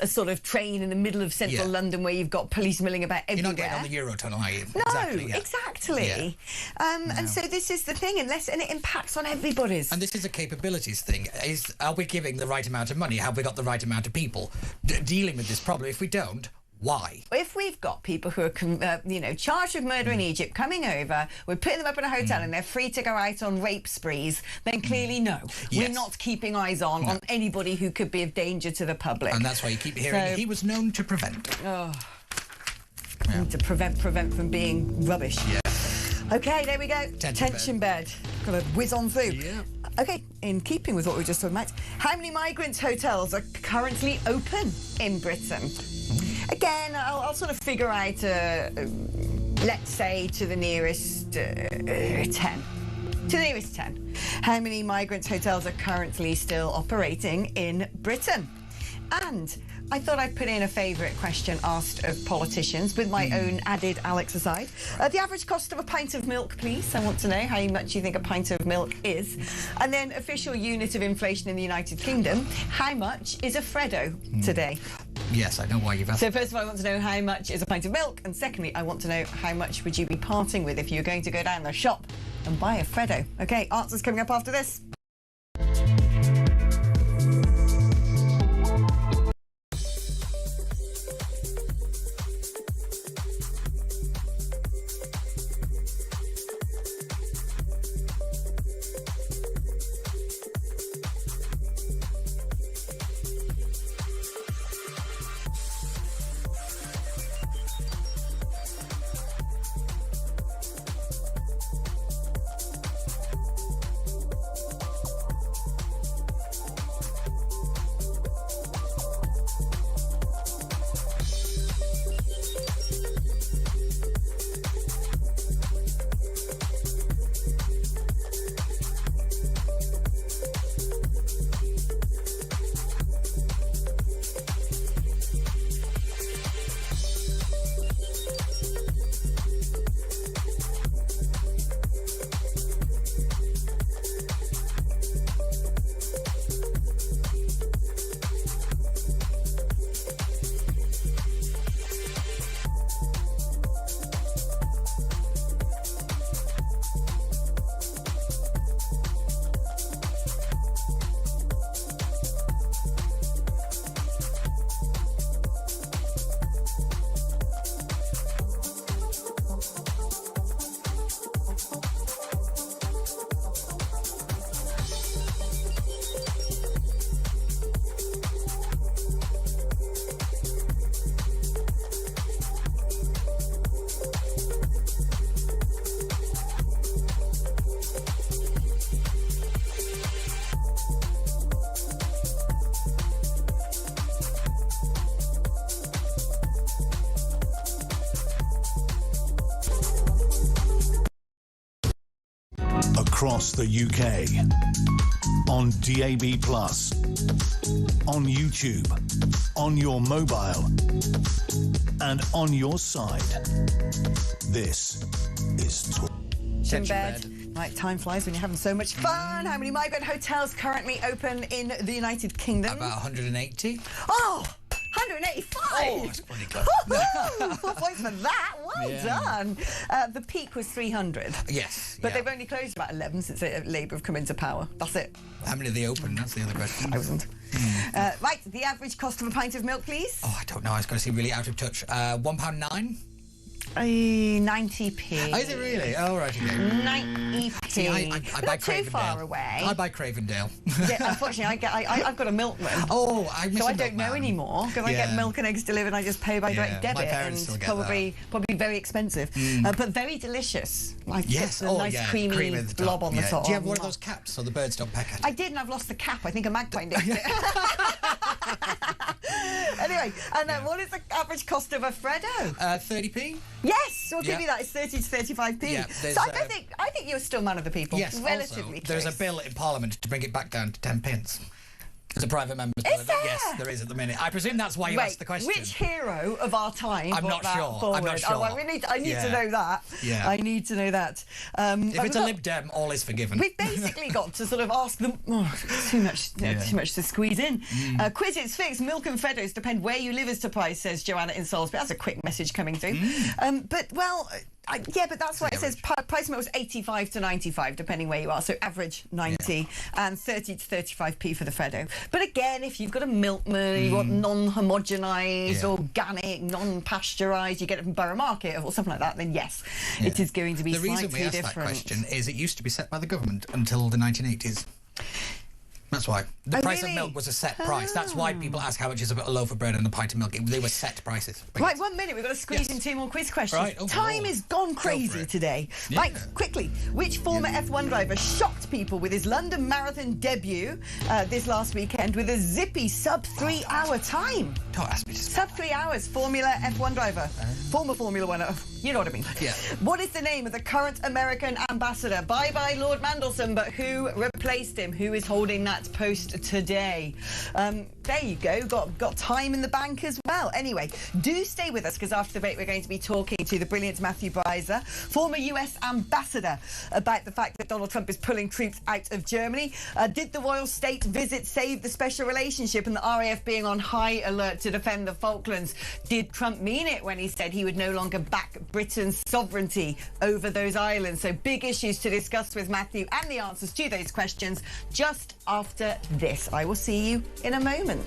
sort of train in the middle of central London where you've got police milling about everywhere. You're not getting on the Eurotunnel, are you? No, exactly. And so this is the thing, and it impacts on everybody's. And this is a capabilities thing. Are we giving the right amount of money? Have we got the right amount of people dealing with this problem? If we don't, why? If we've got people who are, charged with murder in Egypt coming over, we're putting them up in a hotel and they're free to go out on rape sprees, then clearly no. We're not keeping eyes on anybody who could be of danger to the public. And that's why you keep hearing he was known to prevent. To prevent from being rubbish. Yeah. Okay, there we go. Tension bed. Got to whiz on through. Yeah. Okay, in keeping with what we were just talking about, how many migrant hotels are currently open in Britain? Again, I'll sort of figure out, let's say, to the nearest 10. To the nearest 10. How many migrant hotels are currently still operating in Britain? And I thought I'd put in a favourite question asked of politicians with my own added Alex aside. The average cost of a pint of milk, please. I want to know how much you think a pint of milk is. And then official unit of inflation in the United Kingdom. How much is a Freddo today? Yes, I know why you've asked. So first of all, I want to know how much is a pint of milk, and secondly, I want to know how much would you be parting with if you were going to go down the shop and buy a Freddo. Okay, answers coming up after this. Across the UK, on DAB+, on YouTube, on your mobile, and on your side. This is Tension bed. Right, time flies when you're having so much fun. How many migrant hotels currently open in the United Kingdom? About 180. Oh! 185! Oh, that's pretty good. 4 points for that. Well done. The peak was 300. Yes. But they've only closed about 11 since Labour have come into power. That's it. How many are they open? That's the other question. 1,000. Right, the average cost of a pint of milk, please. Oh, I don't know. I was going to say really out of touch. £1.09. 90p. Oh, is it really? Oh, right. Okay. 90p. See, I buy Not too far Cravendale. away. I buy Cravendale. Yeah, unfortunately, I've got a milkman. Oh, I miss So a I don't know milkman. anymore because I get milk and eggs delivered and I just pay by direct Yeah, my debit, parents and still get probably very expensive, but very delicious. Like Yes, a nice creamy cream at the blob top. on the top. Do you have one of those caps so the birds don't peck at you? I did, and I've lost the cap. I think a magpie nicked it. Anyway, and what is the average cost of a Freddo? 30p. Yes, I'll give Yeah. you that. It's 30 to 35p. Yeah, So I think you're still man of the people. Yes, relatively. also, there's a bill in Parliament to bring it back down to 10 pence. As a private member's Is there? Yes, there is at the minute. I presume that's why you asked the question. Which hero of our time I'm brought not that sure. forward? I'm not Oh, well, sure. I need to know that. Yeah. I need to know that. If it's a Lib Dem, all is forgiven. We've basically got to sort of ask them. Oh, too much to squeeze in. Quiz it's fixed. Milk and Freddos depend where you live as to price, says Joanna in Salisbury. That's a quick message coming through. But that's why it says price of milk was 85 to 95, depending where you are. So average 90 and 30 to 35p for the Freddo. But again, if you've got a milkman, you want non-homogenised, organic, non-pasteurised, you get it from Borough Market or something like that, then yes, it is going to be slightly different. The reason we asked that question is it used to be set by the government until the 1980s. That's why. The price of milk was a set price. That's why people ask how much is a loaf of bread and a pint of milk. They were set prices. Right, 1 minute. We've got to squeeze in 2 more quiz questions. Right, Time is gone crazy today. Right, quickly. Which former F1 driver shocked people with his London Marathon debut this last weekend with a zippy sub-3 hour time? Don't ask me to. Sub-3 hours, Formula F1 driver. Former Formula 1. You know what I mean. Yeah. What is the name of the current American ambassador? Bye-bye Lord Mandelson, but who replaced him? Who is holding that post today? There you go. Got time in the bank as well. Anyway, do stay with us because after the break we're going to be talking to the brilliant Matthew Breiser, former US ambassador, about the fact that Donald Trump is pulling troops out of Germany. Did the royal state visit save the special relationship and the RAF being on high alert to defend the Falklands? Did Trump mean it when he said he would no longer back Britain's sovereignty over those islands? So big issues to discuss with Matthew and the answers to those questions just after this. I will see you in a moment.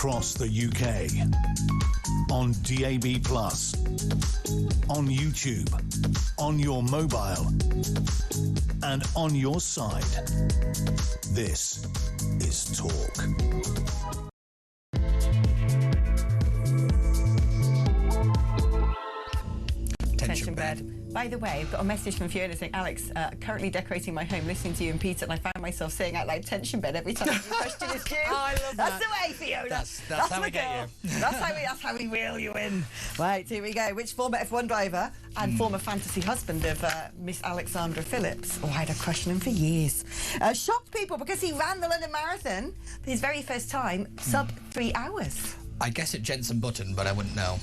across the UK. On DAB+, on YouTube, on your mobile, and on your side. This is Talk. Tension bed. By the way, I've got a message from Fiona saying, Alex, currently decorating my home, listening to you and Peter, and I found myself saying out loud tension bed every time the question is due. Oh, I love That's that. the way, Fiona. That's how the we get girl. you. That's how we reel you in. Right, here we go. Which former F1 driver and former fantasy husband of Miss Alexandra Phillips, I had a crush on him for years, shocked people because he ran the London Marathon for his very first time, sub 3 hours. I guess it Jensen Button, but I wouldn't know.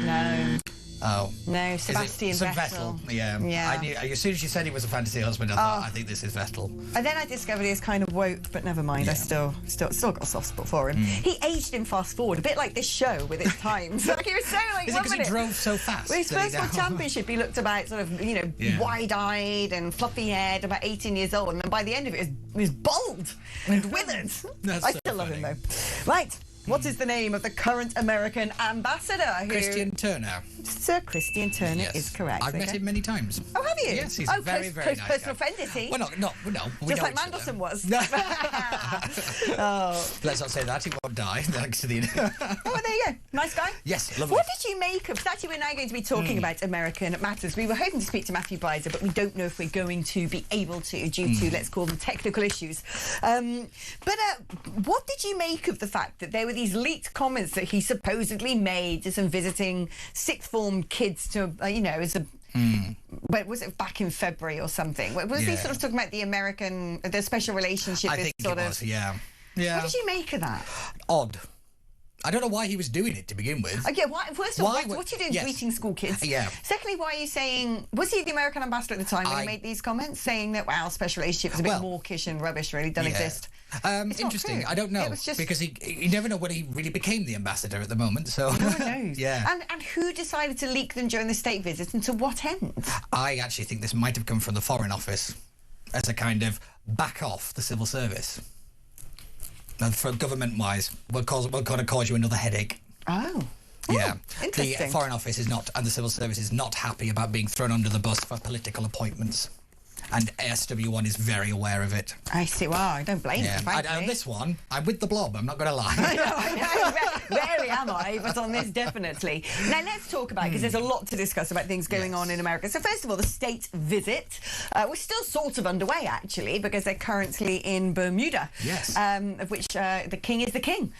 No. Oh. No, Sebastian Vettel. Yeah. Yeah. I knew, as soon as you said he was a fantasy husband, I thought, I think this is Vettel. And then I discovered he was kind of woke, but never mind. I still got a soft spot for him. He aged in fast forward, a bit like this show with its times. Like he was so like, is it because he drove so fast? Well, his first world championship, he looked about sort of, wide-eyed and fluffy-haired, about 18 years old, and then by the end of it, he was bald and withered. I still love him though. Right. What is the name of the current American ambassador? Christian Turner. Sir Christian Turner is correct. I've met him many times. Oh, have you? Yes, he's very, very close nice personal guy. friend, is he? Well, no. Just like Mandelson was. Let's not say that. He won't die. Thanks to the... Oh, there you go. Nice guy. Yes, lovely. What did you make of... Actually, we're now going to be talking about American matters. We were hoping to speak to Matthew Bizer, but we don't know if we're going to be able to due to, let's call them, technical issues. But what did you make of the fact that there were these leaked comments that he supposedly made to some visiting sixth form kids to, as a... But was it back in February or something? Was he sort of talking about the special relationship? I think it was, yeah. What did you make of that? Odd. I don't know why he was doing it to begin with. Okay, first of all, what are you doing greeting school kids? Yeah. Secondly, why are you saying... Was he the American ambassador at the time when he made these comments, saying that, wow, special relationship is a bit mawkish and rubbish, really, don't exist? Interesting. I don't know, because you never know when he really became the ambassador at the moment, so... No one knows. Yeah. And who decided to leak them during the state visit, and to what end? I actually think this might have come from the Foreign Office as a kind of back off the civil service. For government-wise, we're going to cause you another headache. Oh. Yeah. Interesting. The Foreign Office is not, and the civil service is not happy about being thrown under the bus for political appointments. And SW1 is very aware of it. I see. Well, I don't blame him, frankly. On this one, I'm with the blob, I'm not going to lie. I know. Rarely am I, but on this, definitely. Now, let's talk about, because there's a lot to discuss about things going on in America. So, first of all, the state visit. We're still sort of underway, actually, because they're currently in Bermuda. Yes. Of which the king is the king.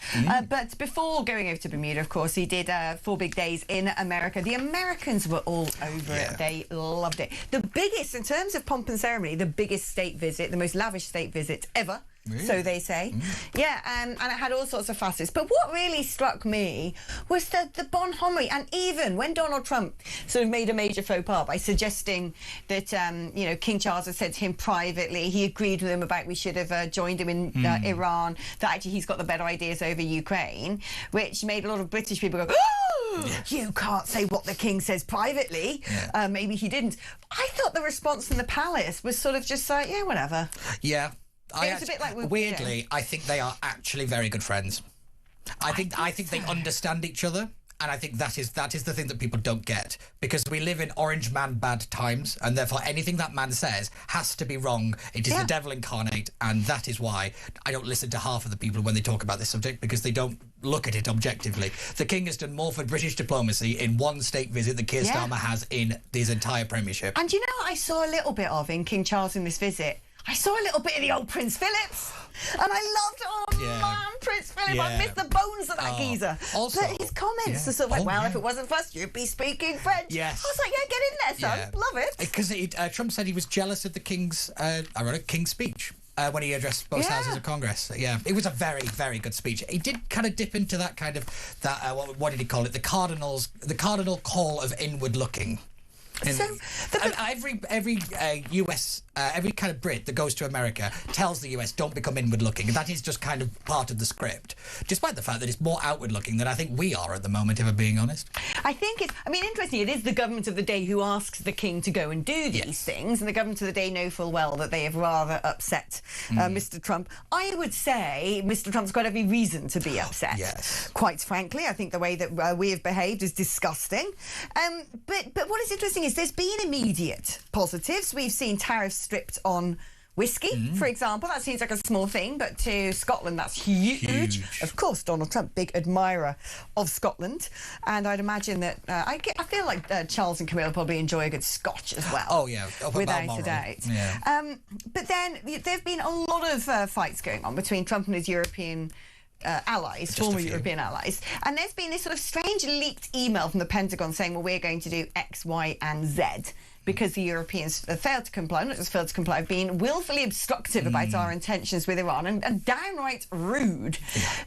But before going over to Bermuda, of course, he did 4 big days in America. The Americans were all over it. They loved it. The biggest, in terms of pomp and ceremony, the biggest state visit, the most lavish state visit ever. Really? So they say. Yeah, and it had all sorts of facets. But what really struck me was the bonhomie. And even when Donald Trump sort of made a major faux pas by suggesting that, King Charles had said to him privately, he agreed with him about we should have joined him in Iran, that actually he's got the better ideas over Ukraine, which made a lot of British people go, oh, you can't say what the king says privately. Maybe he didn't. I thought the response from the palace was sort of just like, yeah, whatever. Yeah. It was a bit like weirdly, I think they are actually very good friends. I think they understand each other, and I think that is the thing that people don't get, because we live in orange man bad times, and therefore anything that man says has to be wrong. It is the devil incarnate, and that is why I don't listen to half of the people when they talk about this subject, because they don't look at it objectively. The king has done more for British diplomacy in one state visit than Keir Starmer has in his entire premiership. And you know what I saw a little bit of in King Charles in this visit? I saw a little bit of the old Prince Phillips, and I loved, man, Prince Philip. I missed the bones of that geezer. Also, but his comments are sort of like, if it wasn't for us, you'd be speaking French. Yes. I was like, get in there, son. Love it. Because Trump said he was jealous of the king's, King's speech. When he addressed both houses of Congress. Yeah, it was a very, very good speech. He did kind of dip into that kind of, what did he call it? The cardinal call of inward looking. Every US, every kind of Brit that goes to America tells the US don't become inward looking. That is just kind of part of the script, despite the fact that it's more outward looking than I think we are at the moment, if I'm being honest. I think interesting, it is the government of the day who asks the king to go and do these things, and the government of the day know full well that they have rather upset Mr. Trump. I would say Mr. Trump's got every reason to be upset. Yes. Quite frankly, I think the way that we have behaved is disgusting. But what is interesting is there's been immediate positives. We've seen tariffs stripped on whiskey, for example. That seems like a small thing, but to Scotland, that's huge. Of course, Donald Trump, big admirer of Scotland. And I'd imagine that I feel like Charles and Camilla probably enjoy a good scotch as well. Oh, yeah. Without a doubt. Yeah. But then there have been a lot of fights going on between Trump and his European allies, former European allies. And there's been this sort of strange leaked email from the Pentagon saying, well, we're going to do X, Y, and Z, because the Europeans failed to comply, not just failed to comply, being willfully obstructive about our intentions with Iran and downright rude.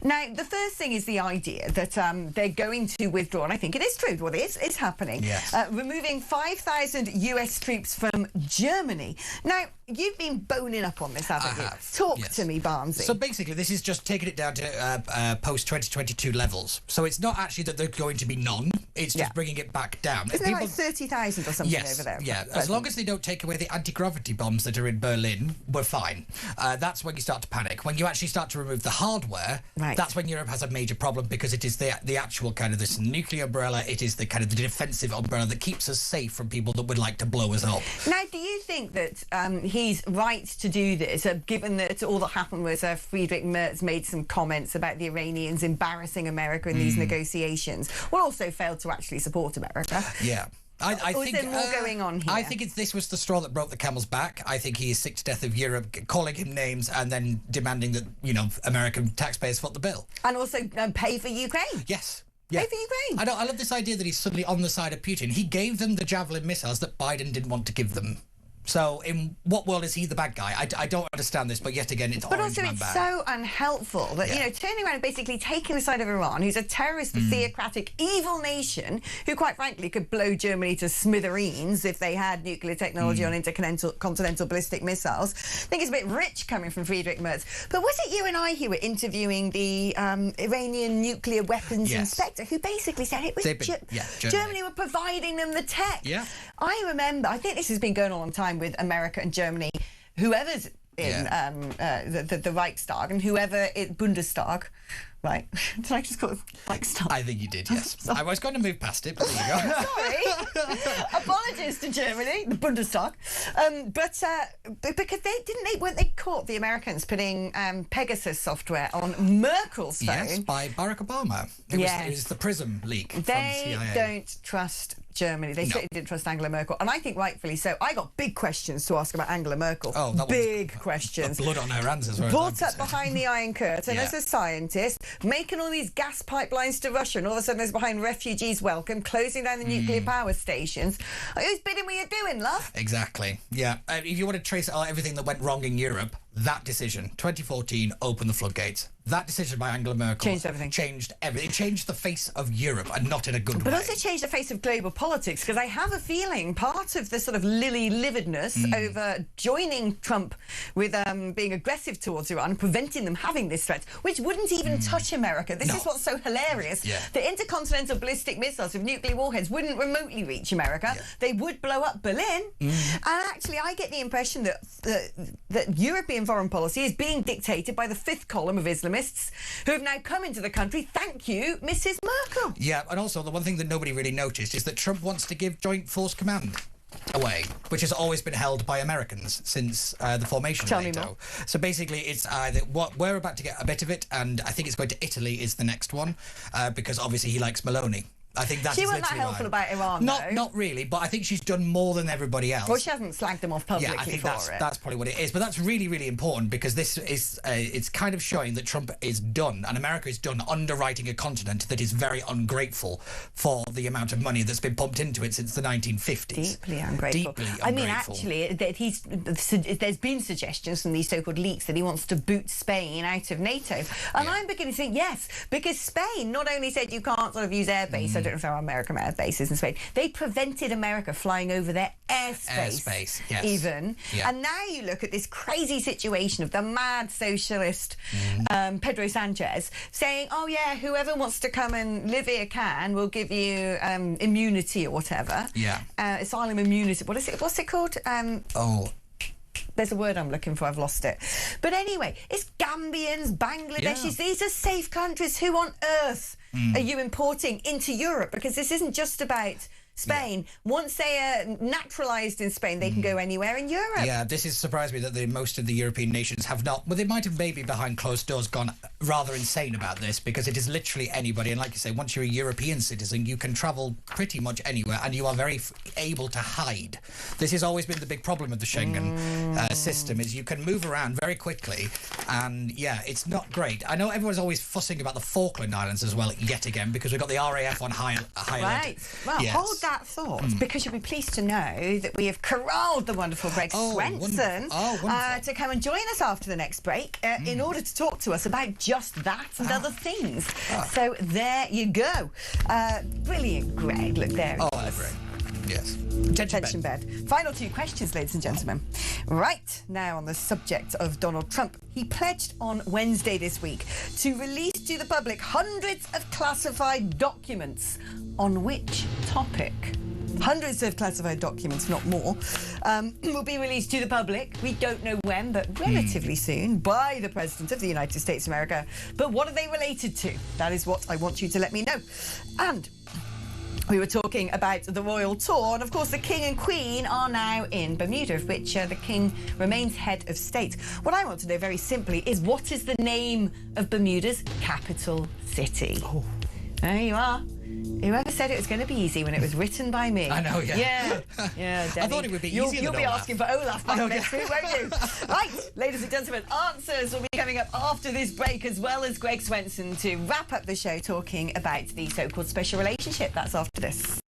Now, the first thing is the idea that they're going to withdraw, and I think it is true, what is happening. Yes. Removing 5,000 US troops from Germany. Now, you've been boning up on this, haven't you? Talk to me, Barnesy. So basically, this is just taking it down to post-2022 levels. So it's not actually that they're going to be none, it's just bringing it back down. Isn't there like 30,000 or something over there? Yeah, as long as they don't take away the anti-gravity bombs that are in Berlin, we're fine. That's when you start to panic. When you actually start to remove the hardware, that's when Europe has a major problem, because it is the actual kind of this nuclear umbrella, it is the kind of the defensive umbrella that keeps us safe from people that would like to blow us up. Now, do you think that he's right to do this, given that all that happened was Friedrich Merz made some comments about the Iranians embarrassing America in these negotiations, well, also failed to actually support America? Yeah. I think is there more going on here? I think this was the straw that broke the camel's back. I think he is sick to death of Europe calling him names and then demanding that, American taxpayers foot the bill. And also pay for Ukraine. Yes. Yeah. Pay for Ukraine. I love this idea that he's suddenly on the side of Putin. He gave them the Javelin missiles that Biden didn't want to give them. So in what world is he the bad guy? I don't understand this, but yet again, it's But Orange also Man it's bad. so unhelpful that, turning around and basically taking the side of Iran, who's a terrorist, theocratic, evil nation, who quite frankly could blow Germany to smithereens if they had nuclear technology on intercontinental ballistic missiles. I think it's a bit rich coming from Friedrich Merz. But was it you and I who were interviewing the Iranian nuclear weapons inspector, who basically said it was Germany were providing them the tech? Yeah. I remember, I think this has been going on a long time with America and Germany, whoever's in the Reichstag and whoever Bundestag, right? Did I just call it Reichstag? I think you did, yes. I was going to move past it, but there you go. Sorry. Apologies to Germany, the Bundestag. But because weren't they caught, the Americans, putting Pegasus software on Merkel's phone? Yes, by Barack Obama. It was the PRISM leak from CIA. They don't trust Germany. They certainly didn't trust Angela Merkel, and I think rightfully so. I got big questions to ask about Angela Merkel. Oh, that big questions. Blood on her hands as well. Brought up behind the Iron Curtain as a scientist, making all these gas pipelines to Russia, and all of a sudden there's behind refugees welcome, closing down the nuclear power stations. Who's bidding what you're doing, love? Exactly. Yeah. If you want to trace everything that went wrong in Europe, that decision, 2014, opened the floodgates. That decision by Angela Merkel changed everything. It changed the face of Europe, and not in a good way. But also changed the face of global politics, because I have a feeling part of the sort of lily-livedness over joining Trump with being aggressive towards Iran and preventing them having this threat, which wouldn't even touch America. This is what's so hilarious. Yeah. The intercontinental ballistic missiles with nuclear warheads wouldn't remotely reach America. Yeah. They would blow up Berlin. And actually, I get the impression that European foreign policy is being dictated by the fifth column of Islamists who have now come into the country. Thank you, Mrs. Merkel. Yeah, and also the one thing that nobody really noticed is that Trump wants to give Joint Force Command away, which has always been held by Americans since the formation of NATO. So basically, it's we're about to get a bit of it, and I think it's going to Italy is the next one, because obviously he likes Meloni. I think that's she wasn't that helpful about Iran, though. Not really, but I think she's done more than everybody else. Well, she hasn't slagged them off publicly I think for that's probably what it is. But that's really, really important, because this is it's kind of showing that Trump is done, and America is done underwriting a continent that is very ungrateful for the amount of money that's been pumped into it since the 1950s. Deeply ungrateful. I mean, actually, there's been suggestions from these so-called leaks that he wants to boot Spain out of NATO. And I'm beginning to think, yes, because Spain not only said you can't sort of use airbase, don't know if there are American air bases in Spain. They prevented America flying over their airspace, yes. even. Yeah. And now you look at this crazy situation of the mad socialist Pedro Sanchez saying, oh yeah, whoever wants to come and live here can, we'll give you immunity or whatever. Yeah. Asylum immunity. What's it called? There's a word I'm looking for, I've lost it. But anyway, it's Gambians, Bangladeshis. These are safe countries. Who on earth are you importing into Europe? Because this isn't just about Spain. Once they are naturalised in Spain, they can go anywhere in Europe. Yeah, this has surprised me that most of the European nations have not. Well, they might have maybe behind closed doors gone rather insane about this, because it is literally anybody. And like you say, once you're a European citizen, you can travel pretty much anywhere, and you are very able to hide. This has always been the big problem of the Schengen system, is you can move around very quickly, and yeah, it's not great. I know everyone's always fussing about the Falkland Islands as well, yet again, because we've got the RAF on high alert. Right. Well, hold that thought, because you'll be pleased to know that we have corralled the wonderful Greg Swenson to come and join us after the next break in order to talk to us about just that and other things. So there you go. Brilliant, Greg. Look there. Oh, Greg. Yes. Detention bed. Final two questions, ladies and gentlemen. Right, now on the subject of Donald Trump. He pledged on Wednesday this week to release to the public hundreds of classified documents. On which topic? Hundreds of classified documents, not more, will be released to the public. We don't know when, but relatively soon, by the President of the United States of America. But what are they related to? That is what I want you to let me know. And we were talking about the royal tour, and of course the King and Queen are now in Bermuda, of which the King remains head of state. What I want to know very simply is, what is the name of Bermuda's capital city? Oh. There you are. Whoever said it was going to be easy when it was written by me. I know, yeah. Yeah, Debbie. I thought it would be easier You'll than be Olaf. asking for Olaf back next week, won't you? Right, ladies and gentlemen, answers will be coming up after this break, as well as Greg Swenson to wrap up the show talking about the so-called special relationship. That's after this.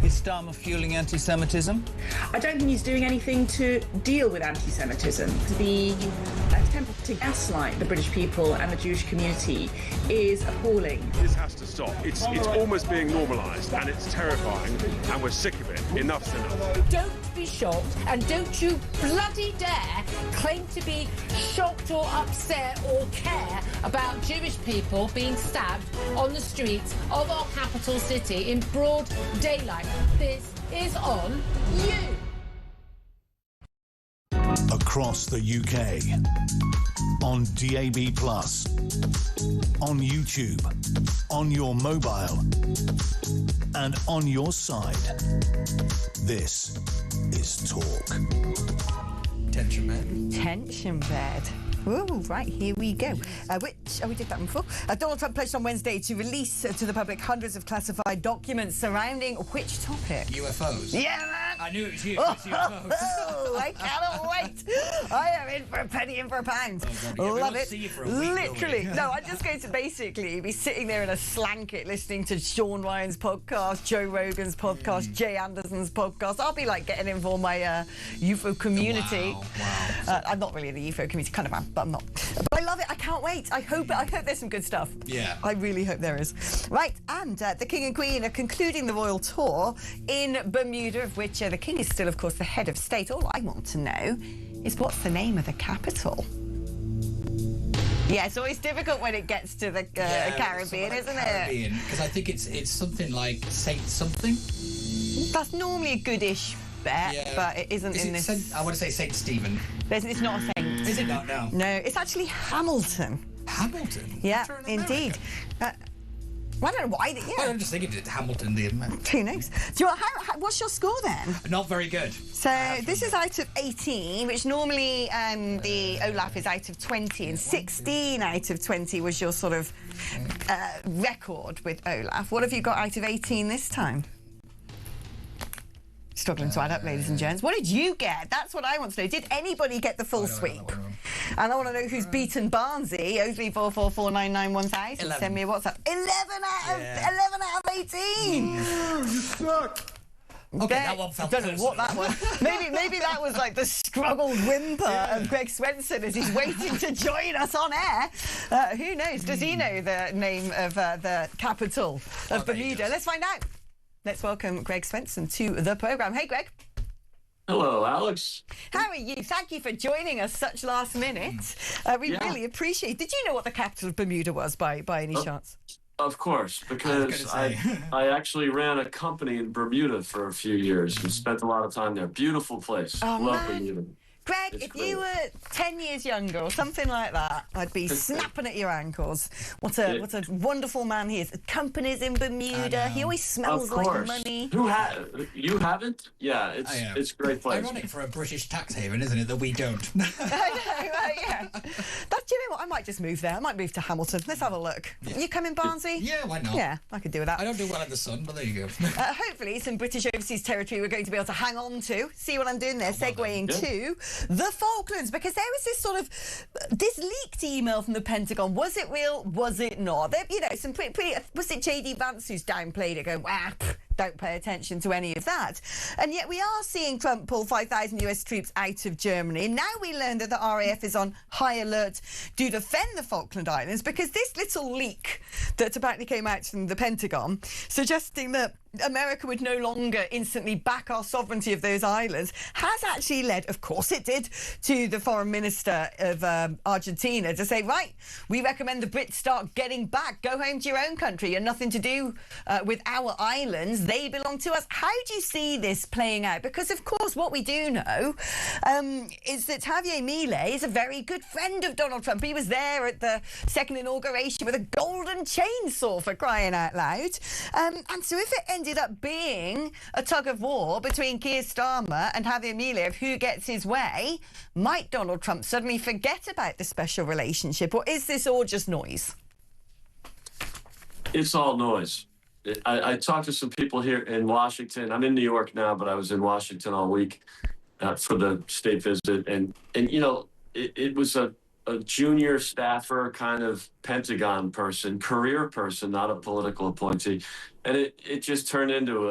Is Starmer fueling anti-Semitism? I don't think he's doing anything to deal with anti-Semitism. The attempt to gaslight the British people and the Jewish community is appalling. This has to stop. It's almost being normalised, and it's terrifying, and we're sick of it. Enough's enough. Don't be shocked, and don't you bloody dare claim to be shocked or upset or care about Jewish people being stabbed on the streets of our capital city in broad daylight. This is on you. across the UK, on DAB+, on YouTube, on your mobile, and on your side. This is Talk. Tension bed. Tension bed. Ooh, right, here we go. We did that one before. Donald Trump pledged on Wednesday to release to the public hundreds of classified documents surrounding which topic? UFOs. Yeah, man! I knew it was you. It's UFOs. Oh, I cannot wait. I am in for a penny, in for a pound. Love it. See you for a week, Literally. No, I'm just going to basically be sitting there in a slanket listening to Sean Ryan's podcast, Joe Rogan's podcast, Jay Anderson's podcast. I'll be like getting involved in my UFO community. Wow. I'm not really in the UFO community, kind of am, but I'm not. But I love it. I can't wait. I hope there's some good stuff. Yeah. I really hope there is. Right, and the King and Queen are concluding the royal tour in Bermuda, of which the King is still, of course, the head of state. All I want to know is what's the name of the capital? Yeah, it's always difficult when it gets to the Caribbean, isn't it? Because I think it's something like Saint something. That's normally a goodish bet, but it isn't in this. I want to say Saint Stephen. It's not a saint. Is it not? No. No, it's actually Hamilton. Hamilton? Yeah, indeed. I don't know why. Well, I'm just thinking it's Hamilton, the amount. Who knows? Do you what's your score then? Not very good. So this is out of 18, which normally the Olaf is out of 20, and 16 out of 20 was your sort of record with Olaf. What have you got out of 18 this time? Struggling to add up, ladies and gents. What did you get? That's what I want to know. Did anybody get the full sweep? And I want to know who's beaten Barnsley. 03444991000. Send me a WhatsApp. 11 out of 18. You suck. Okay, that one felt don't know what that was. Maybe that was like the struggled whimper of Greg Swenson as he's waiting to join us on air. Who knows? Does he know the name of the capital of Bermuda? Let's find out. Let's welcome Greg Swenson to the programme. Hey, Greg. Hello, Alex. How are you? Thank you for joining us such last minute. We really appreciate it. Did you know what the capital of Bermuda was by any chance? Of course, because I actually ran a company in Bermuda for a few years and spent a lot of time there. Beautiful place. Love Bermuda. Greg, if you were 10 years younger or something like that, I'd be snapping at your ankles. What a wonderful man he is. Companies in Bermuda. He always smells like money. You haven't? Yeah, it's a great place. Ironic for a British tax haven, isn't it, that we don't? I know, yeah. Do you know what? I might just move there. I might move to Hamilton. Let's have a look. Yeah. You coming, Barnsley? Yeah, why not? Yeah, I could do with that. I don't do well in the sun, but there you go. Hopefully some British overseas territory we're going to be able to hang on to. See what I'm doing there? Segueing to the Falklands, because there was this sort of this leaked email from the Pentagon. Was it real? Was it not? There, some pretty was it JD Vance who's downplayed it, going, "Wow, don't pay attention to any of that." And yet we are seeing Trump pull 5,000 US troops out of Germany. Now we learned that the RAF is on high alert to defend the Falkland Islands, because this little leak that apparently came out from the Pentagon suggesting that America would no longer instantly back our sovereignty of those islands has actually led, of course it did, to the foreign minister of Argentina to say, right, we recommend the Brits start getting back. Go home to your own country. You're nothing to do with our islands. They belong to us. How do you see this playing out? Because, of course, what we do know is that Javier Milei is a very good friend of Donald Trump. He was there at the second inauguration with a golden chainsaw, for crying out loud. And so if it ended up being a tug of war between Keir Starmer and Javier Milei of who gets his way, might Donald Trump suddenly forget about the special relationship, or is this all just noise? It's all noise. I talked to some people here in Washington. I'm in New York now, but I was in Washington all week for the state visit. And it was a junior staffer, kind of Pentagon person, career person, not a political appointee. And it just turned into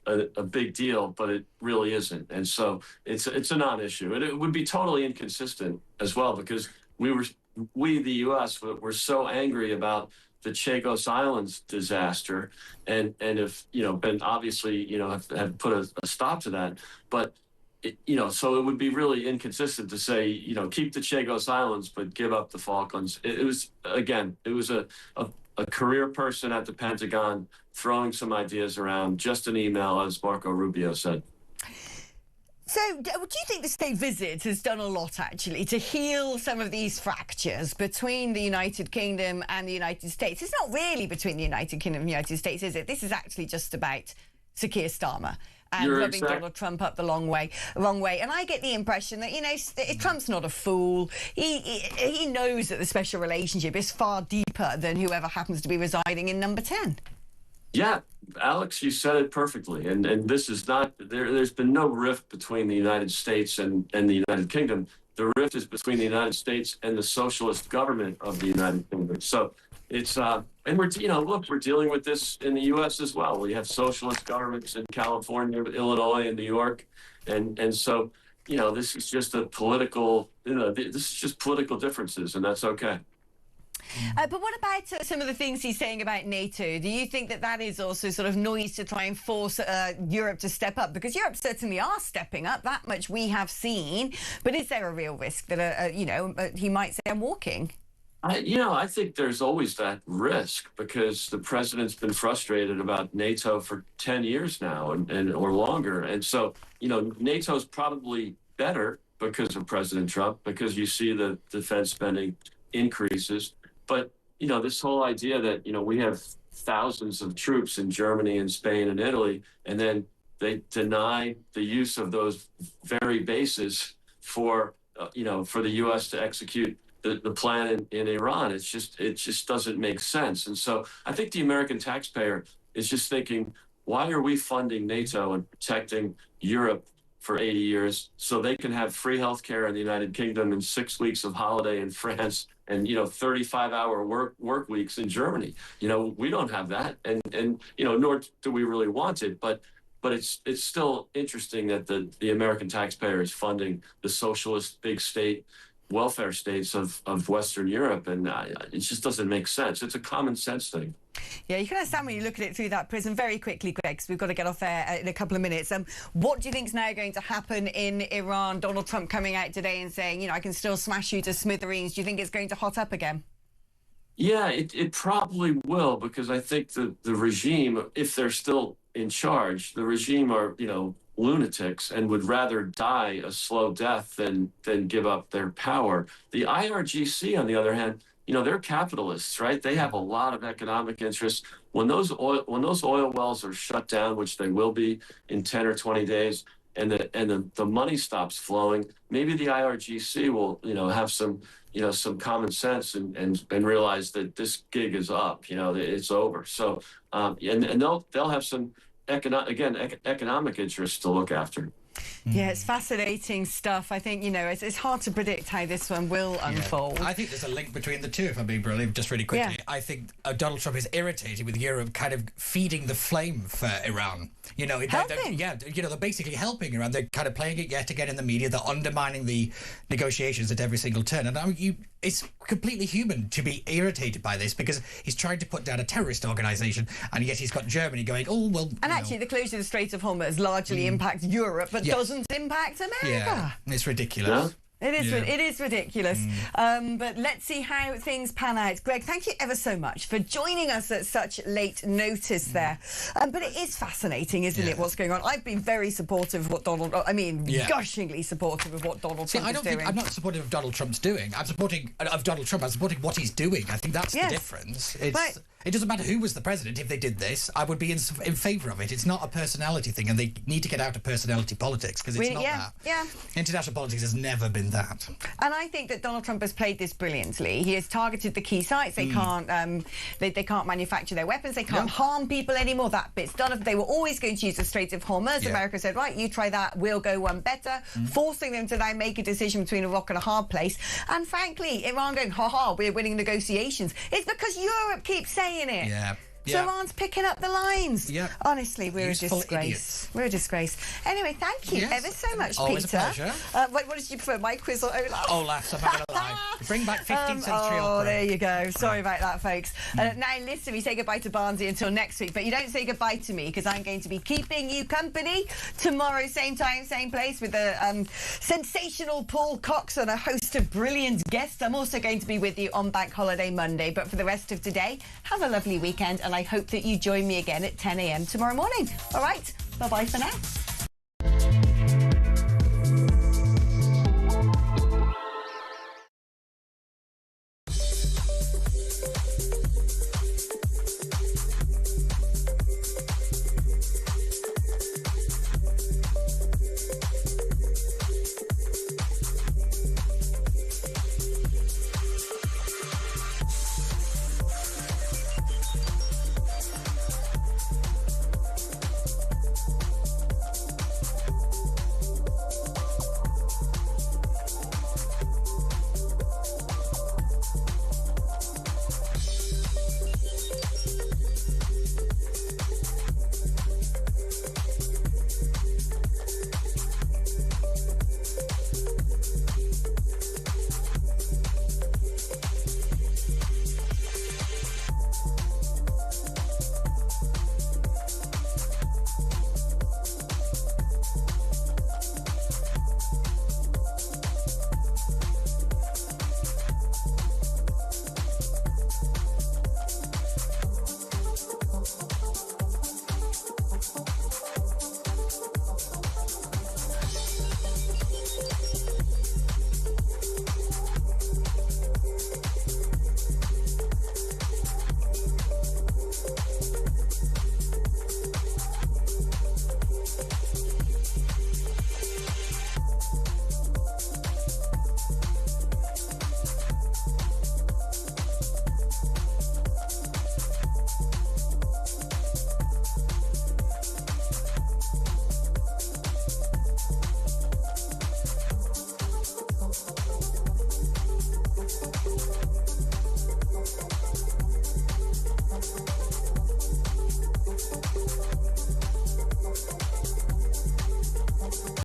a big deal, but it really isn't. And so it's a non-issue. And it would be totally inconsistent as well, because we, the U.S., were so angry about the Chagos Islands disaster, and have been obviously have put a stop to that, but so it would be really inconsistent to say keep the Chagos Islands but give up the Falklands. It was a career person at the Pentagon throwing some ideas around, just an email, as Marco Rubio said. So, do you think the state visit has done a lot, actually, to heal some of these fractures between the United Kingdom and the United States? It's not really between the United Kingdom and the United States, is it? This is actually just about Sir Keir Starmer and rubbing Donald Trump up the wrong way. And I get the impression that, Trump's not a fool. He knows that the special relationship is far deeper than whoever happens to be residing in number 10. Yeah, Alex, you said it perfectly. And this is not, there's been no rift between the United States and the United Kingdom. The rift is between the United States and the socialist government of the United Kingdom. So it's, and we're dealing with this in the U.S. as well. We have socialist governments in California, Illinois, and New York. And so, this is just a political, this is just political differences, and that's okay. But what about some of the things he's saying about NATO? Do you think that is also sort of noise to try and force Europe to step up? Because Europe certainly are stepping up, that much we have seen. But is there a real risk that, he might say, I'm walking? I think there's always that risk because the president's been frustrated about NATO for 10 years now and or longer. And so, NATO's probably better because of President Trump, because you see the defense spending increases. But, this whole idea that, we have thousands of troops in Germany and Spain and Italy, and then they deny the use of those very bases for the U.S. to execute the plan in Iran. It just doesn't make sense. And so I think the American taxpayer is just thinking, why are we funding NATO and protecting Europe for 80 years so they can have free health care in the United Kingdom and 6 weeks of holiday in France and 35-hour work weeks in Germany? We don't have that, and nor do we really want it, but it's still interesting that the American taxpayer is funding the socialist big state welfare states of Western Europe, and it just doesn't make sense. It's a common sense thing. Yeah, you can understand when you look at it through that prism. Very quickly, Greg, because we've got to get off air in a couple of minutes. What do you think is now going to happen in Iran? Donald Trump coming out today and saying, I can still smash you to smithereens. Do you think it's going to hot up again? Yeah, it probably will, because I think the regime, if they're still in charge, the regime are, lunatics and would rather die a slow death than give up their power. The IRGC, on the other hand, they're capitalists, right? They have a lot of economic interests. When those oil wells are shut down, which they will be in 10 or 20 days, and the money stops flowing, maybe the IRGC will, have some common sense and realize that this gig is up, it's over. So, and they'll have some economic interests to look after. Yeah, it's fascinating stuff. I think, it's hard to predict how this one will unfold. I think there's a link between the two, if I'm being brilliant, just really quickly. Yeah. I think Donald Trump is irritated with Europe kind of feeding the flame for Iran. They're basically helping Iran. They're kind of playing it yet again in the media. They're undermining the negotiations at every single turn. And it's completely human to be irritated by this, because he's trying to put down a terrorist organisation, and yet he's got Germany going, And actually, the closure of the Strait of Hormuz largely impacts Europe, but doesn't impact America. Yeah, it's ridiculous. Yeah. It is ridiculous. But let's see how things pan out. Greg, thank you ever so much for joining us at such late notice there. But it is fascinating, isn't it, what's going on? I've been very supportive of what gushingly supportive of what Donald Trump is doing. I'm not supportive of Donald Trump's doing. I'm supporting Donald Trump. I'm supporting what he's doing. I think that's the difference. It doesn't matter who was the president. If they did this, I would be in favour of it. It's not a personality thing, and they need to get out of personality politics, because it's not that. Yeah. International politics has never been that. And I think that Donald Trump has played this brilliantly. He has targeted the key sites. They can't they can't manufacture their weapons. They can't harm people anymore. That bit's done. They were always going to use the Strait of Hormuz. America said, right, you try that, we'll go one better, forcing them to now make a decision between a rock and a hard place. And frankly, Iran going, we're winning negotiations. It's because Europe keeps saying it. Yeah. So Iran's picking up the lines. Yeah. Honestly, we're Useful a disgrace. Idiots. We're a disgrace. Anyway, thank you ever so much, Always Peter. Always a pleasure. What did you prefer, my quiz or Olaf? Olaf, I'm not going to lie. Bring back 15th century opera. There you go. Sorry about that, folks. Now, listen, we say goodbye to Barnsley until next week, but you don't say goodbye to me, because I'm going to be keeping you company tomorrow, same time, same place, with the sensational Paul Cox and a host of brilliant guests. I'm also going to be with you on Bank Holiday Monday, but for the rest of today, have a lovely weekend, and I hope that you join me again at 10 a.m. tomorrow morning. All right, bye-bye for now.